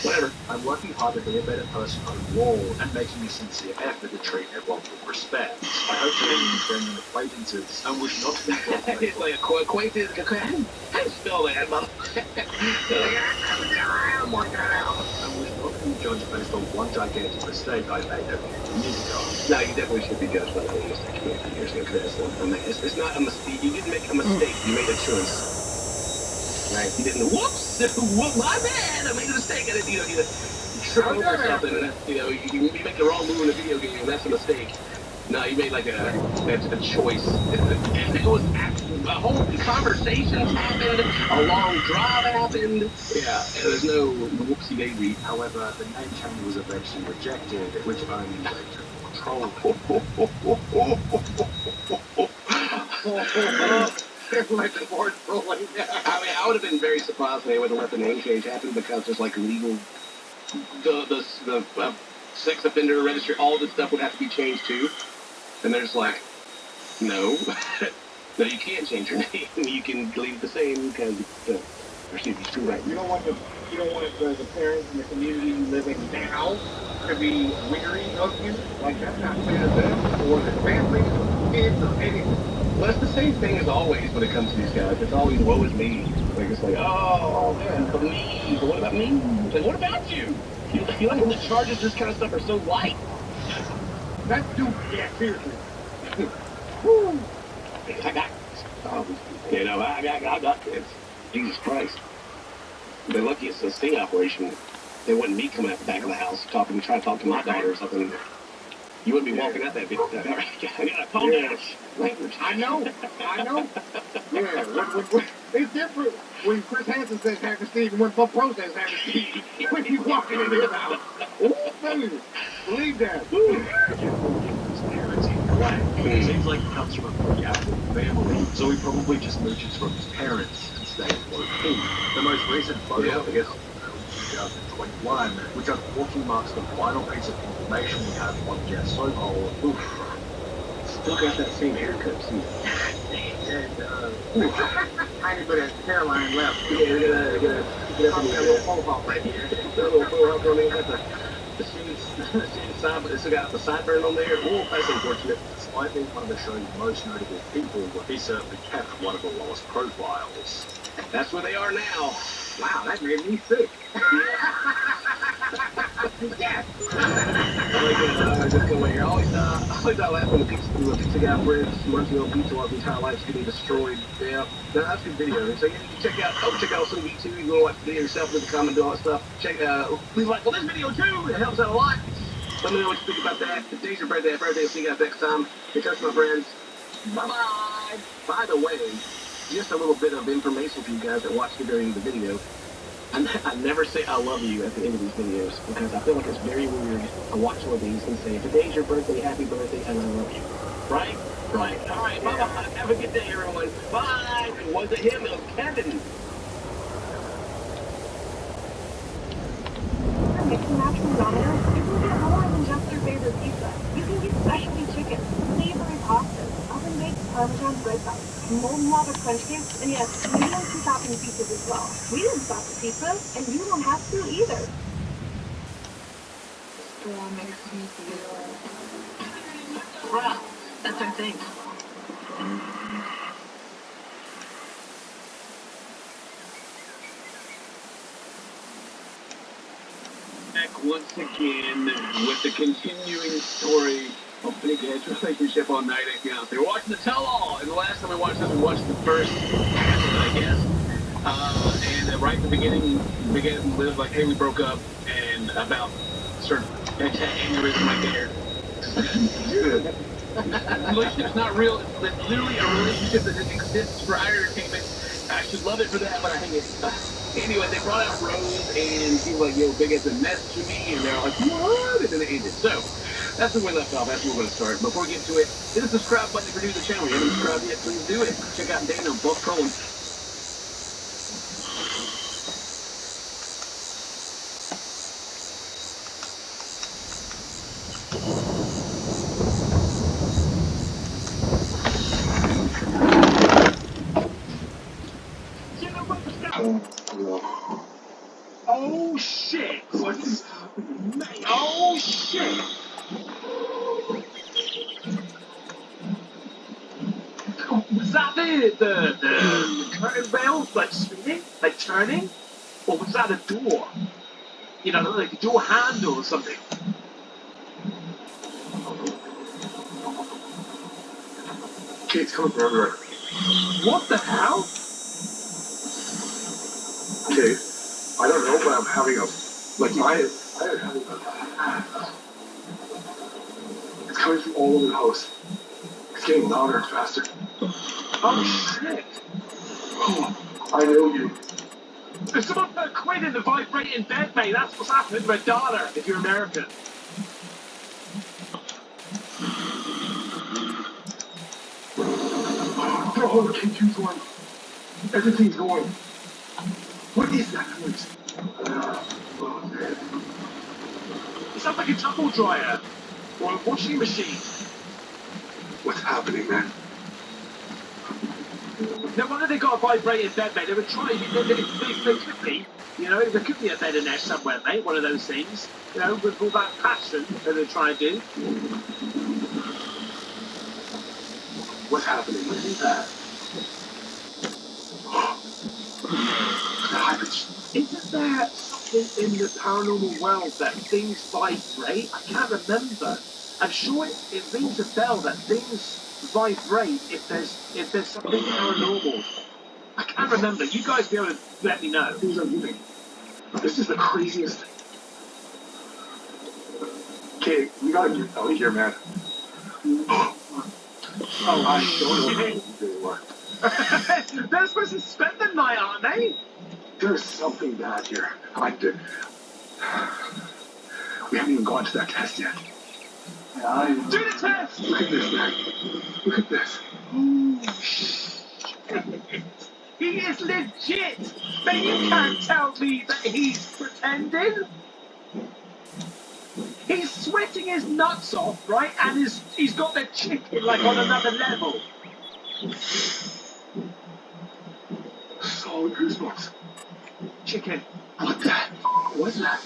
whatever. I'm working hard to be a better person overall and making a sincere effort to treat everyone with respect. I hope to meet friends and acquaintances and wish not to be It's like a acquaintance. How do you spell that, mother? and wish not to be judged based on one gigantic mistake I made a few years ago. No, you definitely should be judged by the mistake you made a few years ago. It's not a mistake. You didn't make a mistake. You made a choice. Right? You didn't. Whoops! My bad. I made a mistake. I didn't. You trip over something, and you make the wrong move in a video game, and that's a mistake. No, you made like a choice. And it was a whole conversations happened, a long drive happened. Yeah, and there's no whoopsie daisy. However, the name change was eventually rejected, which only led to control. Like the board rolling. I mean, I would have been very surprised if they would have let the name change happen because there's like legal, the sex offender registry, all this stuff would have to be changed too. And there's like, no, no, you can't change your name. You can leave it the same because it's too right. You don't want the parents and the community you live in now to be weary of you. Like that's not fair to them or their families or kids or anything. Well, it's the same thing as always when it comes to these guys. It's always woe is me. Like it's like, oh man, but me. But what about me? Like, what about you? You like when the charges, this kind of stuff are so light. That dude, yeah, seriously. Woo. I got I got this. Jesus Christ. They're lucky it's a sting operation. They wouldn't be coming out the back of the house trying to talk to my daughter or something. You wouldn't be walking out that big. I gotta calm down. Language. I know. Yeah, it's different when Chris Hansen says Happy Steve and when Bob Pro says Happy Steve. When you walking in his house. Ooh, baby. Believe that. It seems like it comes from a pretty active family, so he probably just mooches from his parents and stays low key. The most recent photo of his 2021, which unfortunately marks the final piece of information we have on Jeff Sokol. Still got that same haircut, too. And, tiny bit of hairline left. Yeah, get up That little pole pop right here. that little photo up on there. Got the side, it's got the sideburn on there. Oh, that's unfortunate. Despite being one of the show's most notable people, he certainly kept one of the lowest profiles. That's where they are now. Wow, that made me sick. Yes. Just go here. I always laugh when the pizza guy breads Montreal pizza while his entire life's getting destroyed. Yeah, no, that's a good video. So you can check out some YouTube. You go watch the video yourself, leave a comment, do all that stuff. Leave a like on this video too. It helps out a lot. Let me know what you think about that. If today's your birthday, see you guys next time. Take care, my friends. Bye-bye. By the way, just a little bit of information for you guys that watch the very end of the video. I never say I love you at the end of these videos because I feel like it's very weird to watch one of these and say, today's your birthday, happy birthday, and I love you. Right? Right. All right, bye-bye. Have a good day, everyone. Bye. It wasn't him, it was Kevin. Mixing match from Domino's, you can get more than just your favorite pizza. You can get specialty chicken, savory pastas, oven-baked Parmesan bread bites, molten lava crunch cakes, and yes, we do two topping pizzas as well. We didn't stop the pizza, and you don't have to either. Door makes me feel proud. That's our thing. Back once again with the continuing story of Big Ed's relationship on 90 Day Fiancé. We're watching the tell-all, and the last time we watched this, we watched the first half of it, I guess. And right at the beginning, Big Ed lived like, hey, we broke up, and about sort of aneurysm right there. Dude, relationship's not real. It's literally a relationship that just exists for our entertainment. I should love it for that, but I hate it. Anyway, they brought out Rose, and she was like, yo, Big Ed's a mess to me, and they're like, what? And then it ended. So, that's where we left off. That's where we're going to start. Before we get to it, hit the subscribe button if you're new to the channel. If you haven't subscribed yet, please do it. Check out Dana and Buff Trolling. Oh shit! What is happening? Mate, oh shit! Was that the curtain rail like spinning? Like turning? Or was that a door? You know, like a door handle or something? Okay, it's coming from everywhere. What the hell? Okay, I don't know, but I'm having a, like my, it's coming from all over the house. It's getting louder and faster. Oh shit! I know you. If someone put a quid in the vibrating bed, mate, that's what's happening. Or $1 if you're American. They're all the K2's going. Everything's going. What is that noise? It sounds like a tumble dryer. Or a washing machine. What's happening, man? No wonder they got a vibrating bed, mate. They were trying, they could be, you know, there could be a bed in there somewhere, mate, one of those things. You know, with all that passion that they're trying to do. What's happening? What is that? Isn't there something in the paranormal world that things vibrate? I can't remember. I'm sure it rings a bell that things vibrate if there's something paranormal. I can't remember. You guys be able to let me know. Things are moving. This is the craziest thing. Okay, we gotta get out of here, man. Oh, I sure. They're supposed to spend the night, aren't they? There's something bad here. We haven't even gone to that test yet. Do the test! Look at this, man. Look at this. He is legit! But you can't tell me that he's pretending! He's sweating his nuts off, right? And he's got the chicken like on another level. Solid goosebumps. Chicken. What the heck was that?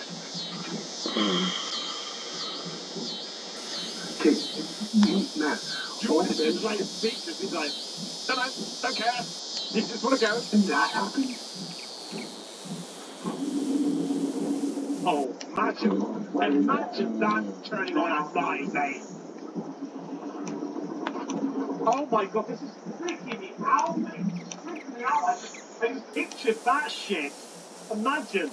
Okay, man. George is like speechless. He's like, don't care. You just want to go. And that happened? Oh, imagine that turning on a light, mate. Oh my god, this is freaking me out, mate. It's freaking me out. I just pictured that shit. Imagine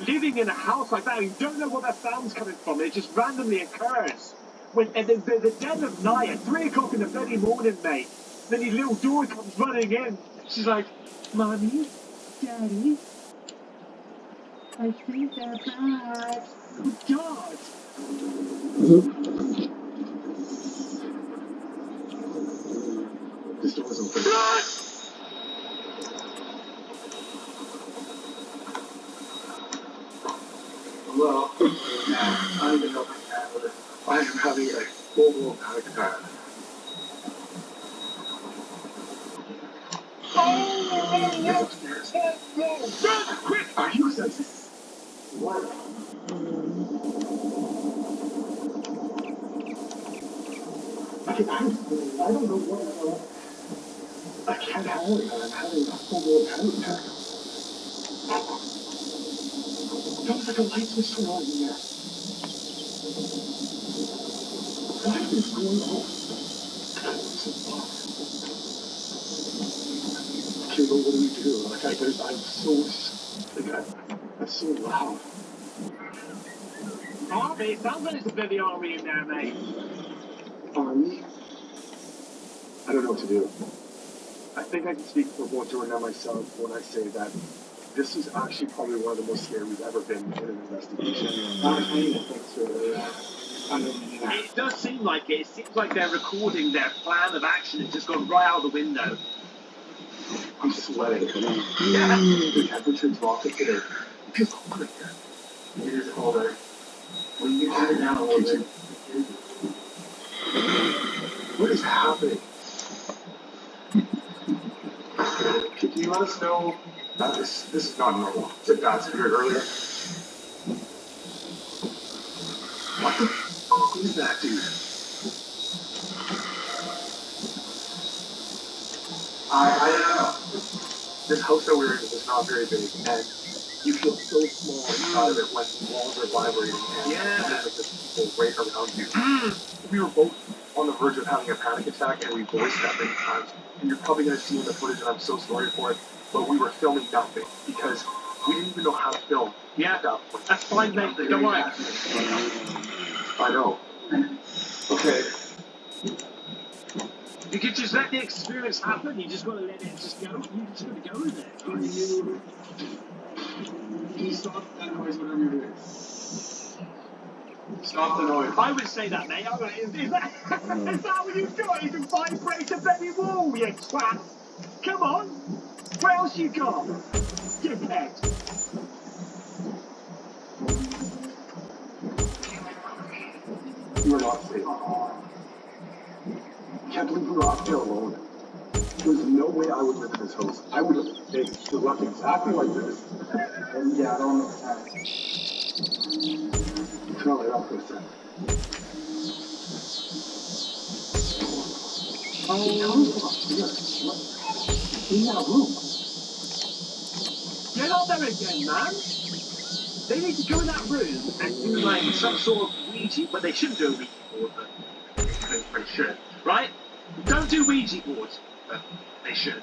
living in a house like that. You don't know what that sound's coming from. It just randomly occurs. When at the dead of night, at 3 o'clock in the bloody morning, mate. Then your little daughter comes running in. She's like, Mommy, Daddy, I think they're bad. Oh, God. This door's open. Hello? I don't even know if I can handle this. I am having a full-blown panic attack. He's upstairs. Run, quick! Are you sensitive? What? I don't know what I can't handle it. I'm having a full-blown panic attack. That was like a light switch turned on in there. What is going on? Okay, but what do we do? Like, I'm so loud. Harvey, it sounds like it's a bit of the army in there, mate. Army? I don't know what to do. I think I can speak for both Jordan and myself when I say that this is actually probably one of the most scary we've ever been in an investigation. I think so, It does seem like it. It seems like they're recording their plan of action. It's just gone right out the window. I'm sweating. The temperature dropped today. It's cold in here. It is colder. When you turn it down a little bit. What is happening? Can you let us know that this is not normal? Did bats appeared earlier? What the fuck is that, dude? I don't know. This house that we're in is not very big, and you feel so small inside of it when walls are vibrating and there's like this people right around you. We were both on the verge of having a panic attack, and we voiced that many times. And you're probably going to see in the footage, and I'm so sorry for it, but we were filming nothing because we didn't even know how to film. Yeah, at that point. that's fine, mate. Don't worry. I know. Okay. You can just let the experience happen. You just got to let it just go. You just got to go with it. Can you stop that noise, whatever you're doing? Stop the noise. I would say that, mate. Is that what you've got? You can vibrate a bloody wall, you twat. Come on. What else you got? Dickhead. You are not safe. I can't believe we were out there alone. There's no way I would live in this house. I would have left exactly like this. And yeah, I don't know what's happening. Turn all that off for a second. In that room. Get up there again, man. They need to go in that room and do like some sort of Ouija, but they shouldn't do a Ouija board, but they should, right? Don't do Ouija boards, but they should.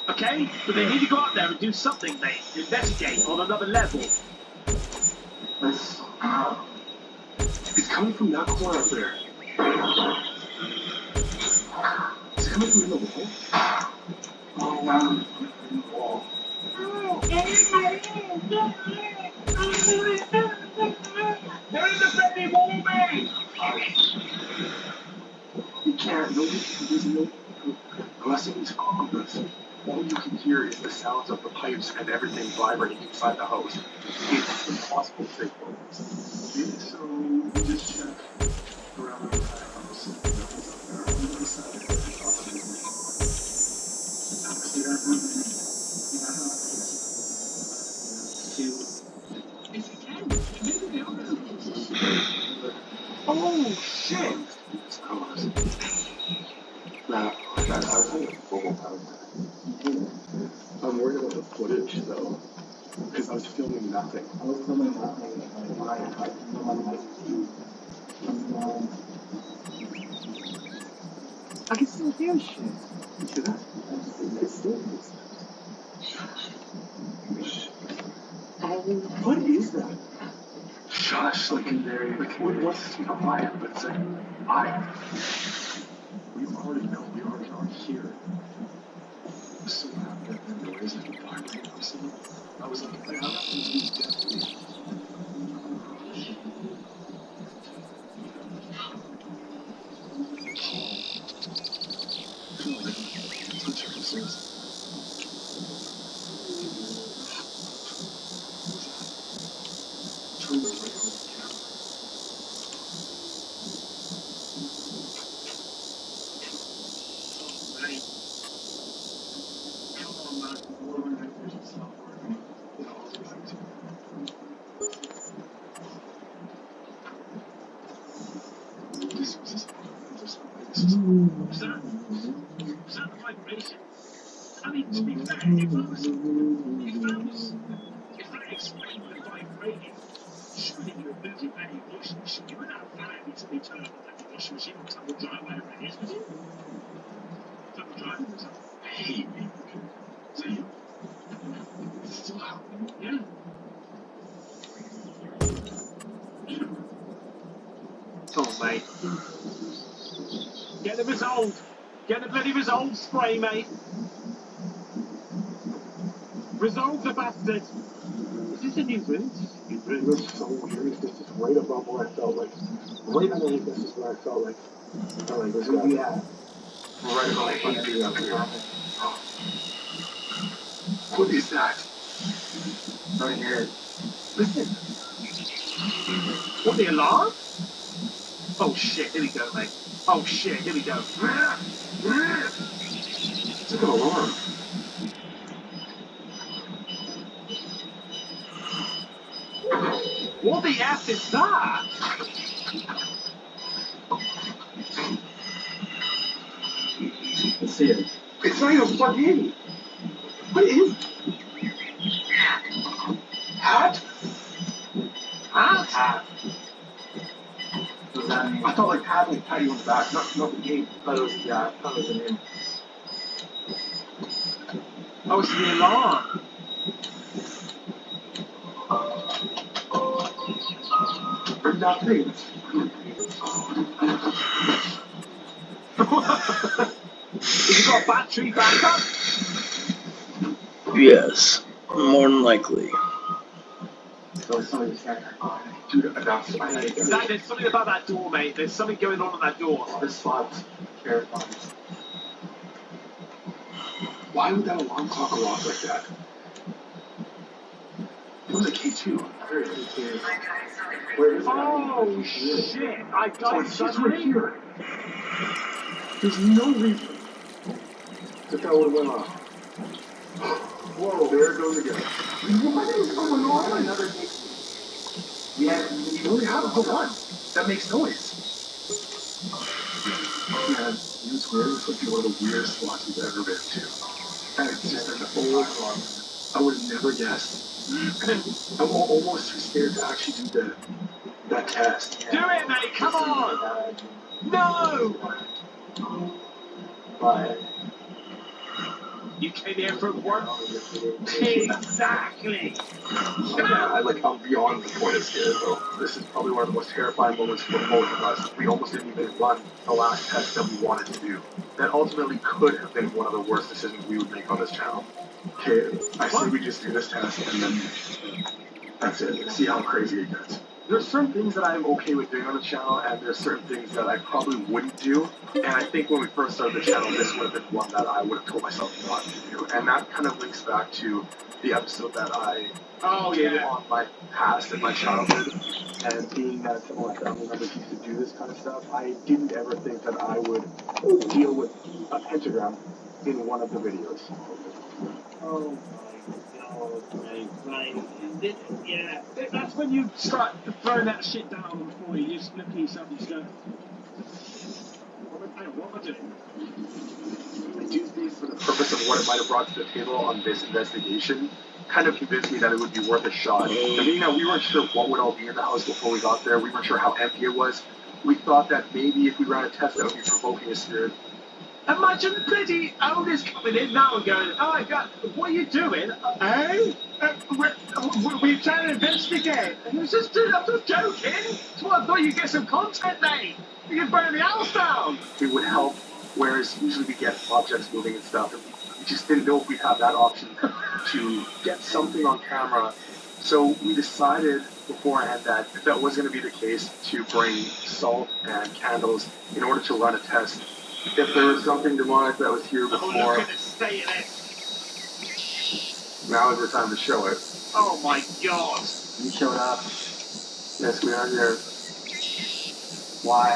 Okay? But they need to go up there and do something, mate. Investigate on another level. It's coming from that corner up there. Is it coming from in the wall? Oh, wow. In the wall. They're in the bloody wall, mate! You can't. There's no blessings on this. All you can hear is the sounds of the pipes and everything vibrating inside the house. It's impossible to take photos. Okay, so we just check around the house. On the side of the Oh, shit! it's closed. Now, I was having a full time. I'm worried about the footage though, because I was filming nothing. I can still hear shit. You hear that? It's still. What is that? Shush, like what's quiet, but it's like we already know we already are here. So loud that the noise and the vibrating or something. I was like, how can we definitely Is that the vibration? I mean, to be fair, if that explained the vibrating, surely your ability of any washing machine, you would have that easily turn on like the washing machine or tumble dryer, whatever it is, would you? Tumble dryer, for example. I hate being See? It's still happening. Yeah. Come on, mate. Get the resolve. Get the bloody resolve spray, mate. Resolve the bastard. Is this a new route? It was so weird. This is right above where I felt like. Right underneath this is where I felt like this guy. Yeah. Right above the fucking up here. What is that? Right here. Listen. What, the alarm? Oh shit, here we go, mate. Oh shit, here we go. It's like an alarm. What the F is that? Let's see it. It's not even plugged in. What is? Hat? Hat? What does that mean? I thought like hat, like pat you on the back, not the game. I thought it was I thought it was the name. Oh, it's the alarm. Bring that thing. Has it got battery backup? Yes, more than likely. So somebody's saying, dude, that's I need to get There's something about that door, mate. There's something going on that door. this spot's terrifying. Why would that alarm clock go off like that? It was a K2. I heard it. Where is it? Oh shit! I got Oh, it it's right suddenly. here. There's no reason that would have went off. Whoa, there it goes again. What is going on? Another K2. We only have the one that makes noise. Yeah, it's weird. It's like one of the weirdest spots we've ever been to. And it's just like the old one. I would have never guessed. And I'm almost too scared to actually do that test. Do it, mate. Come on. No. But You came here for work. Exactly. yeah, I'm beyond the point of scared though. This is probably one of the most terrifying moments for both of us. We almost didn't even run the last test that we wanted to do. That ultimately could have been one of the worst decisions we would make on this channel. Okay, I say we just do this test and then that's it. See how crazy it gets. There's certain things that I'm okay with doing on the channel, and there's certain things that I probably wouldn't do. And I think when we first started the channel, this would have been one that I would have told myself not to do. And that kind of links back to the episode that I did on my past and my childhood. And being that some of my family members used to do this kind of stuff, I didn't ever think that I would deal with a pentagram in one of the videos. Oh my god, mate. Right. Yeah. That's when you start throwing that shit down on the floor. You just look at yourself and just go, what am I doing? I do think for the purpose of what it might have brought to the table on this investigation, kind of convinced me that it would be worth a shot. And being that we weren't sure what would all be in the house before we got there, we weren't sure how empty it was, we thought that maybe if we ran a test that would be provoking a spirit. Imagine bloody owners coming in now and going, oh my god, what are you doing? We're trying to investigate. And it was just, dude, I'm just joking. That's why I thought you'd get some content, mate. You can burn the house down. It would help, whereas usually we get objects moving and stuff. And we just didn't know if we'd have that option to get something on camera. So we decided beforehand that if that was going to be the case, to bring salt and candles in order to run a test. If there was something demonic that was here before, Oh, look at the state of it. now is the time to show it. Oh my god. You showed up. Yes, we are here. Why?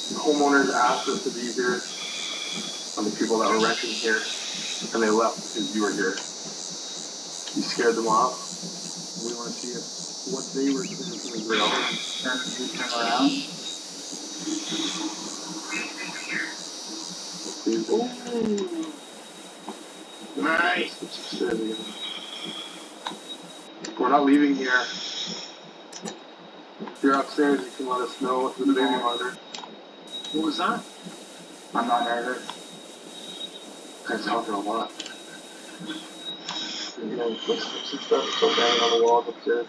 The homeowners asked us to be here, and the people that were renting here, and they left because you were here. You scared them off. We want to see if what they were experiencing was real. And you turn around. Nice. We're not leaving here. If you're upstairs, you can let us know through the baby monitor. What was that? I'm not nervous. I'm talking a lot. You know, footsteps and stuff still banging on the walls upstairs.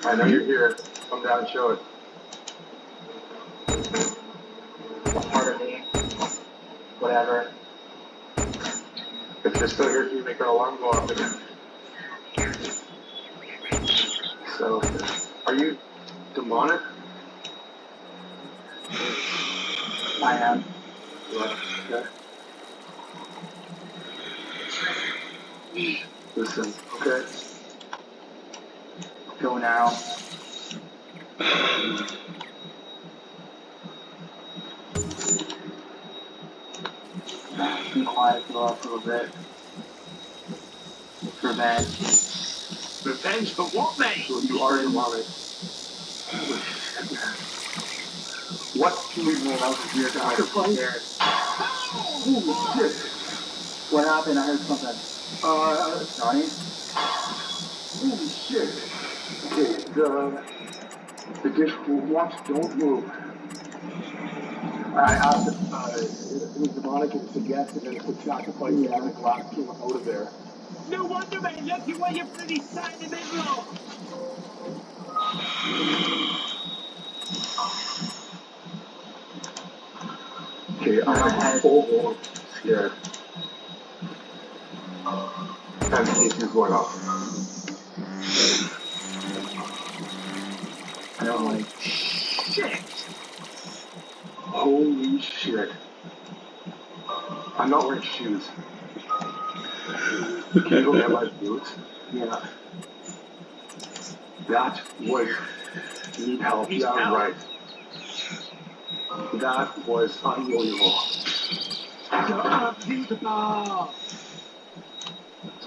I know you're here. Come down and show it. What part of me? Whatever. If you're still here, can you make our alarm go off again? So, are you demonic? I am. Yeah, okay. Listen, okay? Go now. Be quiet for a little bit. Revenge. Revenge for what, mate? So you already want it. What can we do about this weird sacrifice? Holy shit. What happened? I heard something. Johnny? Holy shit. Okay, the dish will watch, don't move. I asked if it was demonic and it's a yes, and then it's a sacrifice, and then the glass came out of there. No wonder, mate. Look, you were your pretty sat in the middle. Okay, I'm full scared. And cases going off. I don't like Shit. Holy shit. I'm not wearing shoes. Can you go get my boots? Yeah. That was... Need help. Need Yeah, help? right. That was unbelievable.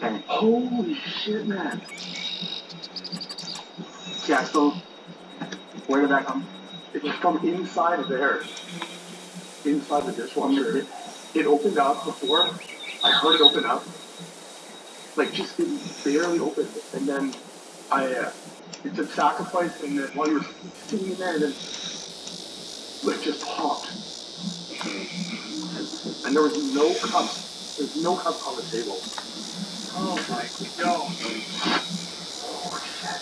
And holy shit, man. Yeah, so where did that come? It was from inside of there. Inside the dishwasher. It opened up before. I heard it open up. Like, just it barely opened. And then it took sacrifice, and then while you were sitting in there, and then like just popped. And there was no cups. There's no cups on the table. Oh my god. Oh shit.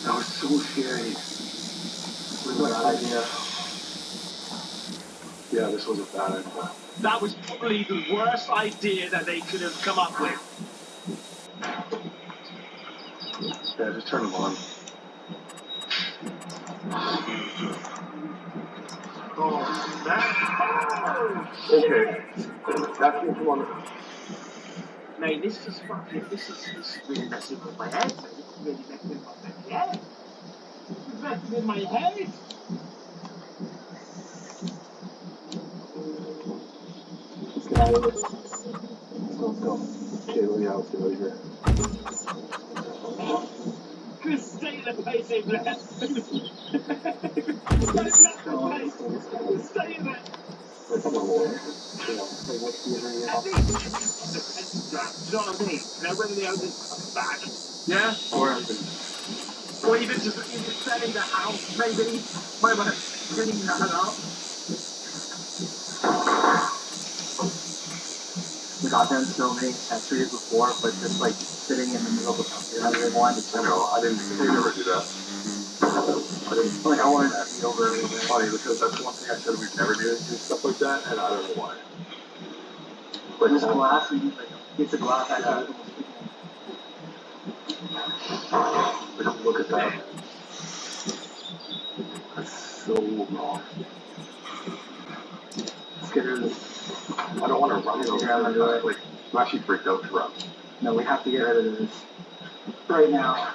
That was so scary. It was a bad idea. Yeah, this was a bad idea. That was probably the worst idea that they could have come up with. Yeah, just turn them on. Oh, man. Okay. That came from on the... Mate, this is really messing with my head, mate. It's really messing with my head. It's messing with my head. Let's get out of this. Let's go. Okay, yeah, let's get out of here. Just stay in the place, Abraham. Don't let the place. Stay in there. Let's go. What's the area? At least, do you know what I mean? Now, whether they own this back. Yeah? Or Or even just selling the house, maybe. Wait, getting that up. we got them so many centuries before, but just like sitting in the middle of the country, I didn't want to know. I didn't think they'd ever do that. I wanted to be over it. It's funny because that's one thing I said we'd never do stuff like that, and I don't know why. But it's glass, and like it's a glass. Yeah. Like, look at that. That's so wrong. Let's get rid of this. I don't want to run it over. Like, I'm actually freaked out to run. No, we have to get rid of this right now.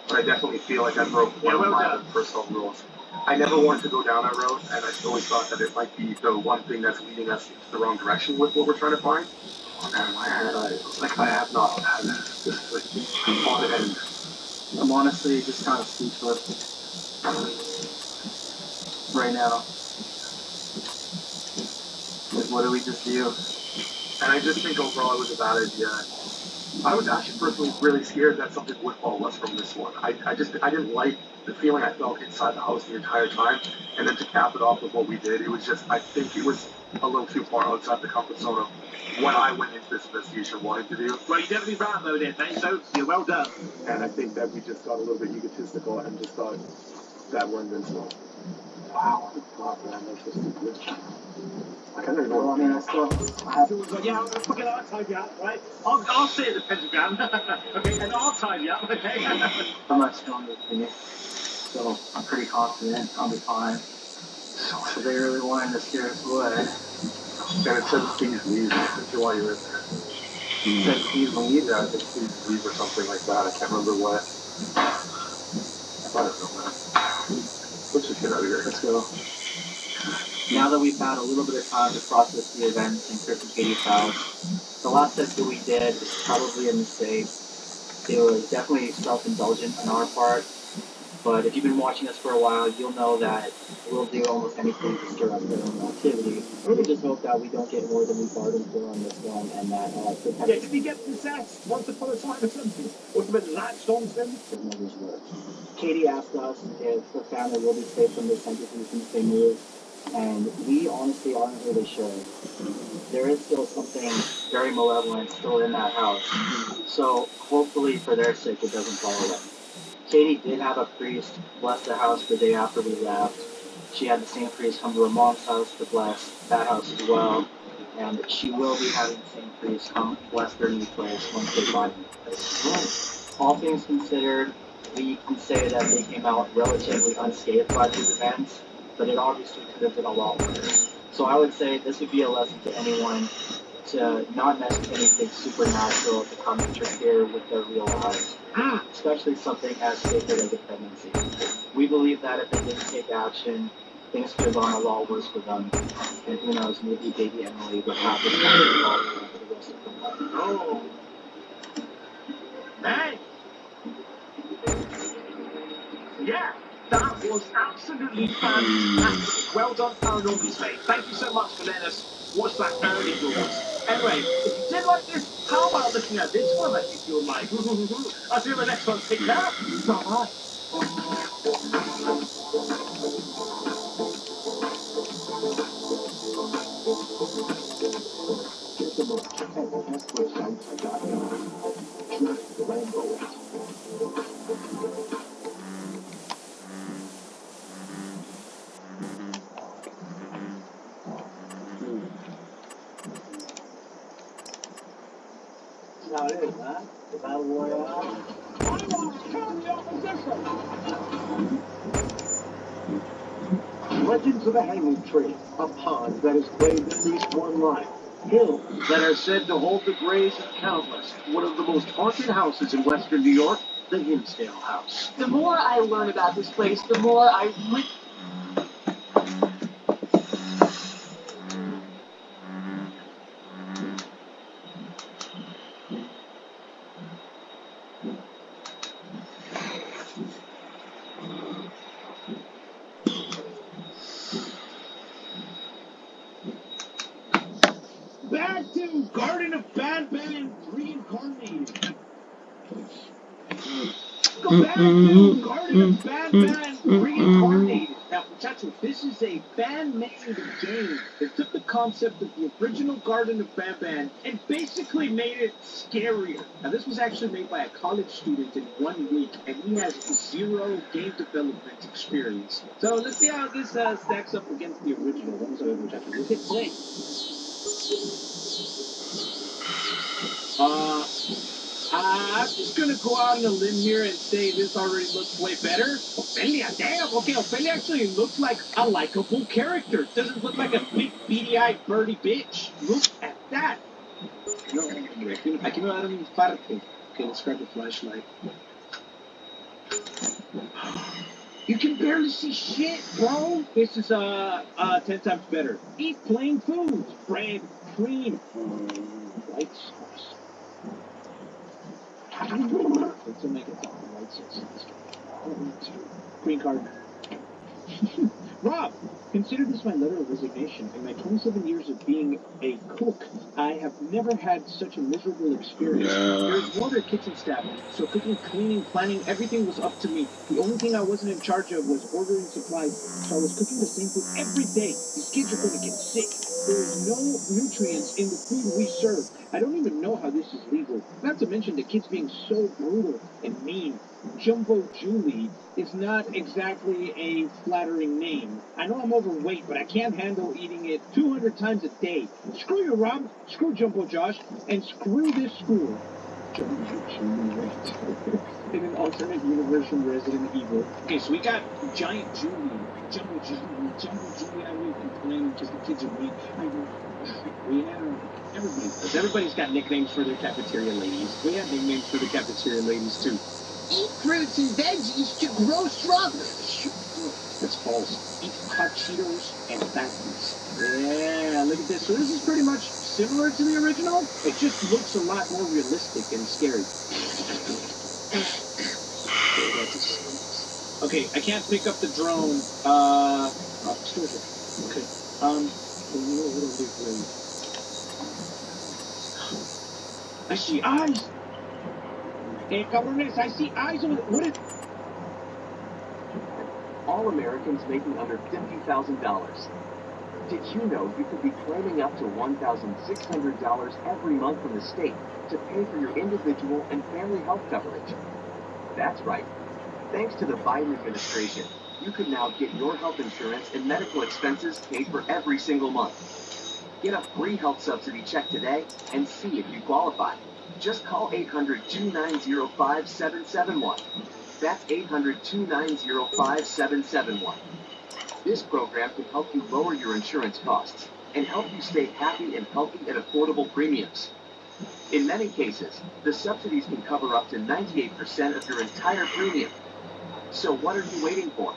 But I definitely feel like I broke one of my own personal rules. I never wanted to go down that road, and I always thought that it might be the one thing that's leading us into the wrong direction with what we're trying to find. And I have not had this like on end. I'm honestly just kind of speechless right now. what do we just do? And I just think overall it was a bad idea. I was actually personally really scared that something would follow us from this one. I didn't like the feeling I felt inside the house the entire time. And then to cap it off with what we did, it was just, I think it was a little too far outside the comfort zone of what I went into this investigation wanting to do. Well, you definitely ramboed it, mate, so you're well done. And I think that we just got a little bit egotistical and just thought that we're invincible. Wow. God, man, that's just too good. I kind of know. Well, I mean, I still have to. Yeah, fucking I'll tie you up, right? I'll stay at the pentagram, okay, and I'll tie you up, okay? I'm not strong with me, so I'm pretty confident I'll be fine. So they really wanted to scare us away. And it said please leave while you're in there. It said please leave, I think please leave or something like that. I can't remember what. I don't know, man. Let's just get out of here. Let's go. Now that we've had a little bit of time to process the events in Chris and Katie's house, the last step that we did is probably a mistake. It was definitely self-indulgent on our part, but if you've been watching us for a while, you'll know that we'll do almost anything to stir up their own activity. We just hope that we don't get more than we bargained for on this one, and that Yeah, did we get possessed once upon a time or something? Or something latched on them? Katie asked us if her family will be safe from this entity since they moved, and we honestly aren't really sure. There is still something very malevolent still in that house, so hopefully for their sake it doesn't follow them. Katie did have a priest bless the house the day after we left. She had the same priest come to her mom's house to bless that house as well, and she will be having the same priest come bless their new place once they find a new place. All things considered, we can say that they came out relatively unscathed by these events, but it obviously could have been a lot worse. So I would say this would be a lesson to anyone to not mess with anything supernatural to come interfere with their real lives, especially something as sacred as a pregnancy. We believe that if they didn't take action, things could have gone a lot worse for them. And who knows, maybe baby Emily would have this kind of problem for the rest of her life. Oh. Hey! Yeah, that was absolutely fantastic. Well done, Paranormal State. Thank you so much for letting us watch that early yours. Anyway, if you did like this, how about looking at this one? I think you'll like. I'll see you in the next one. Take care. Bye-bye. How it is, huh? The Battle Royale. Legends of the Hanging Tree, a pond that has claimed at least one life. Hills that are said to hold the graves of countless. One of the most haunted houses in Western New York, the Hinsdale House. The more I learn about this place, the more I Back to Garden of Batman Reincarnated. Go back to Garden of Batman Reincarnated. Now, muchachos, this is a fan-made game that took the concept of the original Garden of Batman and basically made it scarier. Now, this was actually made by a college student in 1 week, and he has 0 game development experience. So let's see how this stacks up against the original. Vamos a ver, muchachos. Let's hit play. I'm just gonna go out on a limb here and say this already looks way better. Ophelia, damn, okay, Ophelia actually looks like a likable character. Doesn't look like a big beady-eyed birdie bitch. Look at that. No, hombre, aquí me va a dar un infarto. Okay, let's grab the flashlight. You can barely see shit, bro. This is 10 times better. Eat plain foods, bread, cream, white sauce. Let's make it white sauce. Green card. Rob, Consider this my letter of resignation. In my 27 years of being a cook, I have never had such a miserable experience. There's no other kitchen staff, so cooking, cleaning, planning, everything was up to me. The only thing I wasn't in charge of was ordering supplies, so I was cooking the same food every day. These kids are going to get sick. There is no nutrients in the food we serve. I don't even know how this is legal. Not to mention the kids being so brutal and mean. Jumbo Julie is not exactly a flattering name. I know I'm overweight, but I can't handle eating it 200 times a day. Screw you, Rob. Screw Jumbo Josh. And screw this school. Jumbo Julie, right? In an alternate universe from Resident Evil. Okay, so we got Giant Julie, Jumbo Julie. I will complain because the kids are mean. I know. We have everybody does. Everybody's got nicknames for their cafeteria ladies. We have nicknames for the cafeteria ladies too. Eat fruits and veggies to grow stronger. That's false. Eat hot Cheetos and fatness. Yeah, look at this. So this is pretty much similar to the original. It just looks a lot more realistic and scary. Okay, I can't pick up the drone. Okay. What do I do? I see eyes. Hey, cabrones, I see eyes on it. What is... All Americans making under $50,000. Did you know you could be claiming up to $1,600 every month from the state to pay for your individual and family health coverage? That's right. Thanks to the Biden administration, you can now get your health insurance and medical expenses paid for every single month. Get a free health subsidy check today and see if you qualify. Just call 800-290-5771. That's 800-290-5771. This program can help you lower your insurance costs and help you stay happy and healthy at affordable premiums. In many cases, the subsidies can cover up to 98% of your entire premium. So what are you waiting for?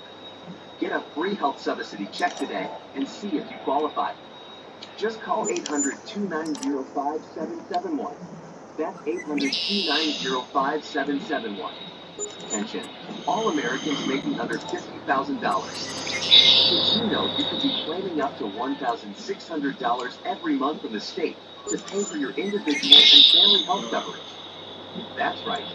Get a free health subsidy check today and see if you qualify. Just call 800-290-5771. That's 800-290-5771. Attention, all Americans making under $50,000. Did you know you could be claiming up to $1,600 every month from the state to pay for your individual and family health coverage? That's right.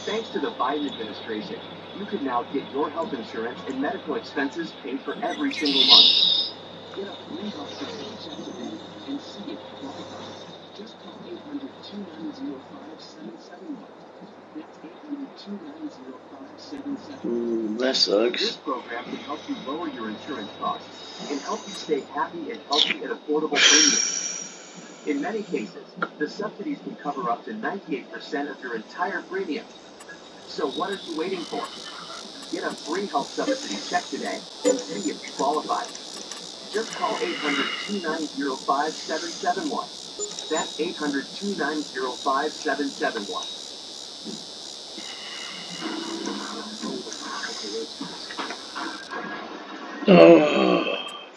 Thanks to the Biden administration, you can now get your health insurance and medical expenses paid for every single month. Get a free health subsidy check today and see if you qualify. Just call 800-290-5771. That's 800-290-5771. Ooh, that sucks. This program can help you lower your insurance costs and help you stay happy and healthy at affordable premiums. In many cases, the subsidies can cover up to 98% of your entire premium. So what are you waiting for? Get a free health subsidy check today and see if you qualify. Just call 800-290-5771. That's 800-290-5771. Oh.